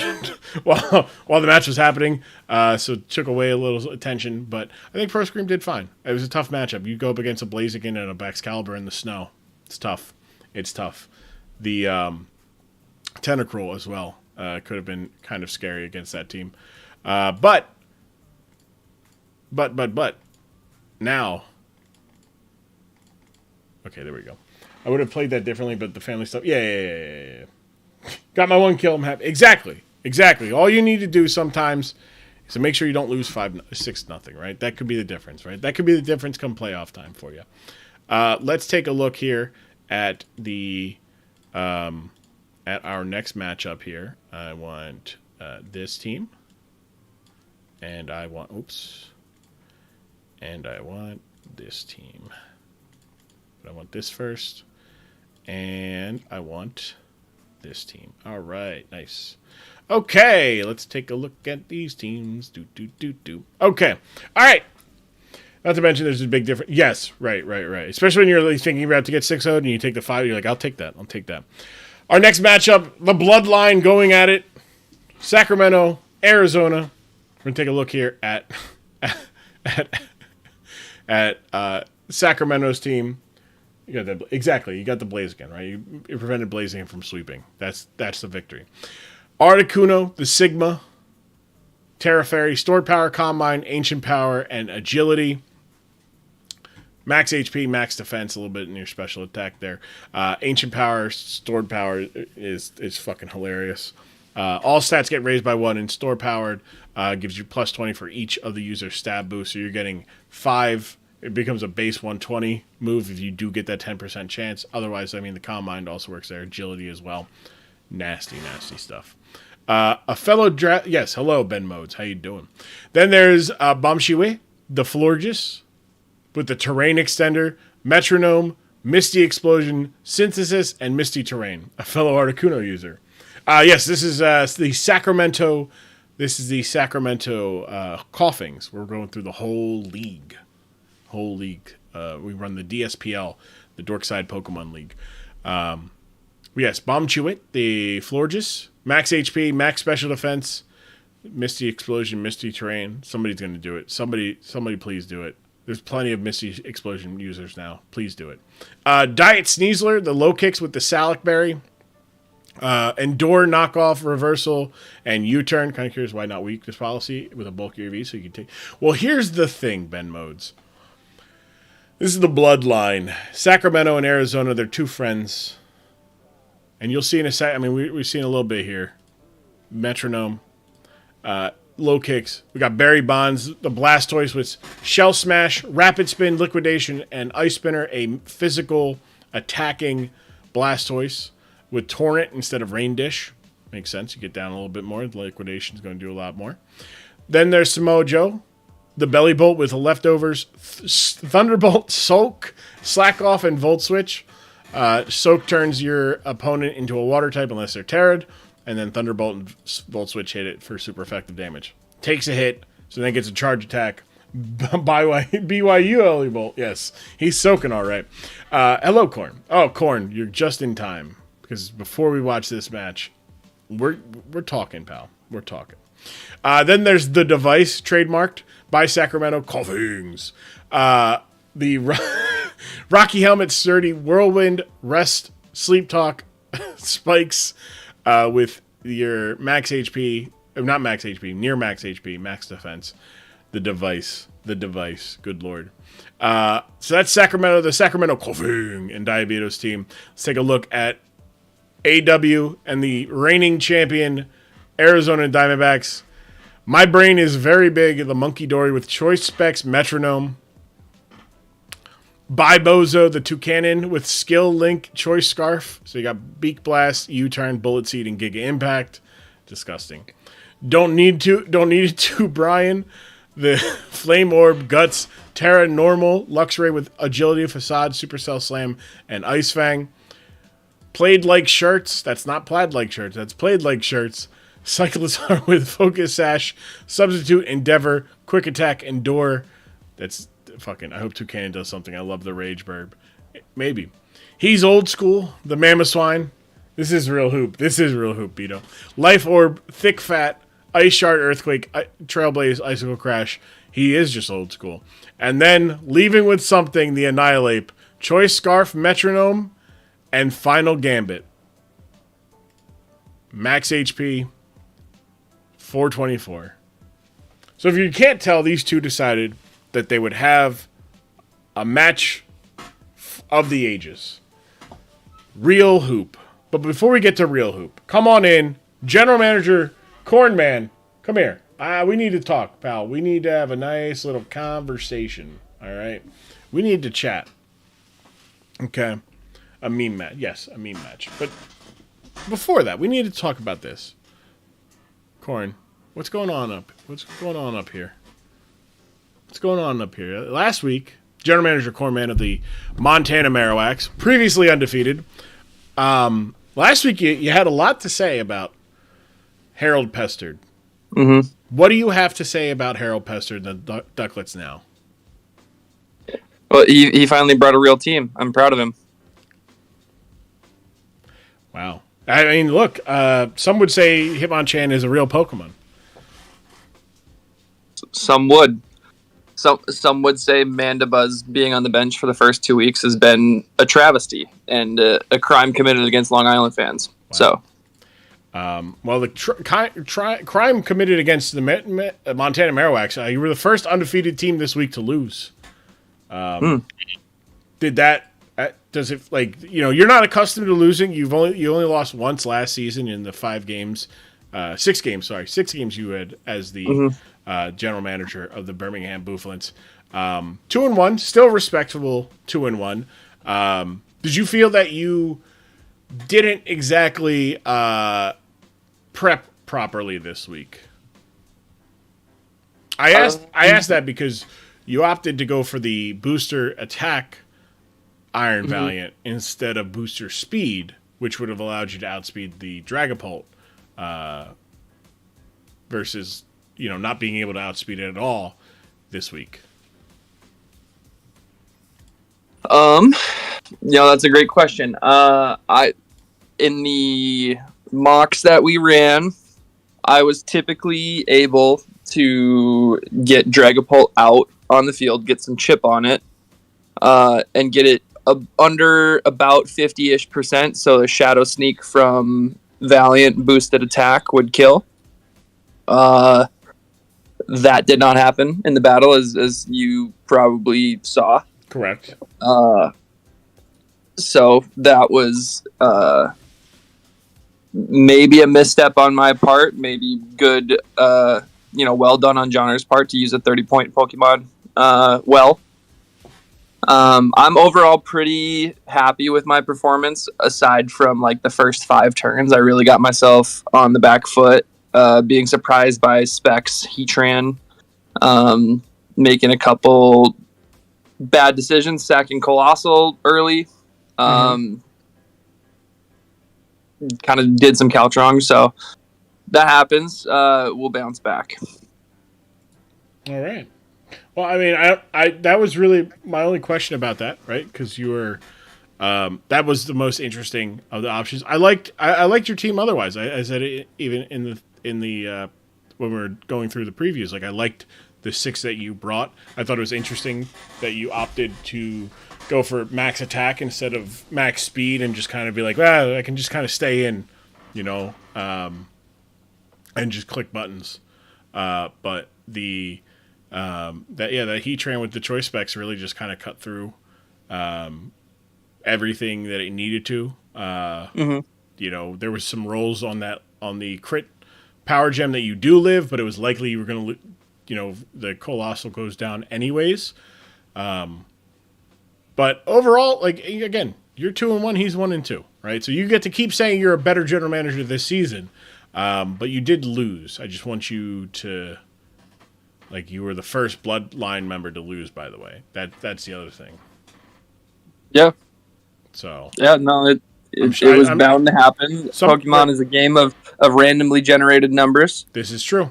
while the match was happening, so it took away a little attention. But I think Pro Scream did fine. It was a tough matchup. You go up against a Blaziken and a Excalibur in the snow. It's tough. The Tentacruel as well could have been kind of scary against that team. But now, okay, there we go. I would have played that differently, but the family stuff. Yeah. Got my one kill. I'm happy. Exactly. All you need to do sometimes is to make sure you don't lose 6-0, right? That could be the difference, right? That could be the difference come playoff time for you. Let's take a look here at the at our next matchup here. I want this team, and I want this team. But I want this first. And I want this team. All right, nice. Okay, let's take a look at these teams. Okay, all right. Not to mention there's a big difference. Yes, right. Especially when you're thinking about to get 6-0 and you take the 5, you're like, I'll take that. Our next matchup, the Bloodline going at it. Sacramento, Arizona. We're going to take a look here at Sacramento's team. You got that exactly. You got the Blaziken, right? You prevented Blaziken from sweeping. That's the victory. Articuno, the Sigma, Terra Fairy, Stored Power, Combine, Ancient Power, and Agility. Max HP, max defense, a little bit in your special attack there. Ancient Power, Stored Power is fucking hilarious. All stats get raised by 1, and Stored Powered gives you plus 20 for each of the user's stab boost. So you're getting 5. It becomes a base 120 move if you do get that 10% chance. Otherwise, I mean, the Combine also works there. Agility as well. Nasty stuff. A fellow yes, hello, Ben Modes. How you doing? Then there's Bombshiwe, the Florges, with the Terrain Extender, Metronome, Misty Explosion, Synthesis, and Misty Terrain. A fellow Articuno user. Yes, this is the Sacramento. This is the Sacramento Coughings. We're going through the whole league. We run the DSPL, the Dork Side Pokemon League. Yes, Bombchewit, the Florges, max HP, max special defense, Misty Explosion, Misty Terrain. Somebody's going to do it. Somebody please do it. There's plenty of Misty Explosion users now. Please do it. Diet Sneasler, the low kicks with the Salic Berry. Endure, knockoff, reversal, and U-turn. Kind of curious why not weakness policy with a bulkier V so you can take. Well, here's the thing, Ben Modes. This is the Bloodline. Sacramento and Arizona, they're two friends. And you'll see in a sec. I mean, we've seen a little bit here. Metronome, low kicks. We got Barry Bonds, the Blastoise with Shell Smash, Rapid Spin, Liquidation, and Ice Spinner, a physical attacking Blastoise with Torrent instead of Rain Dish. Makes sense. You get down a little bit more. The Liquidation is going to do a lot more. Then there's Samoa Joe, the Belly Bolt with the leftovers, Thunderbolt, Soak, Slack Off, and Volt Switch. Soak turns your opponent into a water type unless they're Terrad, and then Thunderbolt and Volt Switch hit it for super effective damage. Takes a hit, so then gets a charge attack. BYU Ellie Bolt. Yes, he's soaking all right. Hello, Corn. Oh, Corn, you're just in time. Because before we watch this match, we're talking, pal. We're talking. Then there's the device trademarked by Sacramento Coughings. The Rocky Helmet, Sturdy, Whirlwind, Rest, Sleep Talk, Spikes with your max HP, not max HP, near max HP, max defense. The device. Good lord. So that's Sacramento, the Sacramento Coughing and Diabetes team. Let's take a look at AW and the reigning champion Arizona Diamondbacks. My brain is very big. The Monkey Dory with Choice Specs, Metronome. Bozo, the Toucanon with Skill Link, Choice Scarf. So you got Beak Blast, U-Turn, Bullet Seed, and Giga Impact. Disgusting. Don't need to, Brian. The Flame Orb, Guts, Terra Normal, Luxray with Agility, Facade, Supercell Slam, and Ice Fang. Played Like Shirts. That's not Plaid Like Shirts. That's Played Like Shirts. Cyclizar with Focus Sash, Substitute, Endeavor, Quick Attack, Endure. That's I hope Toucan does something. I love the Rage Burb. Maybe. He's old school. The Mammoth Swine. This is real hoop. Beto. Life Orb, Thick Fat, Ice Shard, Earthquake, Trailblaze, Icicle Crash. He is just old school. And then, leaving with something, the Annihilate, Choice Scarf, Metronome, and Final Gambit. Max HP, 424. So if you can't tell, these two decided that they would have a match of the ages. Real hoop. But before we get to real hoop, come on in. General Manager Cornman, come here. We need to talk, pal. We need to have a nice little conversation. All right? We need to chat. Okay? A meme match. Yes, a meme match. But before that, we need to talk about this. Corn, what's going on up here? What's going on up here? Last week, General Manager Cornman of the Montana Marowaks, previously undefeated. Last week, you had a lot to say about Harold Pesturd. Mm-hmm. What do you have to say about Harold Pesturd and the Duckletts now? Well, he finally brought a real team. I'm proud of him. Wow. I mean, look, some would say Hitmonchan is a real Pokemon. Some would. Some would say Mandibuzz being on the bench for the first 2 weeks has been a travesty and a crime committed against Long Island fans. Wow. So, well, the crime committed against the Montana Marowaks. You were the first undefeated team this week to lose. Did that? Does it you're not accustomed to losing? You only lost once last season in the 6 games. 6 games you had as the general manager of the Birmingham Booflins. 2-1, still respectable 2-1. Did you feel that you didn't exactly prep properly this week? I asked that because you opted to go for the booster attack Iron Valiant instead of booster speed, which would have allowed you to outspeed the Dragapult, versus not being able to outspeed it at all this week. That's a great question. In the mocks that we ran, I was typically able to get Dragapult out on the field, get some chip on it, and get it under about 50-ish%, so the Shadow Sneak from Valiant boosted attack would kill. That did not happen in the battle, as you probably saw. Correct. So that was maybe a misstep on my part, maybe good, well done on Johnner's part to use a 30-point Pokemon well. I'm overall pretty happy with my performance, aside from the first 5 turns. I really got myself on the back foot, being surprised by Specs Heatran, making a couple bad decisions, sacking Colossal early. Kind of did some couch wrong, so that happens. We'll bounce back. All right. Well, I mean, I that was really my only question about that, right? Because you were, that was the most interesting of the options. I liked your team. Otherwise, I said it even in the when we were going through the previews. I liked the 6 that you brought. I thought it was interesting that you opted to go for max attack instead of max speed and just kind of be like, well, I can just kind of stay in, and just click buttons. But the that Heatran with the choice specs really just kind of cut through everything that it needed to. There was some rolls on the crit power gem that you do live, but it was likely you were going to, the Colossal goes down anyways. But overall, again, you're 2-1, he's 1-2, right? So you get to keep saying you're a better general manager this season, but you did lose. I just want you to, you were the first Bloodline member to lose, by the way. That's the other thing. Yeah. So. Yeah, no, it was bound to happen. Pokemon is a game of randomly generated numbers. This is true.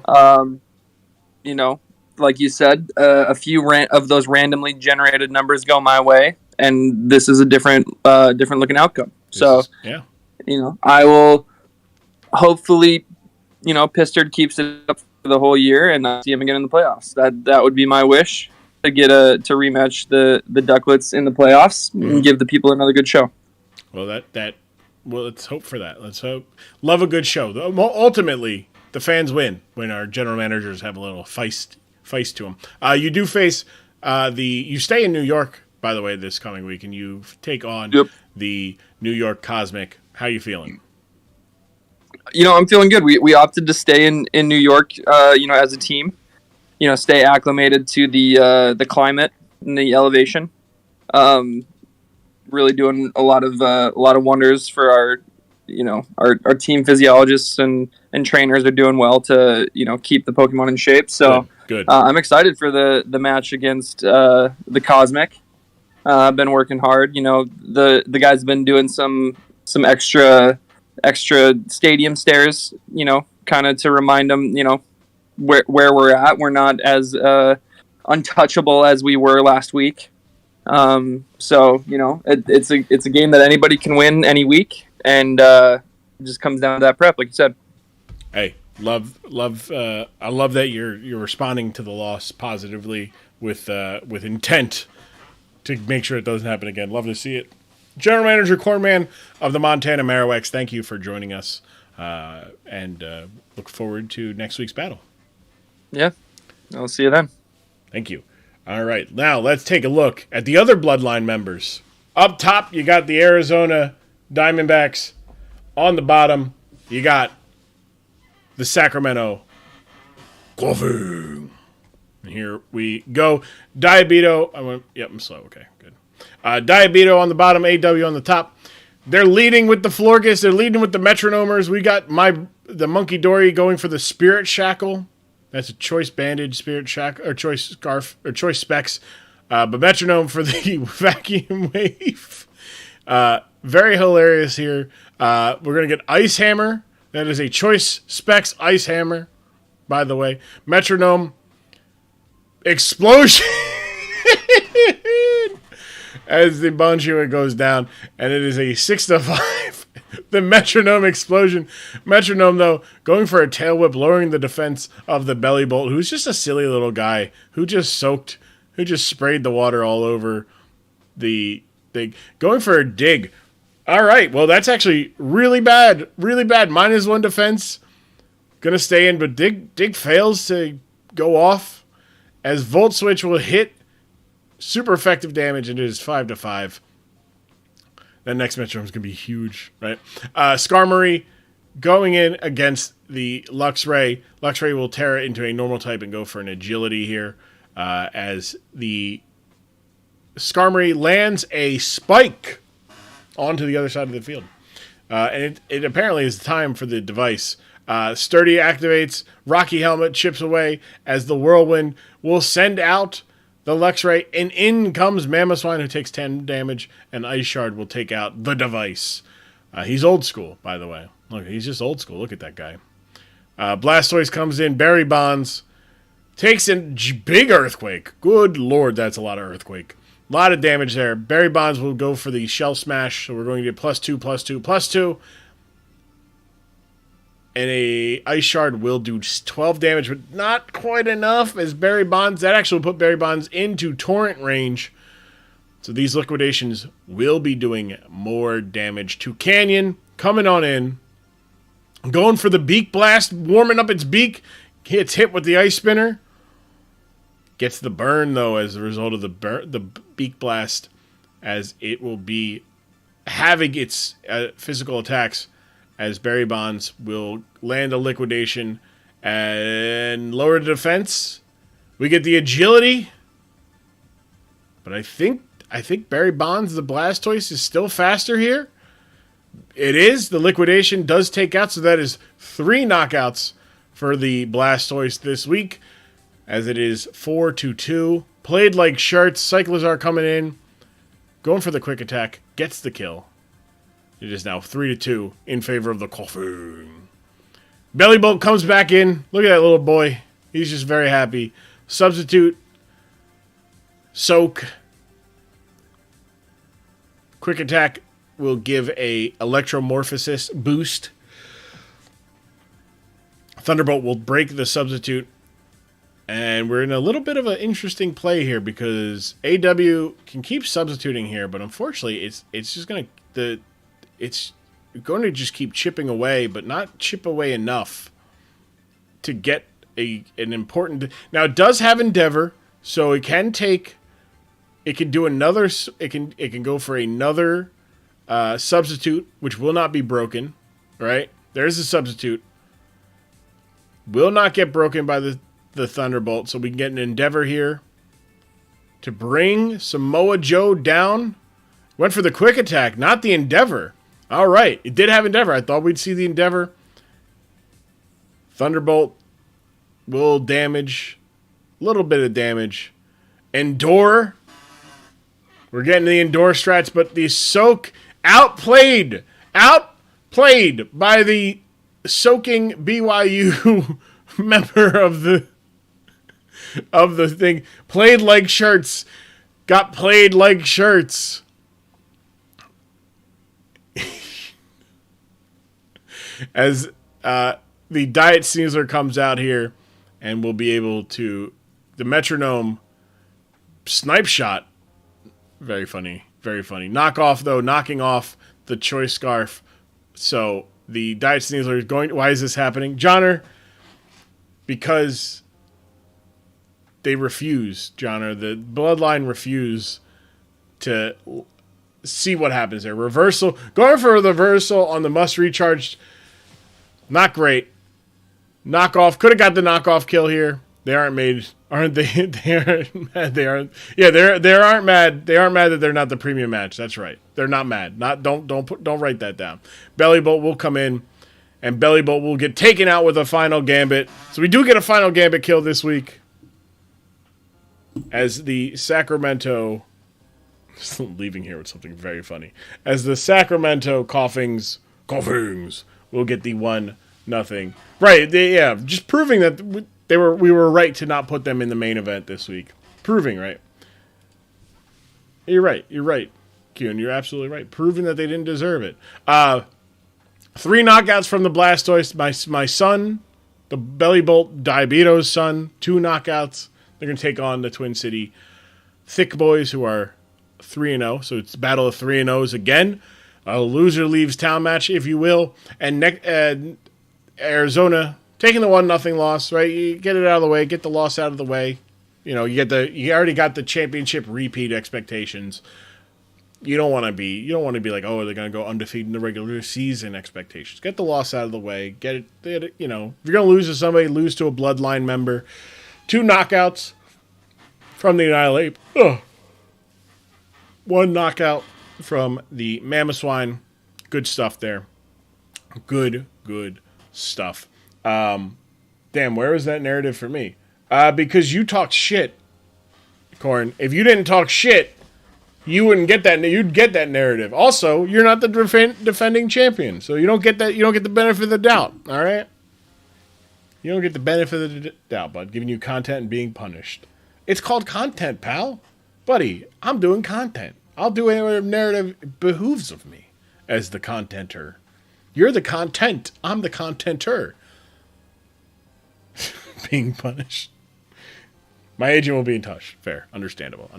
like you said, a few of those randomly generated numbers go my way, and this is a different looking outcome. I will hopefully, Pesturd keeps it up for the whole year, and I see him again in the playoffs. That would be my wish, to get to rematch the Duckletts in the playoffs and give the people another good show. Well, let's hope for that. Let's hope. Love a good show. Ultimately, the fans win when our general managers have a little feist to them. You do face you stay in New York, by the way, this coming week, and you take on the New York Cosmic. How you feeling? I'm feeling good. We opted to stay in New York, as a team. Stay acclimated to the climate and the elevation. Really doing a lot of wonders for our team physiologists and trainers are doing well to keep the Pokemon in shape. So good. I'm excited for the match against the Cosmic. I've been working hard. The guys have been doing some extra stadium stairs. Kind of to remind them where we're at. We're not as untouchable as we were last week. It's a game that anybody can win any week, and it just comes down to that prep, like you said. Hey, love. I love that you're responding to the loss positively with intent to make sure it doesn't happen again. Love to see it. General Manager Cornman of the Montana Marowaks, thank you for joining us, and look forward to next week's battle. Yeah, I'll see you then. Thank you. All right, now let's take a look at the other Bloodline members. Up top, you got the Arizona Diamondbacks. On the bottom, you got the Sacramento Coffee. Here we go. Diabito. I'm slow. Okay, good. Diabito on the bottom, AW on the top. They're leading with the Florgus. They're leading with the Metronomers. We got the Monkey Dory going for the Spirit Shackle. That's a choice bandage, Spirit Shackle, or choice scarf, or choice specs. But Metronome for the Vacuum Wave. Very hilarious here. We're going to get Ice Hammer. That is a choice specs Ice Hammer, by the way. Metronome. Explosion. As the Bonchua goes down, and it is a 6-5. The Metronome Explosion. Metronome, though, going for a tail whip, lowering the defense of the Belly Bolt, who's just a silly little guy who just sprayed the water all over the thing. Going for a dig. All right, well, that's actually really bad. Really bad. -1 defense. Gonna stay in, but dig fails to go off, as Volt Switch will hit. Super effective damage, and it is 5-5. That next Metronome is going to be huge, right? Skarmory going in against the Luxray. Luxray will tear it into a normal type and go for an agility here, as the Skarmory lands a spike onto the other side of the field. And it apparently is time for the device. Sturdy activates, Rocky Helmet chips away, as the Whirlwind will send out the Luxray, and in comes Mamoswine, who takes 10 damage, and Ice Shard will take out the device. He's old school, by the way. Look, he's just old school. Look at that guy. Blastoise comes in, Berry Bonds, takes a big Earthquake. Good lord, that's a lot of Earthquake. A lot of damage there. Berry Bonds will go for the Shell Smash, so we're going to get +2, +2, +2. And a Ice Shard will do 12 damage, but not quite enough, as Berry Bonds, that actually will put Berry Bonds into Torrent range. So these liquidations will be doing more damage to Canyon. Coming on in. Going for the Beak Blast, warming up its beak. Gets hit with the Ice Spinner. Gets the burn, though, as a result of the Beak Blast, as it will be having its physical attacks, as Berry Bonds will land a liquidation and lower the defense. We get the agility, but I think Berry Bonds, the Blastoise, is still faster here. It is. The liquidation does take out, so that is 3 knockouts for the Blastoise this week, as it is 4-2. Played like shirts. Cyclizar coming in, going for the quick attack, gets the kill. It is now 3-2 in favor of the Coffee. Bellybolt comes back in. Look at that little boy. He's just very happy. Substitute, Soak. Quick Attack will give a Electromorphosis boost. Thunderbolt will break the Substitute. And we're in a little bit of an interesting play here because AW can keep substituting here, but unfortunately it's just going to just keep chipping away, but not chip away enough to get an important. Now it does have Endeavor, so it can do another. It can go for another substitute, which will not be broken. Right, there's a substitute. Will not get broken by the Thunderbolt, so we can get an Endeavor here to bring Samoa Joe down. Went for the Quick Attack, not the Endeavor. All right, it did have Endeavor. I thought we'd see the Endeavor. Thunderbolt will damage, a little bit of damage. Endure. We're getting the Endure strats, but the Soak outplayed by the soaking BYU member of the thing. Played like shirts. Got played like shirts. As the Diet Sneasler comes out here and we'll be able to... The Metronome Snipe Shot. Very funny. Very funny. Knockoff, though. Knocking off the Choice Scarf. So the Diet Sneasler is going... Why is this happening? Johnner, because... They refuse, Johnner. The Bloodline refuse to see what happens there. Reversal. Going for a reversal on the Must Recharge. Not great. Knockoff. Could have got the knockoff kill here. They aren't made, aren't they? They aren't mad. They aren't. Yeah, they aren't mad. They aren't mad that they're not the premium match. That's right. They're not mad. Don't write that down. Bellybolt will come in, and Bellybolt will get taken out with a final gambit. So we do get a final gambit kill this week. As the Sacramento, leaving here with something very funny. As the Sacramento Coughings will get the 1-0. Right, just proving that we were right to not put them in the main event this week. Proving, right? You're right, Kyun. You're absolutely right. Proving that they didn't deserve it. 3 knockouts from the Blastoise. My son, the Bellybolt Diabeto's son, 2 knockouts. They're going to take on the Twin City Thick Boys, who are 3-0. So it's a battle of 3-0s again. A loser leaves town match, if you will. And Arizona taking the 1-0 loss, right? You get it out of the way, get the loss out of the way. You know, you already got the championship repeat expectations. You don't want to be like, oh, they're going to go undefeated in the regular season expectations. Get the loss out of the way. Get it, you know, if you're going to lose to somebody, lose to a Bloodline member. 2 knockouts from the Annihilate. 1 knockout from the Mamoswine. Good stuff there. Good stuff. Damn, where was that narrative for me? Because you talked shit, Corn. If you didn't talk shit, you wouldn't get that. You'd get that narrative. Also, you're not the defending champion, so you don't get that. You don't get the benefit of the doubt. All right. You don't get the benefit of the doubt, bud. Giving you content and being punished. It's called content, pal. Buddy, I'm doing content. I'll do whatever narrative behooves of me as the contenter. You're the content. I'm the contenter. Being punished. My agent will be in touch. Fair. Understandable.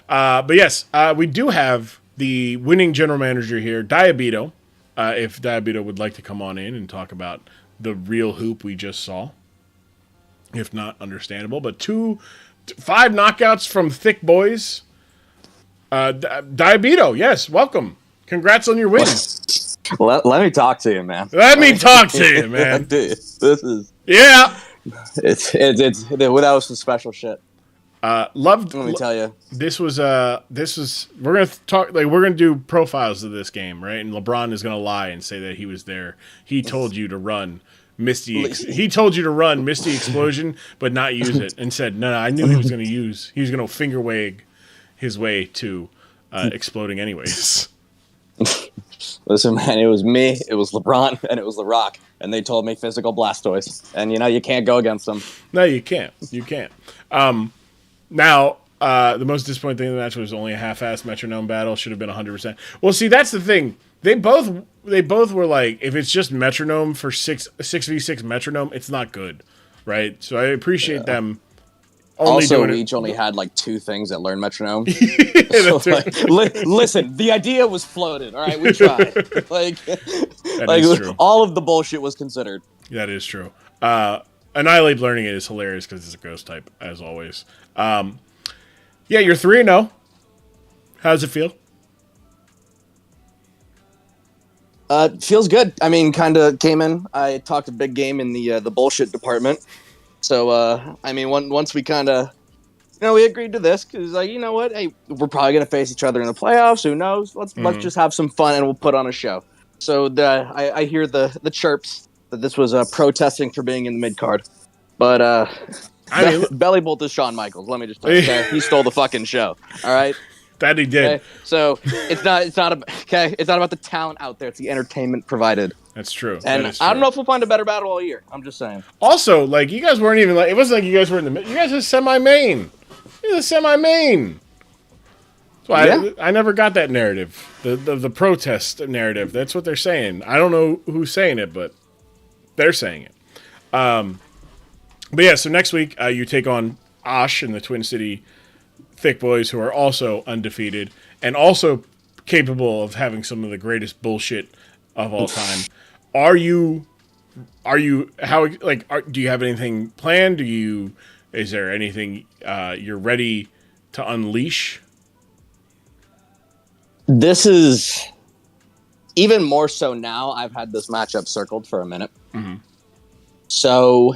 But yes, we do have the winning general manager here, Diabeto. If Diabeto would like to come on in and talk about the real hoop we just saw. If not, understandable. But 5 knockouts from Thick Boys. Diabeto, yes, welcome. Congrats on your win. Let me talk to you, man. Let me talk to you, man. This is... Yeah. That was some special shit. Loved. Let me tell you. This was we're gonna talk, like, we're gonna do profiles of this game, right? And LeBron is gonna lie and say that he was there. He told you to run Misty. He told you to run Misty Explosion, but not use it, and said, no, I knew he was gonna finger wag his way to exploding anyways. Listen, man, it was me, it was LeBron, and it was The Rock, and they told me physical Blastoise, and you can't go against them. No, you can't. You can't. Now, the most disappointing thing in the match was only a half-assed metronome battle. Should have been 100%. Well, see, that's the thing. They both were like, if it's just metronome for 6v6 metronome, it's not good, right? So I appreciate them. Also, we each only had like 2 things that learn metronome. Listen, the idea was floated. All right, we tried. Is true. All of the bullshit was considered. That is true. Annihilate learning it is hilarious because it's a ghost type, as always. Yeah, you're 3-0. How does it feel? Feels good. I mean, kind of came in. I talked a big game in the bullshit department. So, I mean, once we kind of, we agreed to this because, like, you know what? Hey, we're probably gonna face each other in the playoffs. Who knows? Let's just have some fun and we'll put on a show. So I hear the chirps that this was protesting for being in the mid card, but I mean, belly bolt is Shawn Michaels. Let me just tell you, okay? He stole the fucking show. All right. That he did. Okay? So it's not about the talent out there. It's the entertainment provided. That's true. And that is true. I don't know if we'll find a better battle all year. I'm just saying. Also, like, you guys weren't even like, it wasn't like you guys were in the mid. You guys are semi-main. You're the semi-main. So yeah. I never got that narrative. The protest narrative. That's what they're saying. I don't know who's saying it, but they're saying it. But yeah, so next week you take on Osh and the Twin City Thick Boys, who are also undefeated and also capable of having some of the greatest bullshit of all time. Do you have anything planned? Is there anything you're ready to unleash? This is even more so now. I've had this matchup circled for a minute. Mm-hmm. So,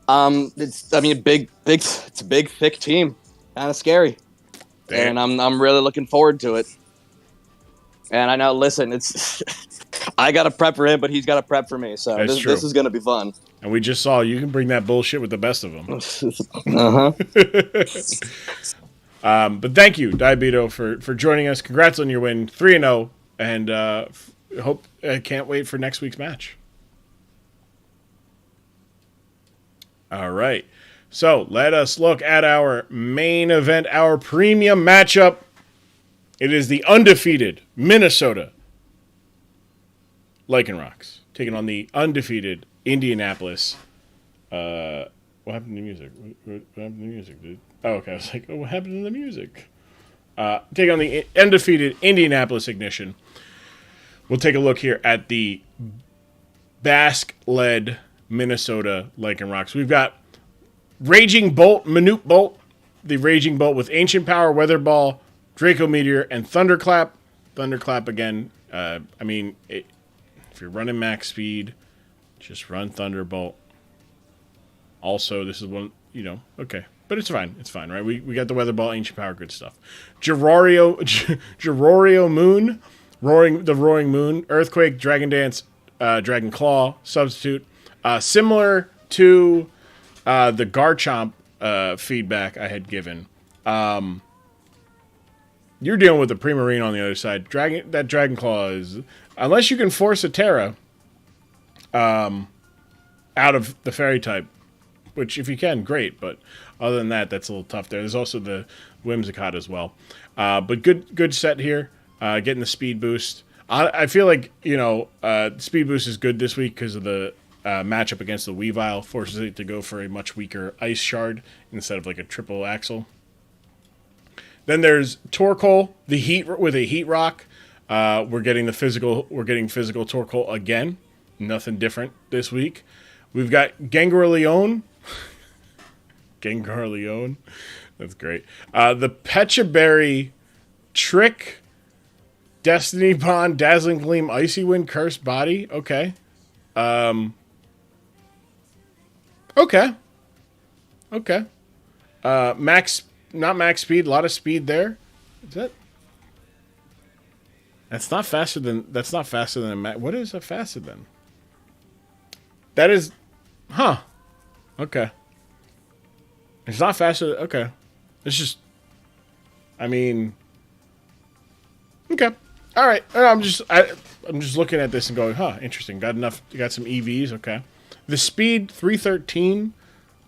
it's a big, thick team. Kind of scary. Damn. And I'm really looking forward to it. And I know, listen, it's I got to prep for him, but he's got to prep for me. So this is going to be fun. And we just saw you can bring that bullshit with the best of them. But thank you, Diabeto, for joining us. Congrats on your win, 3-0, and can't wait for next week's match. All right. So let us look at our main event, our premium matchup. It is the undefeated Minnesota Lycanrocs taking on the undefeated Indianapolis. What happened to the music? What happened to the music, dude? Oh, okay. I was like, what happened to the music? Taking on the undefeated Indianapolis Ignition. We'll take a look here at the Basque-led Minnesota Lycanrocs. We've got Raging Bolt, Minute Bolt, the Raging Bolt with Ancient Power, Weather Ball, Draco Meteor, and Thunderclap. Thunderclap again. If you're running max speed, just run Thunderbolt. Also, this is one, okay. But it's fine. It's fine, right? We got the Weather Ball, Ancient Power, good stuff. Girorio Moon, the Roaring Moon, Earthquake, Dragon Dance, Dragon Claw, Substitute. Similar to the Garchomp feedback I had given. You're dealing with the Primarine on the other side. That Dragon Claw is, unless you can force a Terra out of the Fairy type, which if you can, great. But other than that, that's a little tough there. There's also the Whimsicott as well. But good set here. Getting the speed boost. I feel like, speed boost is good this week because of the matchup against the Weavile. Forces it to go for a much weaker Ice Shard instead of like a triple axle. Then there's Torkoal, the Heat with a Heat Rock. We're getting physical Torkoal again. Nothing different this week. We've got Gengar Leon. Gengar Leon. That's great. The Pechaberry Trick, Destiny Bond, Dazzling Gleam, Icy Wind, Cursed Body. Okay. Okay. Not max speed. A lot of speed there. Is that? That's not faster than a max. What is a faster than? That is, okay. It's not faster. Okay. It's just, okay. All right. I'm just looking at this and going, interesting. Got some EVs. Okay. The speed 313.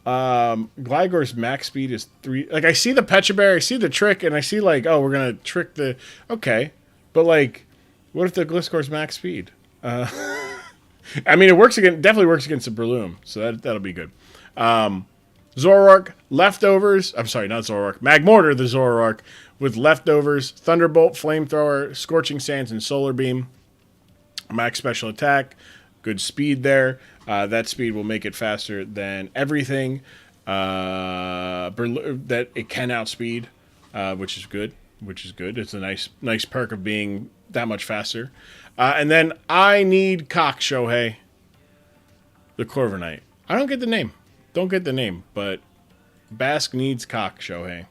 Gligar's max speed is 3. Like, I see the Pecha Berry, I see the trick, and I see, like, oh, we're going to trick the... Okay. But, like, what if the Gliscor's max speed? I mean, it works against, definitely works against the Breloom, so that'll be good. Zoroark, Leftovers. I'm sorry, not Zoroark. Magmortar, the Zoroark, with Leftovers, Thunderbolt, Flamethrower, Scorching Sands, and Solar Beam. Max special attack. Good speed there. That speed will make it faster than everything that it can outspeed, which is good. It's a nice perk of being that much faster. And then I need Cock Shohei, the Corviknight. I don't get the name. But Basque needs Cock Shohei.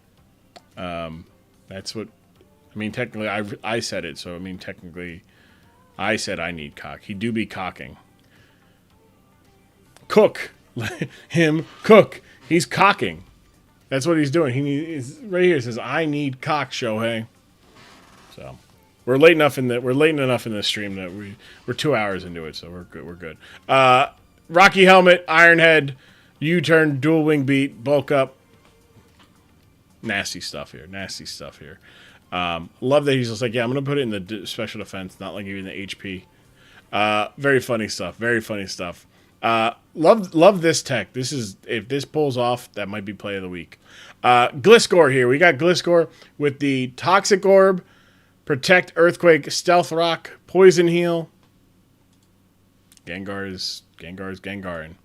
That's what... I mean, technically, I said it, so I mean, technically, I said I need Cock. He do be cocking. Cook. Let him cook. He's cocking. That's what he's doing. He's right here. It says, I need Cock Shohei. So... We're late enough in the stream that we're 2 hours into it, so we're good. Rocky Helmet, Iron Head, U-turn, dual wing beat, bulk up. Nasty stuff here. Love that he's just like, yeah, I'm gonna put it in the special defense, not like even the HP. Very funny stuff. Love this tech. If this pulls off, that might be play of the week. Gliscor here. We got Gliscor with the Toxic Orb, Protect, Earthquake, Stealth Rock, Poison Heal. Gengar is Gengarin.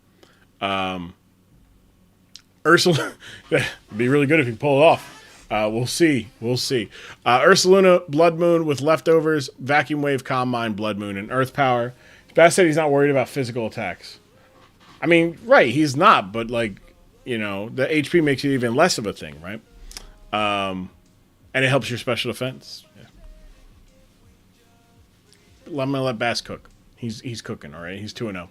Ursula, that'd be really good if you pull it off. We'll see. Ursaluna, Blood Moon with Leftovers, Vacuum Wave, Calm Mind, Blood Moon, and Earth Power. Bass said he's not worried about physical attacks. I mean, right, he's not, but the HP makes it even less of a thing, right? And it helps your special defense. I'm gonna let Bass cook. He's cooking, all right. He's 2-0.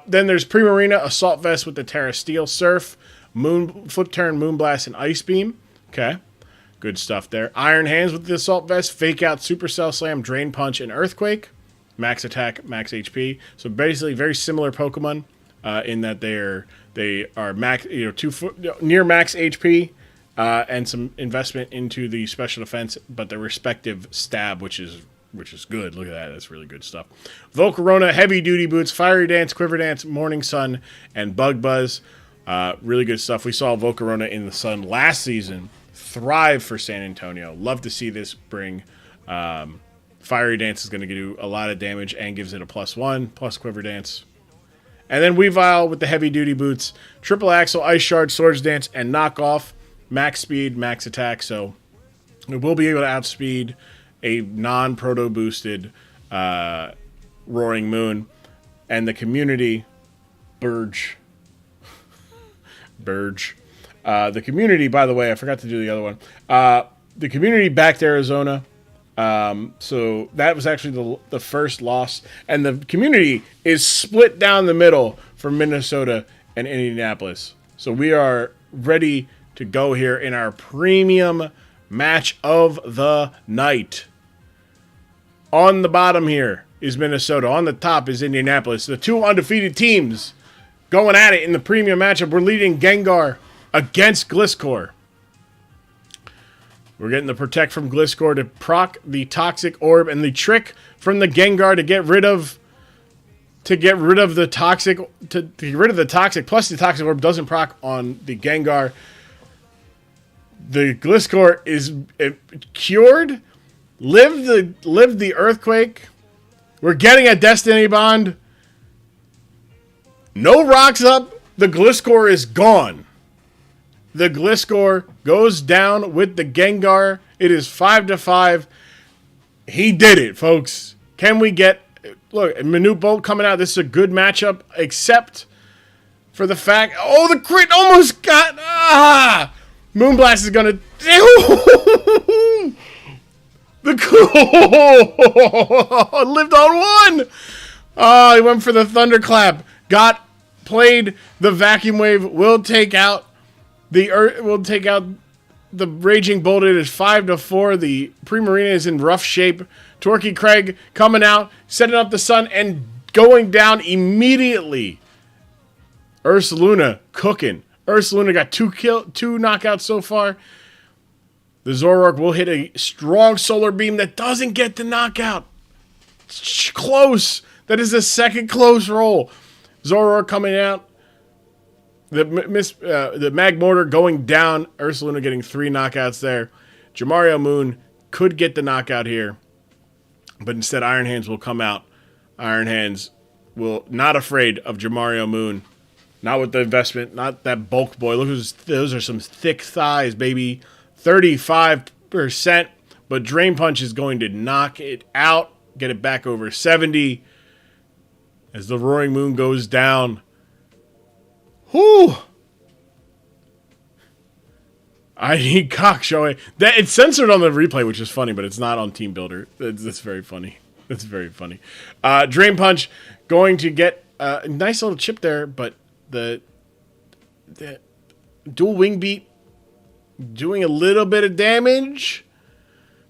Then there's Primarina, Assault Vest with the Terra Steel, Surf, Flip Turn, Moonblast, and Ice Beam. Okay, good stuff there. Iron Hands with the Assault Vest, Fake Out, Supercell Slam, Drain Punch, and Earthquake. Max attack, max HP. So basically, very similar Pokemon in that they are max, near max HP. And some investment into the special defense, but the respective stab, which is good. Look at that. That's really good stuff. Volcarona, Heavy Duty Boots, Fiery Dance, Quiver Dance, Morning Sun, and Bug Buzz. Really good stuff. We saw Volcarona in the sun last season thrive for San Antonio. Love to see this bring. Fiery Dance is going to do a lot of damage and gives it a +1, plus Quiver Dance. And then Weavile with the Heavy Duty Boots, Triple Axle, Ice Shard, Swords Dance, and Knock Off. Max speed, max attack, so it will be able to outspeed a non-proto boosted Roaring Moon. And the community, Burge. The community, by the way, I forgot to do the other one. The community backed Arizona. So that was actually the first loss. And the community is split down the middle for Minnesota and Indianapolis. So we are ready to go here in our premium match of the night. On the bottom here is Minnesota. On the top is Indianapolis. The two undefeated teams going at it in the premium matchup. We're leading Gengar against Gliscor. We're getting the Protect from Gliscor to proc the Toxic Orb and the Trick from the Gengar to get rid of the Toxic, plus the Toxic Orb doesn't proc on the Gengar. The Gliscor is cured. Live the Earthquake. We're getting a Destiny Bond. No rocks up. The Gliscor is gone. The Gliscor goes down with the Gengar. It is 5-5. He did it, folks. Can we get... Look, Minute Bolt coming out. This is a good matchup, except for the fact... Oh, the crit almost got... Moonblast is going to... lived on one. He went for the Thunderclap. Played the Vacuum Wave. Will take out the Raging Bolt. It is 5-4. The Primarina is in rough shape. Torquay Craig coming out, setting up the sun, and going down immediately. Ursaluna cooking. Ursaluna got two knockouts so far. The Zoroark will hit a strong Solar Beam that doesn't get the knockout. It's close. That is the second close roll. Zoroark coming out. The Magmortar going down. Ursaluna getting 3 knockouts there. Jamario Moon could get the knockout here. But instead, Iron Hands will come out. Iron Hands will not afraid of Jamario Moon. Not with the investment. Not that bulk boy. Look, those are some thick thighs, baby. 35%. But Drain Punch is going to knock it out. Get it back over 70. As the Roaring Moon goes down. Whoo! I need cock showing. That it's censored on the replay, which is funny, but it's not on Team Builder. That's very funny. That's very funny. Drain Punch going to get a nice little chip there, but the dual wing beat doing a little bit of damage.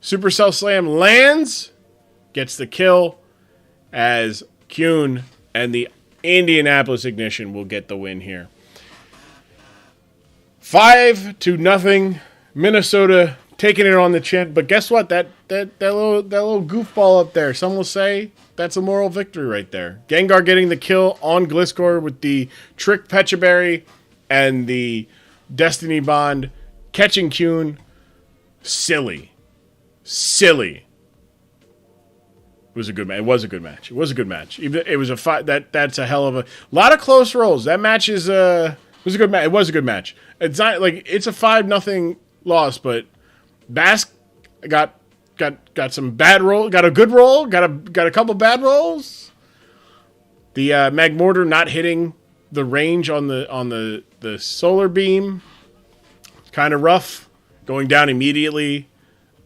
Supercell Slam lands, gets the kill as Kyun and the Indianapolis Ignition will get the win here. 5-0, Minnesota taking it on the chin. But guess what? That little goofball up there. Some will say that's a moral victory right there. Gengar getting the kill on Gliscor with the Trick Pecha Berry and the Destiny Bond, catching Kyun. Silly. It was a good match. It was a good match. Even it was a fight. That's a hell of a lot of close rolls. That match was a good match. It was a good match. It's not like it's a 5-0 loss, but Basque got some bad roll. Got a good roll. Got a couple bad rolls. The Magmortar not hitting the range on the Solar Beam. Kind of rough. Going down immediately.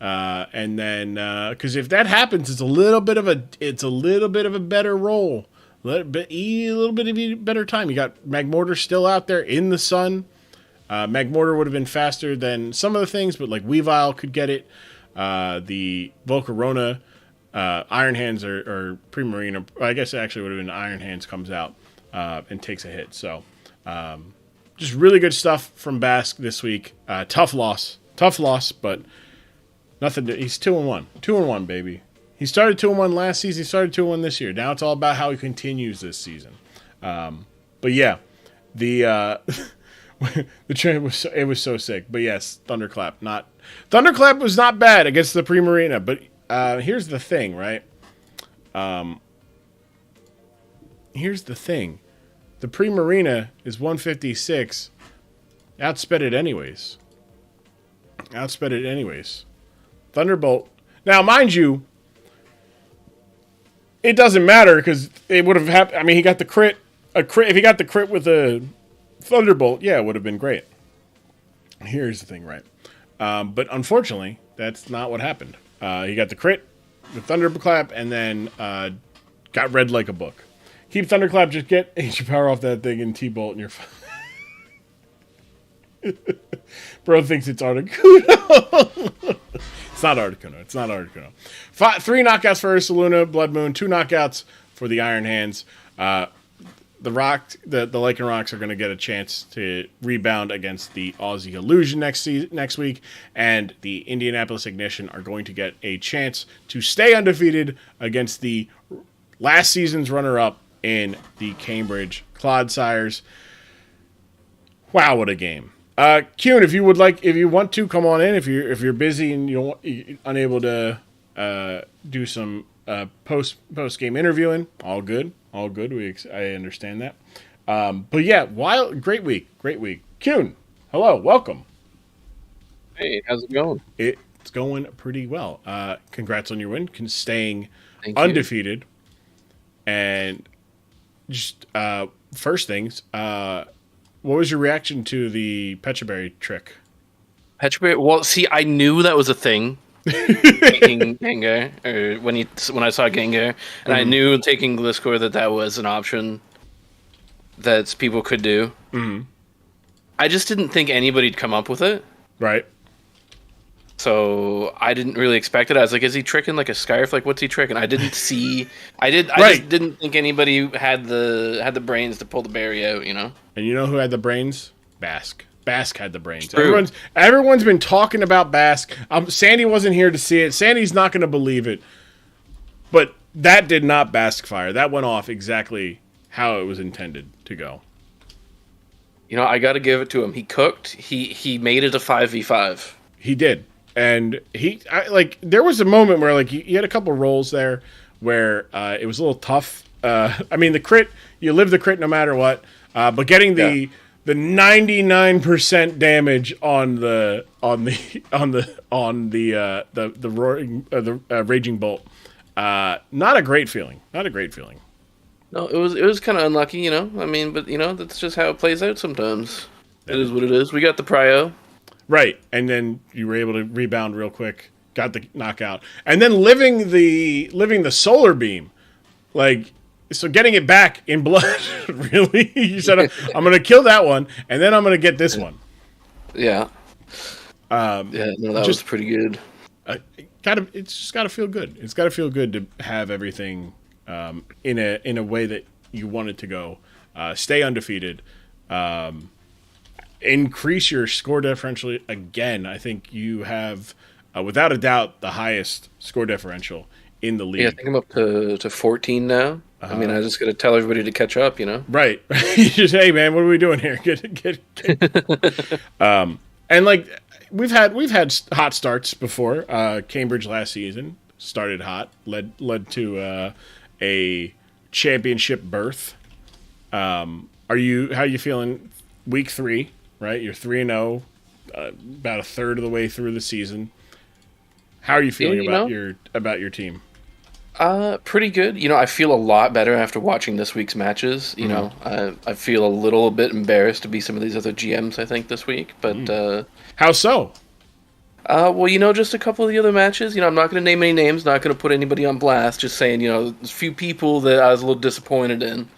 And then, because if that happens, it's a little bit of a better roll, a little bit of a better time. You got Magmortar still out there in the sun. Magmortar would have been faster than some of the things, but like Weavile could get it. The Volcarona, Iron Hands or Primarina. I guess it actually would have been Iron Hands comes out and takes a hit. So, just really good stuff from Basque this week. Tough loss, but. Nothing. He's 2-1. 2-1, baby. He started 2-1 last season. He started 2-1 this year. Now it's all about how he continues this season. But yeah, the trend was so sick. But yes, Thunderclap was not bad against the Primarina. But here's the thing, right? Here's the thing. The Primarina is 156. Outsped it anyways. Thunderbolt. Now, mind you, it doesn't matter because it would have happened. I mean, he got the crit. If he got the crit with a Thunderbolt, yeah, it would have been great. Here's the thing, right? But unfortunately, that's not what happened. He got the crit, the Thunderclap, and then got read like a book. Keep Thunderclap, just get HE power off that thing and T-Bolt, and you're fine. Bro thinks it's Articuno. It's not Articuno. 3 knockouts for Ursaluna, Blood Moon, 2 knockouts for the Iron Hands. The Lycanrocs are going to get a chance to rebound against the Aussie Illusion next week, and the Indianapolis Ignition are going to get a chance to stay undefeated against the last season's runner-up in the Cambridge Clodsires. Wow, what a game! Kyun, if you want to come on in, if you're busy and you're unable to do some post game interviewing, all good. I understand that. But yeah, great week. Kyun, hello, welcome. Hey, how's it going? It's going pretty well. Congrats on your win, staying undefeated. And just first things, what was your reaction to the Pecha Berry trick? Pecha Berry. Well, see, I knew that was a thing. Taking Gengar, or when I saw Gengar, and I knew taking Gliscor that was an option that people could do. Mm-hmm. I just didn't think anybody'd come up with it. Right. So I didn't really expect it. I was like, is he tricking like a Scarf? Like, what's he tricking? I didn't see. I just didn't think anybody had the brains to pull the berry out. You know. And you know who had the brains Basque. Basque had the brains. True. Everyone's been talking about Basque. Sandy wasn't here to see it. Sandy's not going to believe it. But that did not Basque fire. That went off exactly how it was intended to go. You know, I got to give it to him. He cooked. He made it a 5v5. He did. And there was a moment where, like, he had a couple rolls there where it was a little tough. I mean, the crit, you live the crit no matter what. But getting the 99% damage on the raging bolt, not a great feeling. Not a great feeling. No, it was kind of unlucky, you know. I mean, but you know, that's just how it plays out sometimes. It is what it is. We got the prio. Right, and then you were able to rebound real quick, got the knockout, and then living the solar beam, like, so getting it back in blood. Really, you said I'm going to kill that one, and then I'm going to get this one. Yeah. That was pretty good. It's just got to feel good. It's got to feel good to have everything in a way that you want it to go. Stay undefeated. Increase your score differential again. I think you have, without a doubt, the highest score differential in the league. Yeah, I think I'm up to 14 now. I mean, I just got to tell everybody to catch up, you know? Right. You just, hey, man, what are we doing here? Get. And, like, we've had hot starts before. Cambridge last season started hot, led to a championship berth. How are you feeling week 3? Right, you're 3-0, about a third of the way through the season. How are you feeling about your team? Pretty good. You know, I feel a lot better after watching this week's matches. You know, I feel a little bit embarrassed to be some of these other GMs, I think, this week. But how so? Well, you know, just a couple of the other matches. You know, I'm not going to name any names, not going to put anybody on blast. Just saying, you know, there's a few people that I was a little disappointed in.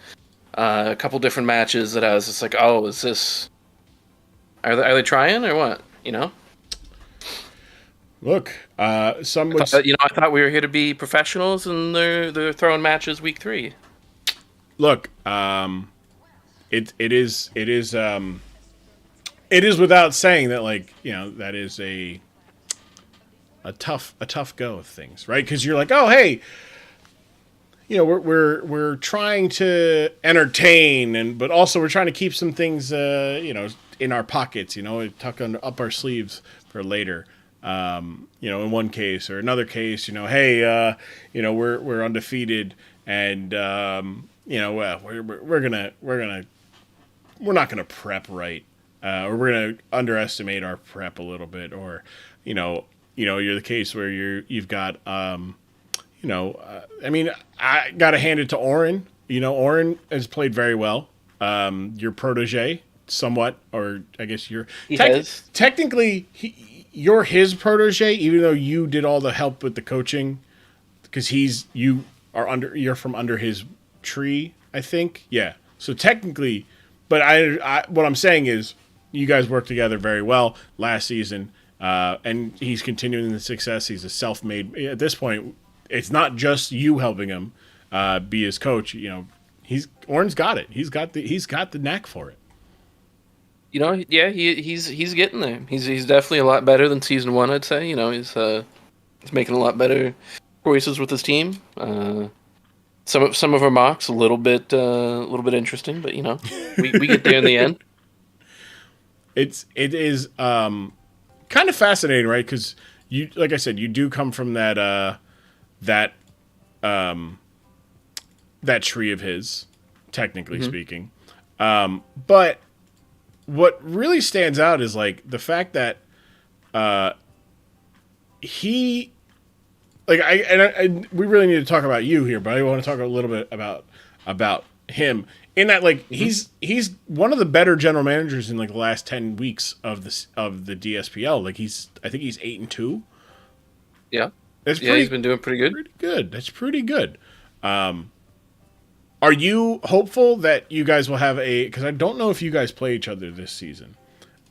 A couple different matches that I was just like, oh, is this... Are they trying or what? You know. Look, some would. I thought we were here to be professionals, and they're throwing matches week 3. Look, it is without saying that, like, you know, that is a tough go of things, right? Because you're like, oh, hey, you know, we're trying to entertain, but also we're trying to keep some things, you know, in our pockets, you know, tuck up our sleeves for later. You know, in one case or another case, you know, hey, you know, we're undefeated, and you know, we're not gonna prep right, or we're gonna underestimate our prep a little bit, or you're the case where you've got you know, I mean, I gotta hand it to Oren. You know, Oren has played very well. Your protege, somewhat, or I guess technically you're his protege, even though you did all the help with the coaching, because you're from under his tree, I think. Yeah. So technically, but I what I'm saying is you guys worked together very well last season, and he's continuing the success. He's a self-made at this point. It's not just you helping him be his coach. You know, Oren's got it. He's got the knack for it. You know, yeah, he's getting there. He's definitely a lot better than season 1, I'd say. You know, he's making a lot better choices with his team. Some of our mocks a little bit interesting, but you know, we get there in the end. It is kind of fascinating, right? Because you, like I said, you do come from that tree of his, technically speaking. But what really stands out is like the fact that he, like, we really need to talk about you here, but I want to talk a little bit about him in that, like, he's one of the better general managers in like the last 10 weeks of the DSPL. Like I think he's 8-2. Yeah. He's been doing pretty good. Pretty good. That's pretty good. Are you hopeful that you guys will have because I don't know if you guys play each other this season.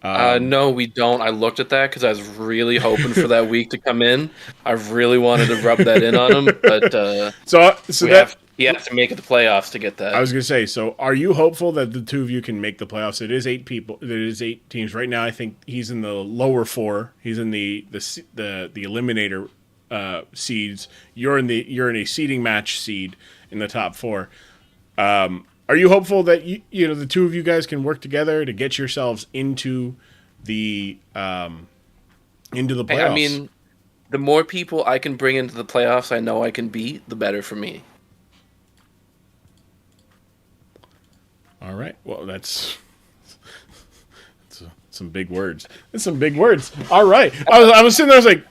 No, we don't. I looked at that because I was really hoping for that week to come in. I really wanted to rub that in on him, but You have to make it the playoffs to get that. I was gonna say. So, are you hopeful that the two of you can make the playoffs? It is 8 people. It is 8 teams right now. I think he's in the lower 4. He's in the eliminator seeds. You're in a seeding match seed in the top 4. Are you hopeful that you know the two of you guys can work together to get yourselves into the playoffs? I mean, the more people I can bring into the playoffs, I know I can beat, the better for me. All right. Well, that's some big words. That's some big words. All right. I was sitting there. I was like,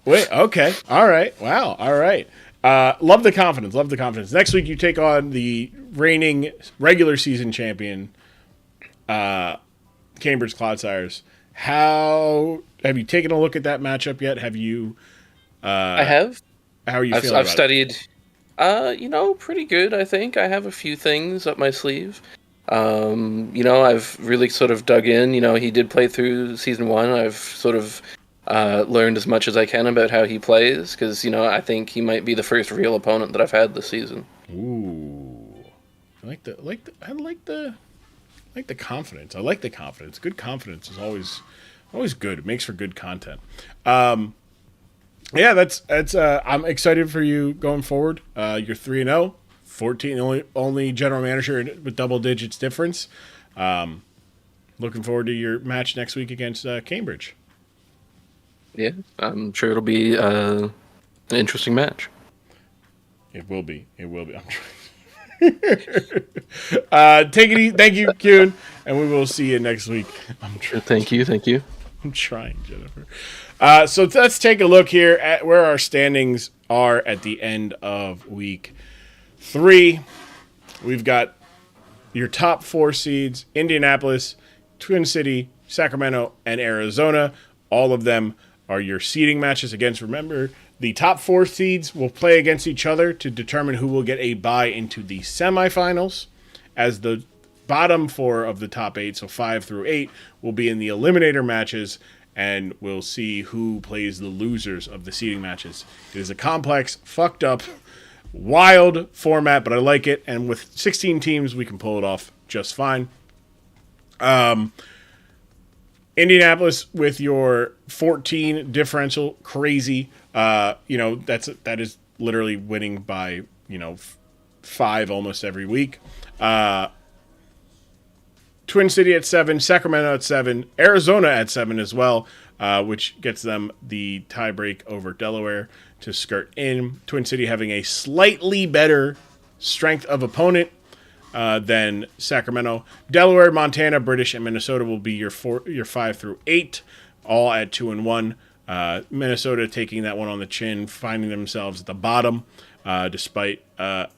wait. Okay. All right. Wow. All right. Love the confidence. Love the confidence. Next week, you take on the reigning regular season champion, Cambridge Clodsires. How have you taken a look at that matchup yet? Have you? I have. How are you feeling? I've studied. Pretty good. I think I have a few things up my sleeve. I've really sort of dug in. He did play through season 1. I've sort of learned as much as I can about how he plays because I think he might be the first real opponent that I've had this season. Ooh, I like the confidence. I like the confidence. Good confidence is always good. It makes for good content. Yeah, that's. I'm excited for you going forward. You're 3-0, 14, only general manager with double digits difference. Looking forward to your match next week against Cambridge. Yeah, I'm sure it'll be an interesting match. It will be. I'm trying. Take it easy. Thank you, Kyun, and we will see you next week. Thank you. I'm trying, Jennifer. So let's take a look here at where our standings are at the end of week 3. We've got your top 4 seeds: Indianapolis, Twin City, Sacramento, and Arizona. All of them are your seeding matches against. Remember, the top 4 seeds will play against each other to determine who will get a bye into the semifinals, as the bottom 4 of the top 8, so 5 through 8, will be in the eliminator matches, and we'll see who plays the losers of the seeding matches. It is a complex, fucked up, wild format, but I like it, and with 16 teams, we can pull it off just fine. Indianapolis with your 14 differential, crazy. That is literally winning by 5 almost every week. Twin City at 7, Sacramento at 7, Arizona at 7 as well, which gets them the tiebreak over Delaware to skirt in. Twin City having a slightly better strength of opponent than Sacramento. Delaware, Montana, British, and Minnesota will be your 5 through 8, all at 2-1. Minnesota taking that one on the chin, finding themselves at the bottom, despite having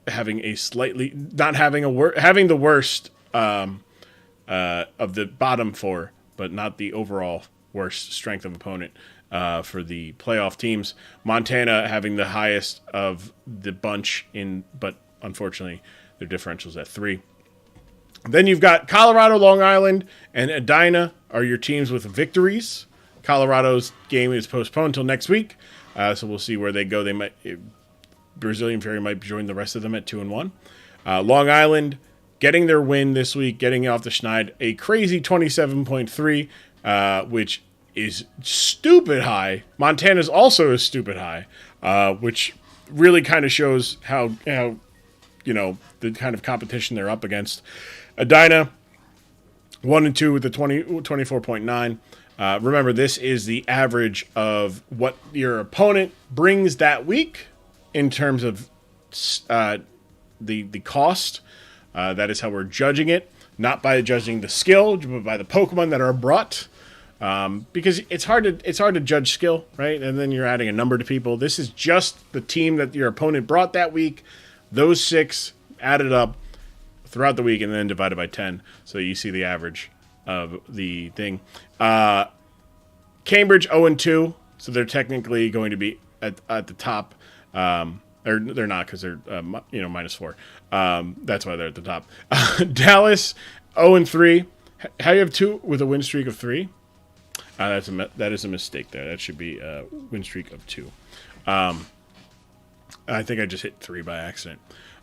having the worst of the bottom 4, but not the overall worst strength of opponent for the playoff teams. Montana having the highest of the bunch but unfortunately their differentials at 3. Then you've got Colorado, Long Island, and Edina are your teams with victories. Colorado's game is postponed until next week, so we'll see where they go. Brazilian Fury might join the rest of them at 2-1. Long Island getting their win this week, getting it off the schneid, a crazy 27.3, which is stupid high. Montana's also a stupid high, which really kind of shows how the kind of competition they're up against. Edina 1-2 with the 24.9. Remember, this is the average of what your opponent brings that week in terms of the cost. That is how we're judging it, not by judging the skill, but by the Pokemon that are brought. Because it's hard to judge skill, right? And then you're adding a number to people. This is just the team that your opponent brought that week. Those 6 added up throughout the week and then divided by 10, so you see the average of the thing. Cambridge 0-2, so they're technically going to be at the top. Or they're not, because they're -4. That's why they're at the top. Dallas 0-3. How you have 2 with a win streak of 3? That is a mistake there. That should be a win streak of 2. I think I just hit 3 by accident.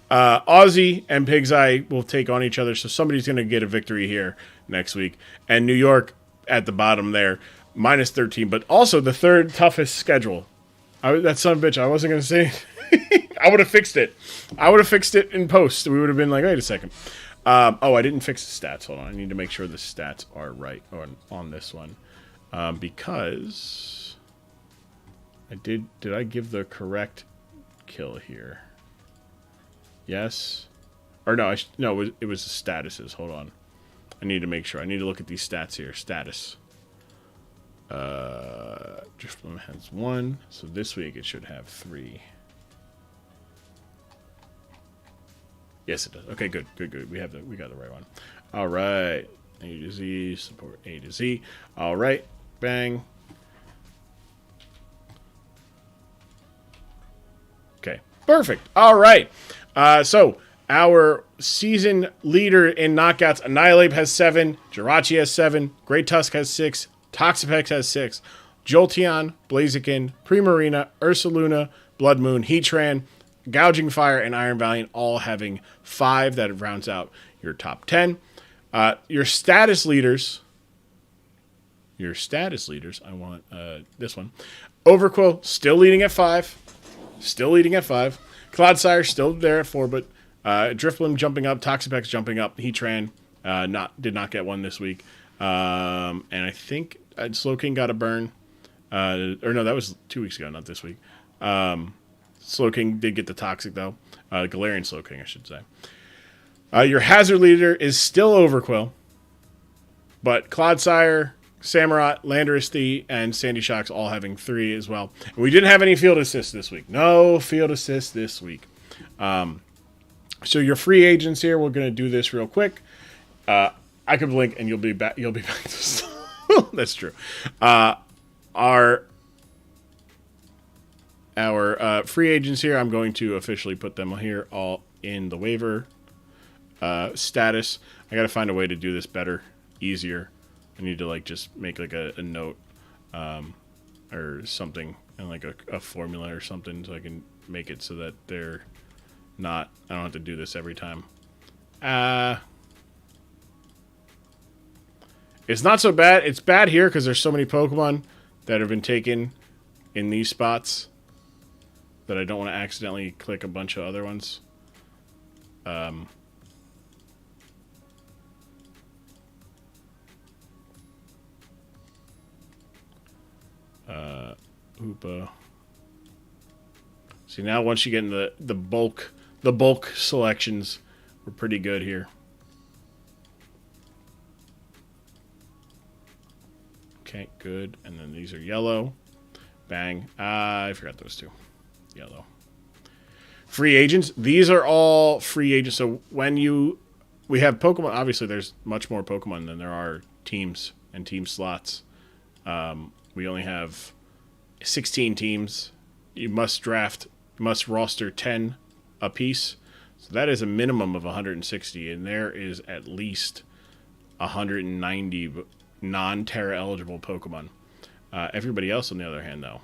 Aussie and Pig's Eye will take on each other, so somebody's going to get a victory here next week. And New York at the bottom there, minus 13, but also the third toughest schedule. That son of a bitch, I wasn't going to say it. I would have fixed it. I would have fixed it in post. We would have been like, wait a second. I didn't fix the stats. Hold on. I need to make sure the stats are right on this one. Because did I give the correct kill here? Yes. Or no, it was the statuses. Hold on. I need to make sure. I need to look at these stats here. Status. Driftbloom has 1, so this week it should have 3. Yes, it does. Okay, good. We got the right one. All right. A to Z, support A to Z. All right. Bang. Okay. Perfect. All right. So our season leader in knockouts, Annihilate has 7, Jirachi has 7, Great Tusk has 6, Toxapex has 6, Jolteon, Blaziken, Primarina, Ursaluna, Blood Moon, Heatran, Gouging Fire, and Iron Valiant all having 5. That rounds out your top 10. Your status leaders, I want this one. Overquill, still leading at 5. Cloudsire, still there at 4, but Drifblim jumping up, Toxapex jumping up, Heatran did not get one this week. And I think Slowking got a burn. Or no, that was 2 weeks ago, not this week. Slowking did get the Toxic, though. Galarian Slowking, I should say. Your hazard leader is still Overquill. But Cloudsire, Samurott, Landorus, and Sandy Shocks all having 3 as well. And we didn't have any field assists this week. No field assists this week. So your free agents here, we're going to do this real quick. I can blink and you'll be back to start. That's true. Our free agents here, I'm going to officially put them here all in the waiver status. I got to find a way to do this better, easier. I need to just make a note or something and a formula or something so I can make it so that they're not. I don't have to do this every time. It's not so bad. It's bad here because there's so many Pokemon that have been taken in these spots that I don't want to accidentally click a bunch of other ones. Hoopa. See, now once you get in the bulk selections, we're pretty good here. Okay, good. And then these are yellow. Bang. I forgot those two. Yellow. Free agents. These are all free agents. So when we have Pokemon, obviously there's much more Pokemon than there are teams and team slots. We only have 16 teams. You must roster 10 apiece. So that is a minimum of 160, and there is at least 190 non-Terra eligible Pokemon. Everybody else, on the other hand, though,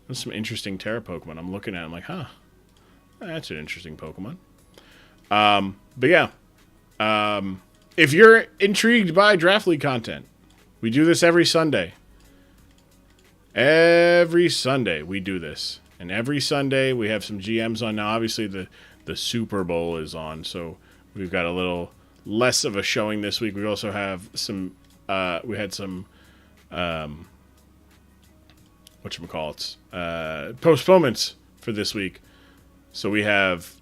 there's some interesting Terra Pokemon. I'm looking at. I'm like, huh, that's an interesting Pokemon. But yeah, if you're intrigued by Draft League content, we do this every Sunday. Every Sunday we do this, and every Sunday we have some GMs on. Now, obviously the Super Bowl is on, so we've got a little less of a showing this week. We also have some. We had some. Whatchamacallits, postponements for this week. So we have.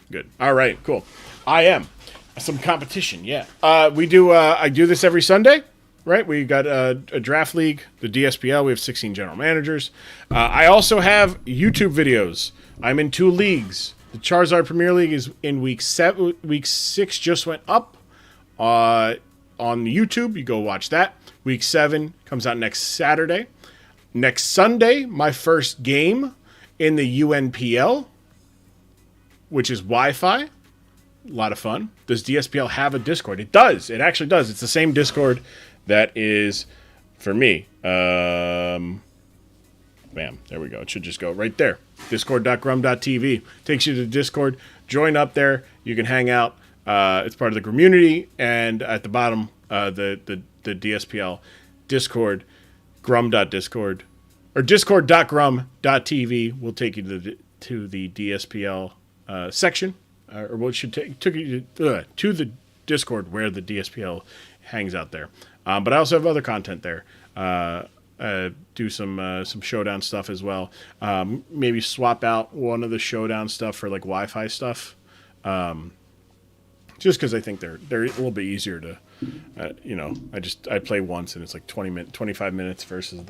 Good. All right. Cool. I am some competition. Yeah. We do. I do this every Sunday. Right, we got a draft league, the DSPL. We have 16 general managers. I also have YouTube videos. I'm in 2 leagues. The Charizard Premier League is in week 7. Week 6 just went up on YouTube. You go watch that. Week 7 comes out next Saturday. Next Sunday, my first game in the UNPL, which is Wi-Fi. A lot of fun. Does DSPL have a Discord? It does. It actually does. It's the same Discord that is for me. Bam. There we go. It should just go right there. Discord.grum.tv. Takes you to Discord. Join up there. You can hang out. It's part of the community. And at the bottom, the DSPL Discord, grum.discord, or discord.grum.tv will take you to the DSPL section. Or what should took you to the Discord where the DSPL hangs out there. But I also have other content there. Do some Showdown stuff as well. Maybe swap out one of the Showdown stuff for like Wi-Fi stuff. Just because I think they're a little bit easier to, I play once and it's like 25 minutes versus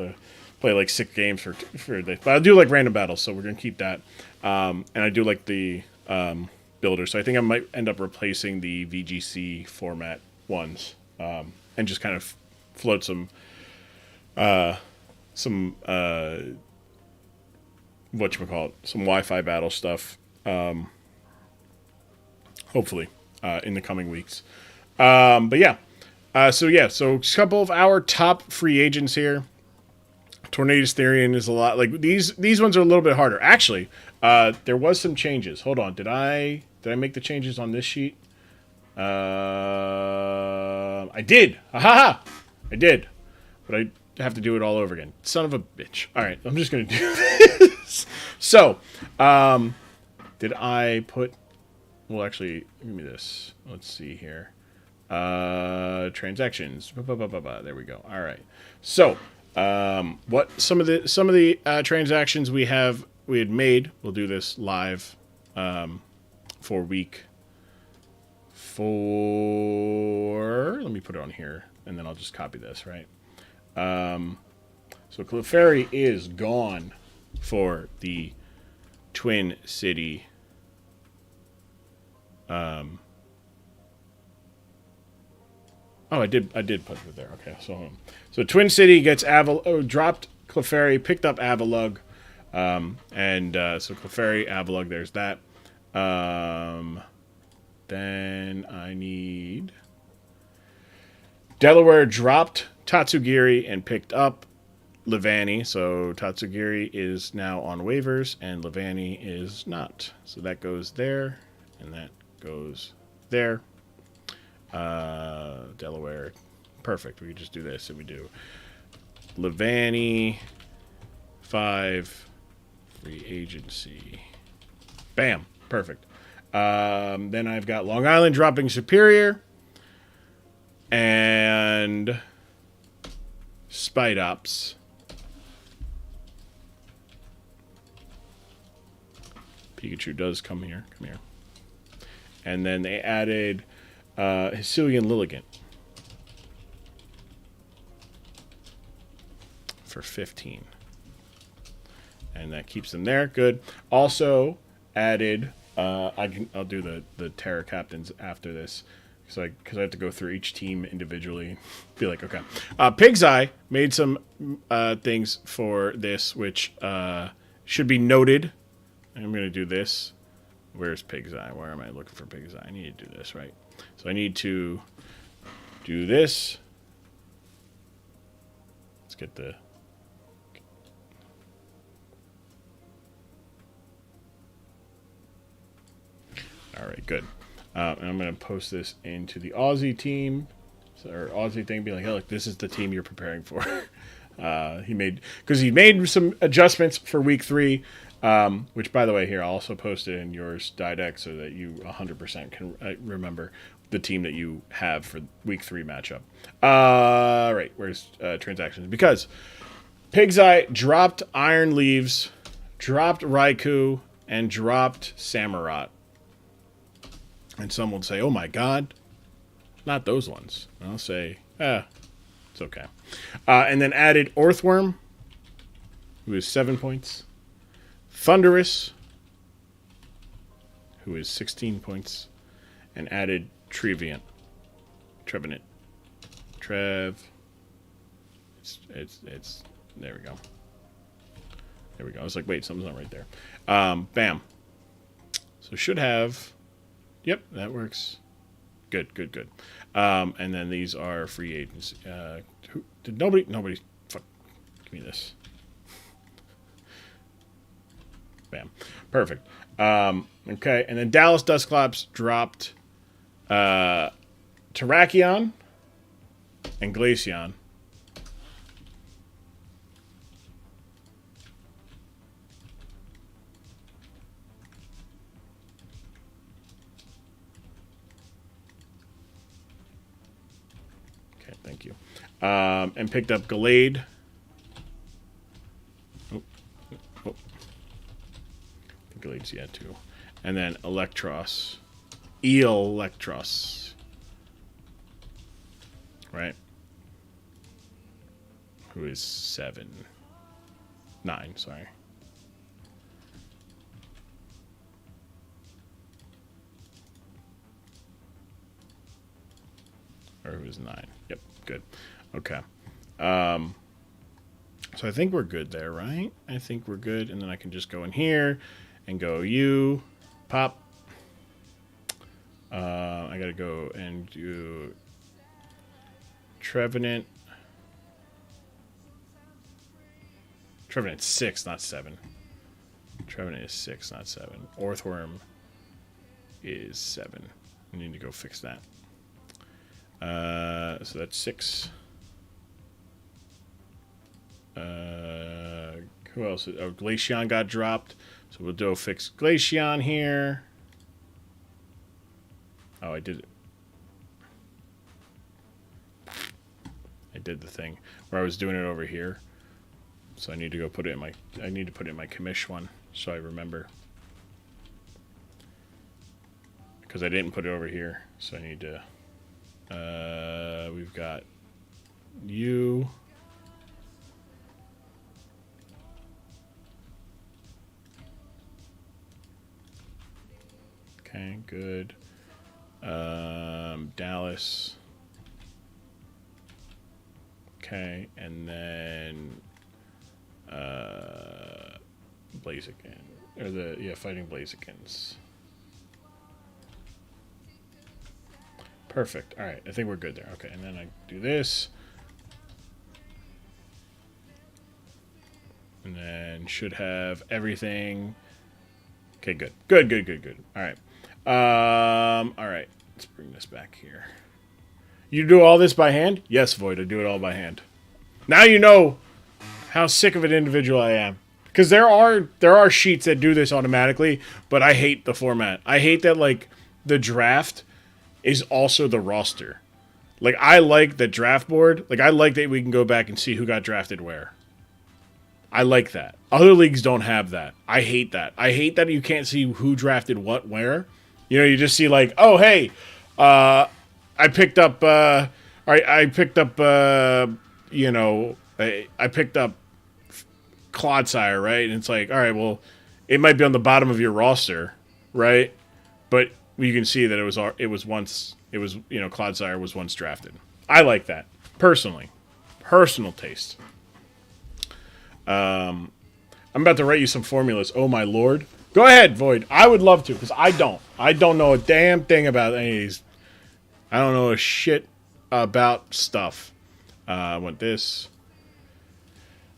play like 6 games for the. But I do like random battles, so we're gonna keep that. And I do like the builder, so I think I might end up replacing the VGC format ones, and just kind of float some some Wi-Fi battle stuff, hopefully in the coming weeks. So a couple of our top free agents here. Tornadus Therian is a lot like these ones are a little bit harder. Actually, there was some changes. Hold on, did I make the changes on this sheet? I did. I did, but I have to do it all over again. Son of a bitch. All right, I'm just going to do this. So, did I put... Well, actually, give me this. Let's see here. Transactions. There we go. All right. So, what some of the transactions we had made. We'll do this live for week 4. Let me put it on here, and then I'll just copy this, right? So Clefairy is gone for the Twin City. I did put it there. Okay, so Twin City gets dropped Clefairy, picked up Avalugg, so Clefairy, Avalugg. There's that. Then I need Delaware dropped Tatsugiri and picked up Levani. So Tatsugiri is now on waivers and Levani is not. So that goes there and that goes there. Delaware. Perfect. We could just do this and we do Levani 5 free agency. Bam. Perfect. Then I've got Long Island dropping Superior and Spite Ops. Pikachu does come here. And then they added Hisuian Lilligant for 15. And that keeps them there. Good. Also added... I'll do the Terror Captains after this, because I have to go through each team individually. Be like, okay. Pig's Eye made some things for this, which should be noted. I'm going to do this. Where's Pig's Eye? Where am I looking for Pig's Eye? I need to do this, right? So I need to do this. Let's get the... All right, good. And I'm going to post this into the Aussie team, or Aussie thing. Be like, hey, look, this is the team you're preparing for. He made some adjustments for week 3, which, by the way, here I'll also post it in yours Didex so that you 100% can remember the team that you have for week 3 matchup. Right, where's transactions? Because Pig's Eye dropped Iron Leaves, dropped Raikou, and dropped Samurott. And some will say, oh my god, not those ones. And I'll say, it's okay. And then added Earthworm, who is 7 points. Thunderous, who is 16 points. And added Trevenant. Trev. It's there we go. There we go. I was like, wait, something's not right there. Bam. So should have... Yep, that works. Good. And then these are free agents. Nobody, fuck, give me this. Bam. Perfect. Okay, and then Dallas Dusclops dropped Terrakion and Glaceon. Okay, thank you. And picked up Gallade. Gallade's yeah too. And then Electros. Electros. Right? Who is 9, sorry. Or who is 9. Yep, good. Okay. So I think we're good there, right? I think we're good. And then I can just go in here and go you, pop. I gotta go and do Trevenant. Trevenant's 6, not 7. Trevenant is 6, not 7. Orthworm is 7. I need to go fix that. So that's 6. Who else? Oh, Glaceon got dropped. So we'll go fix Glaceon here. Oh, I did it. I did the thing where I was doing it over here. So I need to go put it in my. I need to put it in my commish one so I remember. Because I didn't put it over here, so I need to. We've got you. Okay, good. Dallas. Okay, and then Blaziken. Or fighting Blazikens. Perfect. Alright, I think we're good there. Okay, and then I do this. And then should have everything. Okay, good. Good. Alright. Alright. Let's bring this back here. You do all this by hand? Yes, Void, I do it all by hand. Now you know how sick of an individual I am. Because there are sheets that do this automatically, but I hate the format. I hate that, like, the draft is also the roster. Like, I like the draft board. Like, I like that we can go back and see who got drafted where. I like that. Other leagues don't have that. I hate that. I hate that you can't see who drafted what where. You know, you just see, like, oh, hey, I picked up, I picked up Clodsire, right? And it's like, all right, well, it might be on the bottom of your roster, right? But you can see that Clodsire was once drafted. I like that personally, personal taste. I'm about to write you some formulas. Oh my lord! Go ahead, Void. I would love to because I don't know a damn thing about any of these. I don't know a shit about stuff. I want this.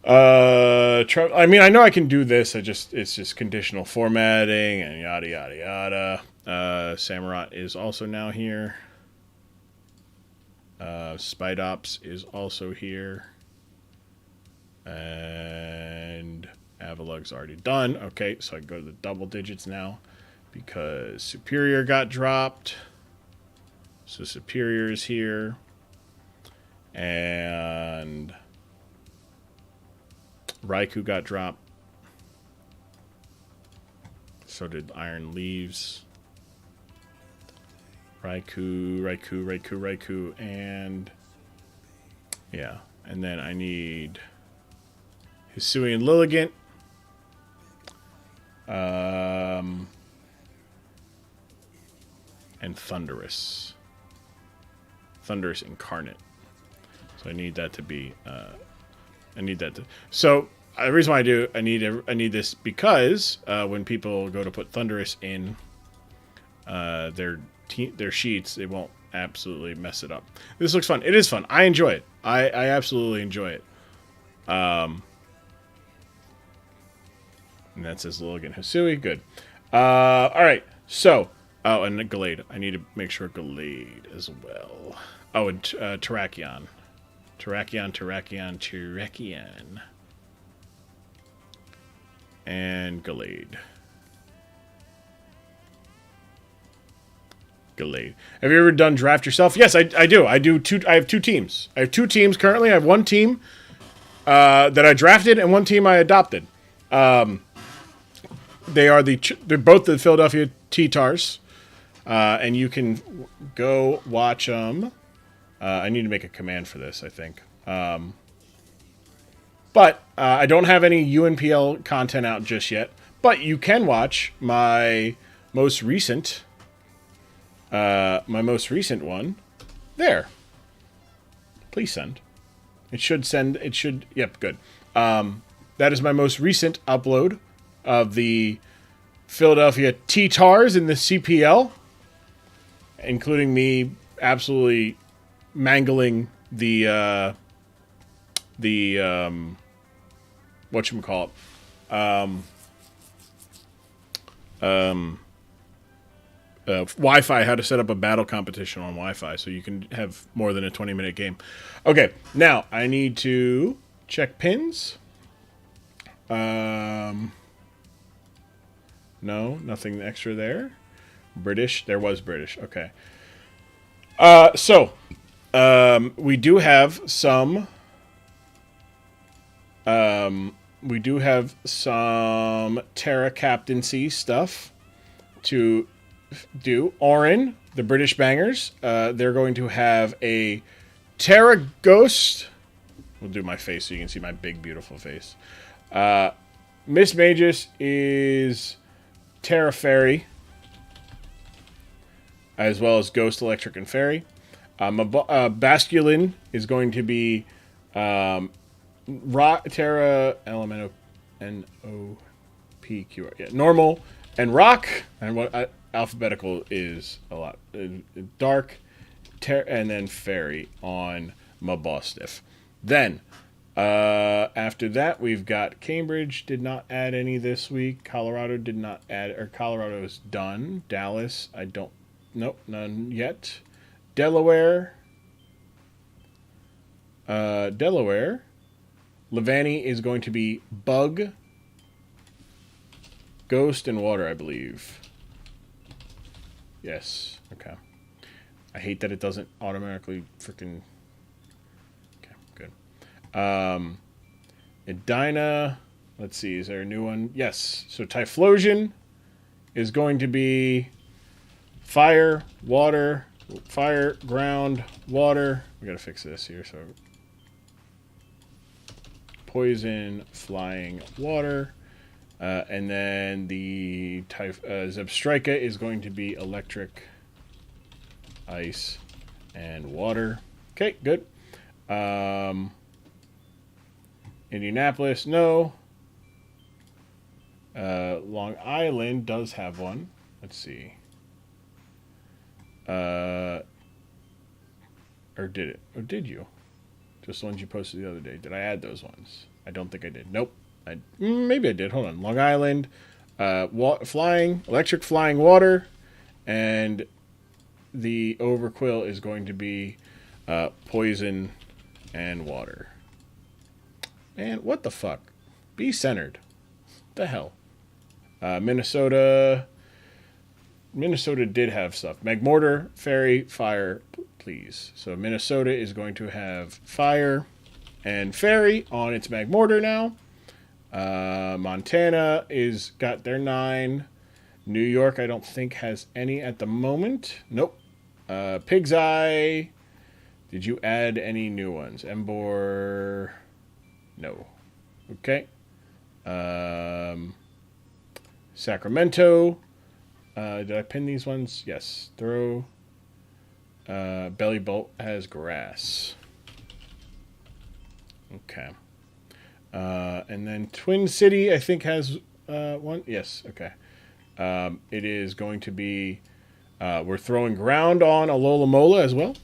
I mean, I know I can do this. It's just conditional formatting and yada yada yada. Samurott is also now here. Spidops is also here. And Avalug's already done. Okay, so I go to the double digits now because Superior got dropped. So Superior is here. And Raikou got dropped. So did Iron Leaves. Raikou, and yeah. And then I need Hisuian Lilligant. And Thundurus. Thundurus Incarnate. So I need that to be. So the reason why I need this because when people go to put Thundurus in their sheets, they won't absolutely mess it up. This looks fun. It is fun. I enjoy it. I absolutely enjoy it. And that says Logan Hisui. Good. All right. So, oh, and Gallade. I need to make sure Gallade as well. Oh, and Terrakion. Terrakion. And Gallade. Have you ever done draft yourself? Yes, I do. I have two teams. I have two teams currently. I have one team that I drafted and one team I adopted. They're both the Philadelphia T-Tars, and you can go watch them. I need to make a command for this, I think. But I don't have any UNPL content out just yet. But you can watch my most recent one there. Please send. It should send. It should. Yep, good. That is my most recent upload of the Philadelphia T-Tars in the CPL, including me absolutely mangling the whatchamacallit, Wi-Fi, how to set up a battle competition on Wi-Fi so you can have more than a 20-minute game. Okay, now I need to check pins. No, nothing extra there. British, there was British. Okay. So we do have some Terra captaincy stuff to do. Orin, the British Bangers, they're going to have a Terra Ghost. We'll do my face so you can see my big, beautiful face. Miss Magus is Terra Fairy, as well as Ghost, Electric, and Fairy. Basculin is going to be Terra Elemental N-O-P-Q-R. Yeah, Normal and Rock. And what alphabetical is a lot. Dark, and then Fairy on Mabostiff. Then, after that, we've got Cambridge did not add any this week. Colorado did not add, or Colorado is done. Dallas, nope, none yet. Delaware. Levani is going to be Bug, Ghost, and Water, I believe. Yes. Okay. I hate that it doesn't automatically freaking. Okay, good. Edina. Let's see. Is there a new one? Yes. So Typhlosion is going to be Fire, Water, Fire, Ground, Water. We gotta fix this here. So Poison, Flying, Water. And then the Zebstrika is going to be Electric, Ice, and Water. Okay, good. Indianapolis, no. Long Island does have one. Let's see. Or did it? Or did you? Just the ones you posted the other day. Did I add those ones? I don't think I did. Nope. Maybe I did. Hold on. Long Island, flying, electric, flying, water, and the Overquill is going to be poison and water. Man, what the fuck? Be centered. What the hell? Minnesota did have stuff. Magmortar, Fairy, Fire, please. So Minnesota is going to have Fire and Fairy on its Magmortar now. Montana is got their 9. New York, I don't think, has any at the moment. Nope. Pig's Eye. Did you add any new ones? Embor. No. Okay. Sacramento. Did I pin these ones? Yes. Throw. Belly Bolt has grass. Okay. And then Twin City, I think, has one. Yes, okay. It is going to be... we're throwing ground on Alola Mola as well.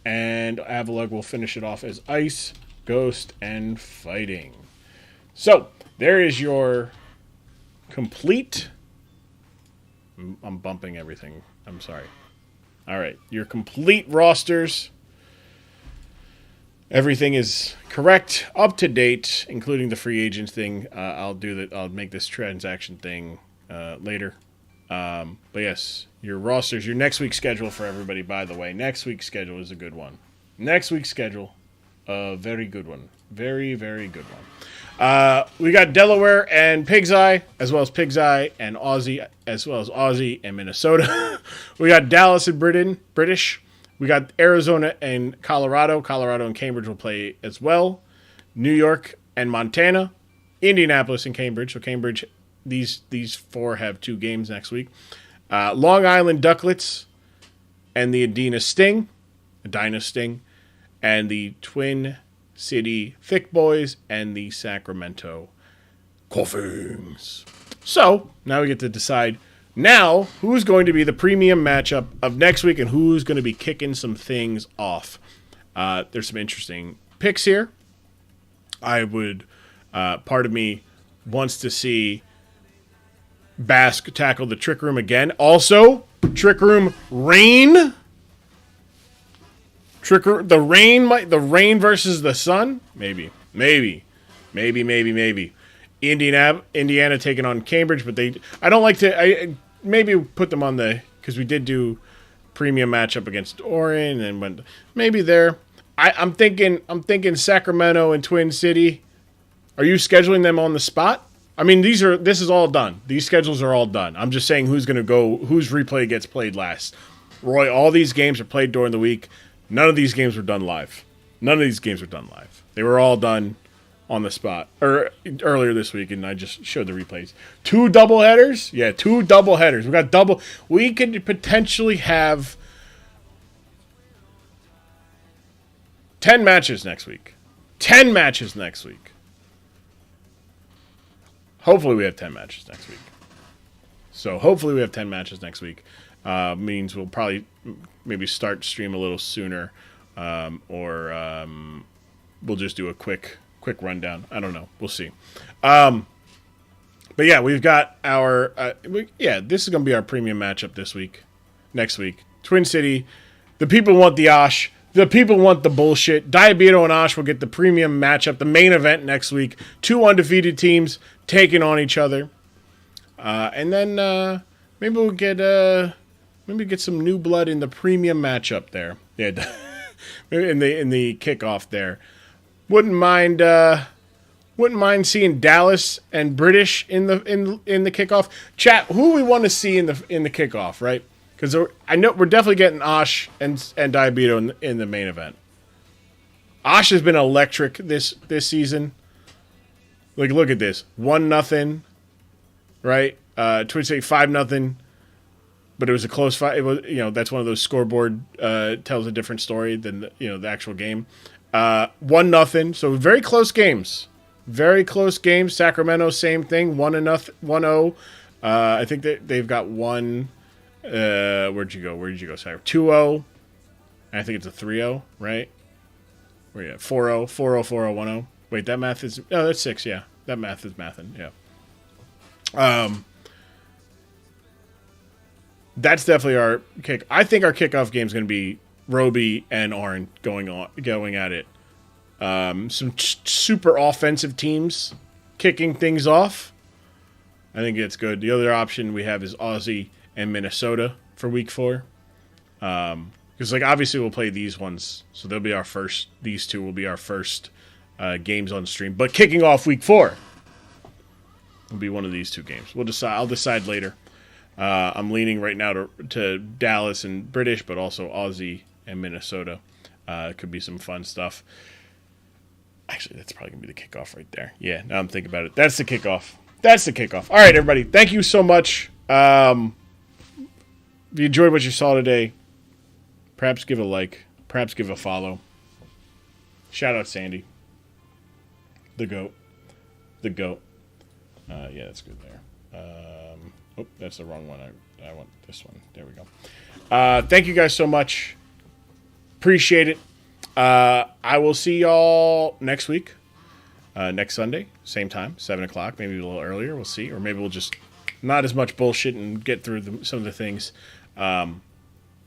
And Avalugg will finish it off as Ice, Ghost, and Fighting. So, there is your complete. I'm bumping everything. I'm sorry. All right, your complete rosters. Everything is correct, up to date, including the free agents thing. I'll do that. I'll make this transaction thing later. But yes, your rosters, your next week's schedule for everybody. By the way, next week's schedule is a good one. Next week's schedule, a very good one. Very, very good one. We got Delaware and Pig's Eye, as well as Pig's Eye and Aussie, as well as Aussie and Minnesota. We got Dallas and British. We got Arizona and Colorado. Colorado and Cambridge will play as well. New York and Montana. Indianapolis and Cambridge. So Cambridge, these four have 2 games next week. Long Island Duckletts and the Edina Sting. And the Twin City Thick Boys and the Sacramento Coffins. So, now we get to decide now who's going to be the premium matchup of next week and who's going to be kicking some things off. There's some interesting picks here. I would, part of me wants to see Basque tackle the Trick Room again. Also, Trick Room Rain. The rain versus the sun? Maybe. Indiana taking on Cambridge, but I don't like to, maybe put them on because we did do premium matchup against Oregon, and when maybe there. I'm thinking Sacramento and Twin City. Are you scheduling them on the spot? I mean, this is all done. These schedules are all done. I'm just saying who's going to go, whose replay gets played last. Roy, all these games are played during the week. None of these games were done live. They were all done on the spot earlier this week, and I just showed the replays. 2 doubleheaders? Yeah, 2 doubleheaders. We could potentially have 10 matches next week. 10 matches next week. Hopefully we have 10 matches next week. So hopefully we have 10 matches next week. Means we'll probably maybe start stream a little sooner, or we'll just do a quick rundown. I don't know. We'll see. But yeah, we've got our this is gonna be our premium matchup next week. Twin City. The people want the Osh. The people want the bullshit. Diabeto and Osh will get the premium matchup, the main event next week. 2 undefeated teams taking on each other, and then maybe we'll get some new blood in the premium matchup there. Yeah, in the kickoff there. Wouldn't mind seeing Dallas and British in the kickoff. Chat, who we want to see in the kickoff, right? Because I know we're definitely getting Osh and Diabeto in the main event. Osh has been electric this season. Like, look at this, 1-0, right? Twin City 5-0. But it was a close fight. It was, that's one of those scoreboard tells a different story than the actual game. 1-0. So very close games. Sacramento, same thing. 1-0. I think they've got one. Where'd you go? Sacramento 2-0. I think it's a 3-0, right? Where you at? 4-0, 4-0, 4-0, 1-0. Wait, that math is that's 6. Yeah, that math is mathing. Yeah. That's definitely our kick. I think our kickoff game is going to be Roby and Arn going at it. Some super offensive teams kicking things off. I think it's good. The other option we have is Aussie and Minnesota for week 4. Because obviously we'll play these ones, so they'll be our first. These 2 will be our first games on stream. But kicking off week 4 will be one of these 2 games. I'll decide later. I'm leaning right now to Dallas and British, but also Aussie and Minnesota. It could be some fun stuff. Actually, that's probably going to be the kickoff right there. Yeah, now I'm thinking about it. That's the kickoff. All right, everybody. Thank you so much. If you enjoyed what you saw today, perhaps give a like. Perhaps give a follow. Shout out Sandy. The GOAT. Yeah, that's good there. Oh, that's the wrong one. I want this one. There we go. Thank you guys so much. Appreciate it. I will see y'all next week. next Sunday, same time, 7 o'clock, maybe a little earlier. We'll see. Or maybe we'll just not as much bullshit and get through some of the things.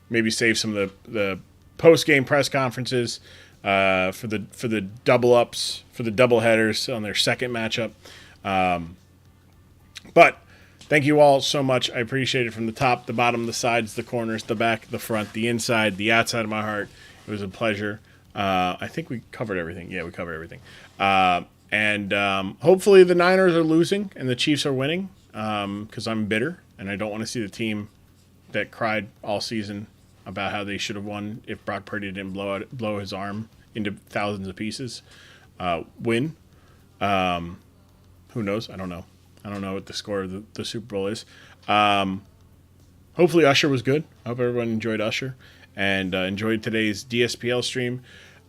Maybe save some of the post-game press conferences for the double-ups, for the double-headers on their second matchup. But thank you all so much. I appreciate it from the top, the bottom, the sides, the corners, the back, the front, the inside, the outside of my heart. It was a pleasure. I think we covered everything. Yeah, we covered everything. And hopefully the Niners are losing and the Chiefs are winning because I'm bitter and I don't want to see the team that cried all season about how they should have won if Brock Purdy didn't blow his arm into thousands of pieces win. Who knows? I don't know. I don't know what the score of the Super Bowl is. Hopefully Usher was good. I hope everyone enjoyed Usher and enjoyed today's DSPL stream.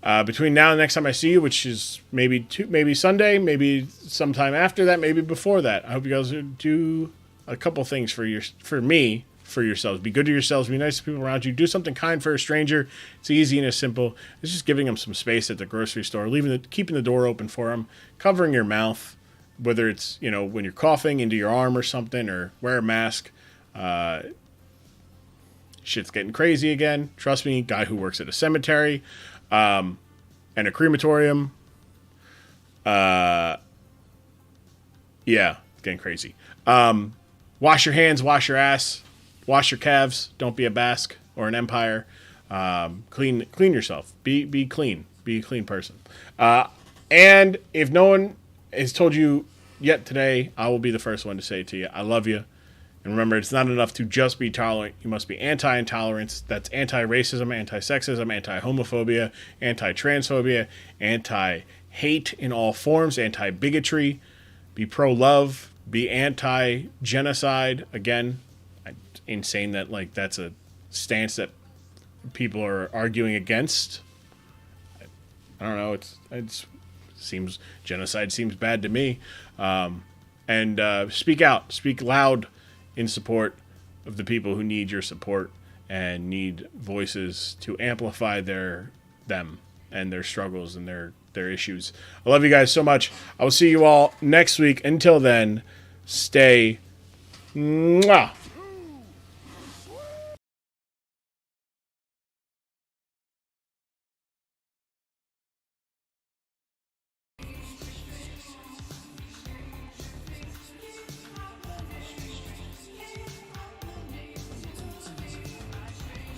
Between now and the next time I see you, which is maybe Sunday, maybe sometime after that, maybe before that, I hope you guys do a couple things for yourselves. Be good to yourselves. Be nice to people around you. Do something kind for a stranger. It's easy and it's simple. It's just giving them some space at the grocery store, keeping the door open for them, covering your mouth, whether it's when you're coughing into your arm or something, or wear a mask. Shit's getting crazy again. Trust me, guy who works at a cemetery and a crematorium. Yeah, it's getting crazy. Wash your hands, wash your ass, wash your calves. Don't be a Basque or an Empire. Clean yourself. Be clean. Be a clean person. And if no one has told you yet today, I will be the first one to say it to you. I love you. And remember, it's not enough to just be tolerant. You must be anti-intolerance. That's anti-racism, anti-sexism, anti-homophobia, anti-transphobia, anti-hate in all forms, anti-bigotry. Be pro-love. Be anti-genocide. Again, insane that that's a stance that people are arguing against. I don't know. Genocide seems bad to me. And speak out. Speak loud in support of the people who need your support and need voices to amplify them and their struggles and their issues. I love you guys so much. I will see you all next week. Until then, stay mwah.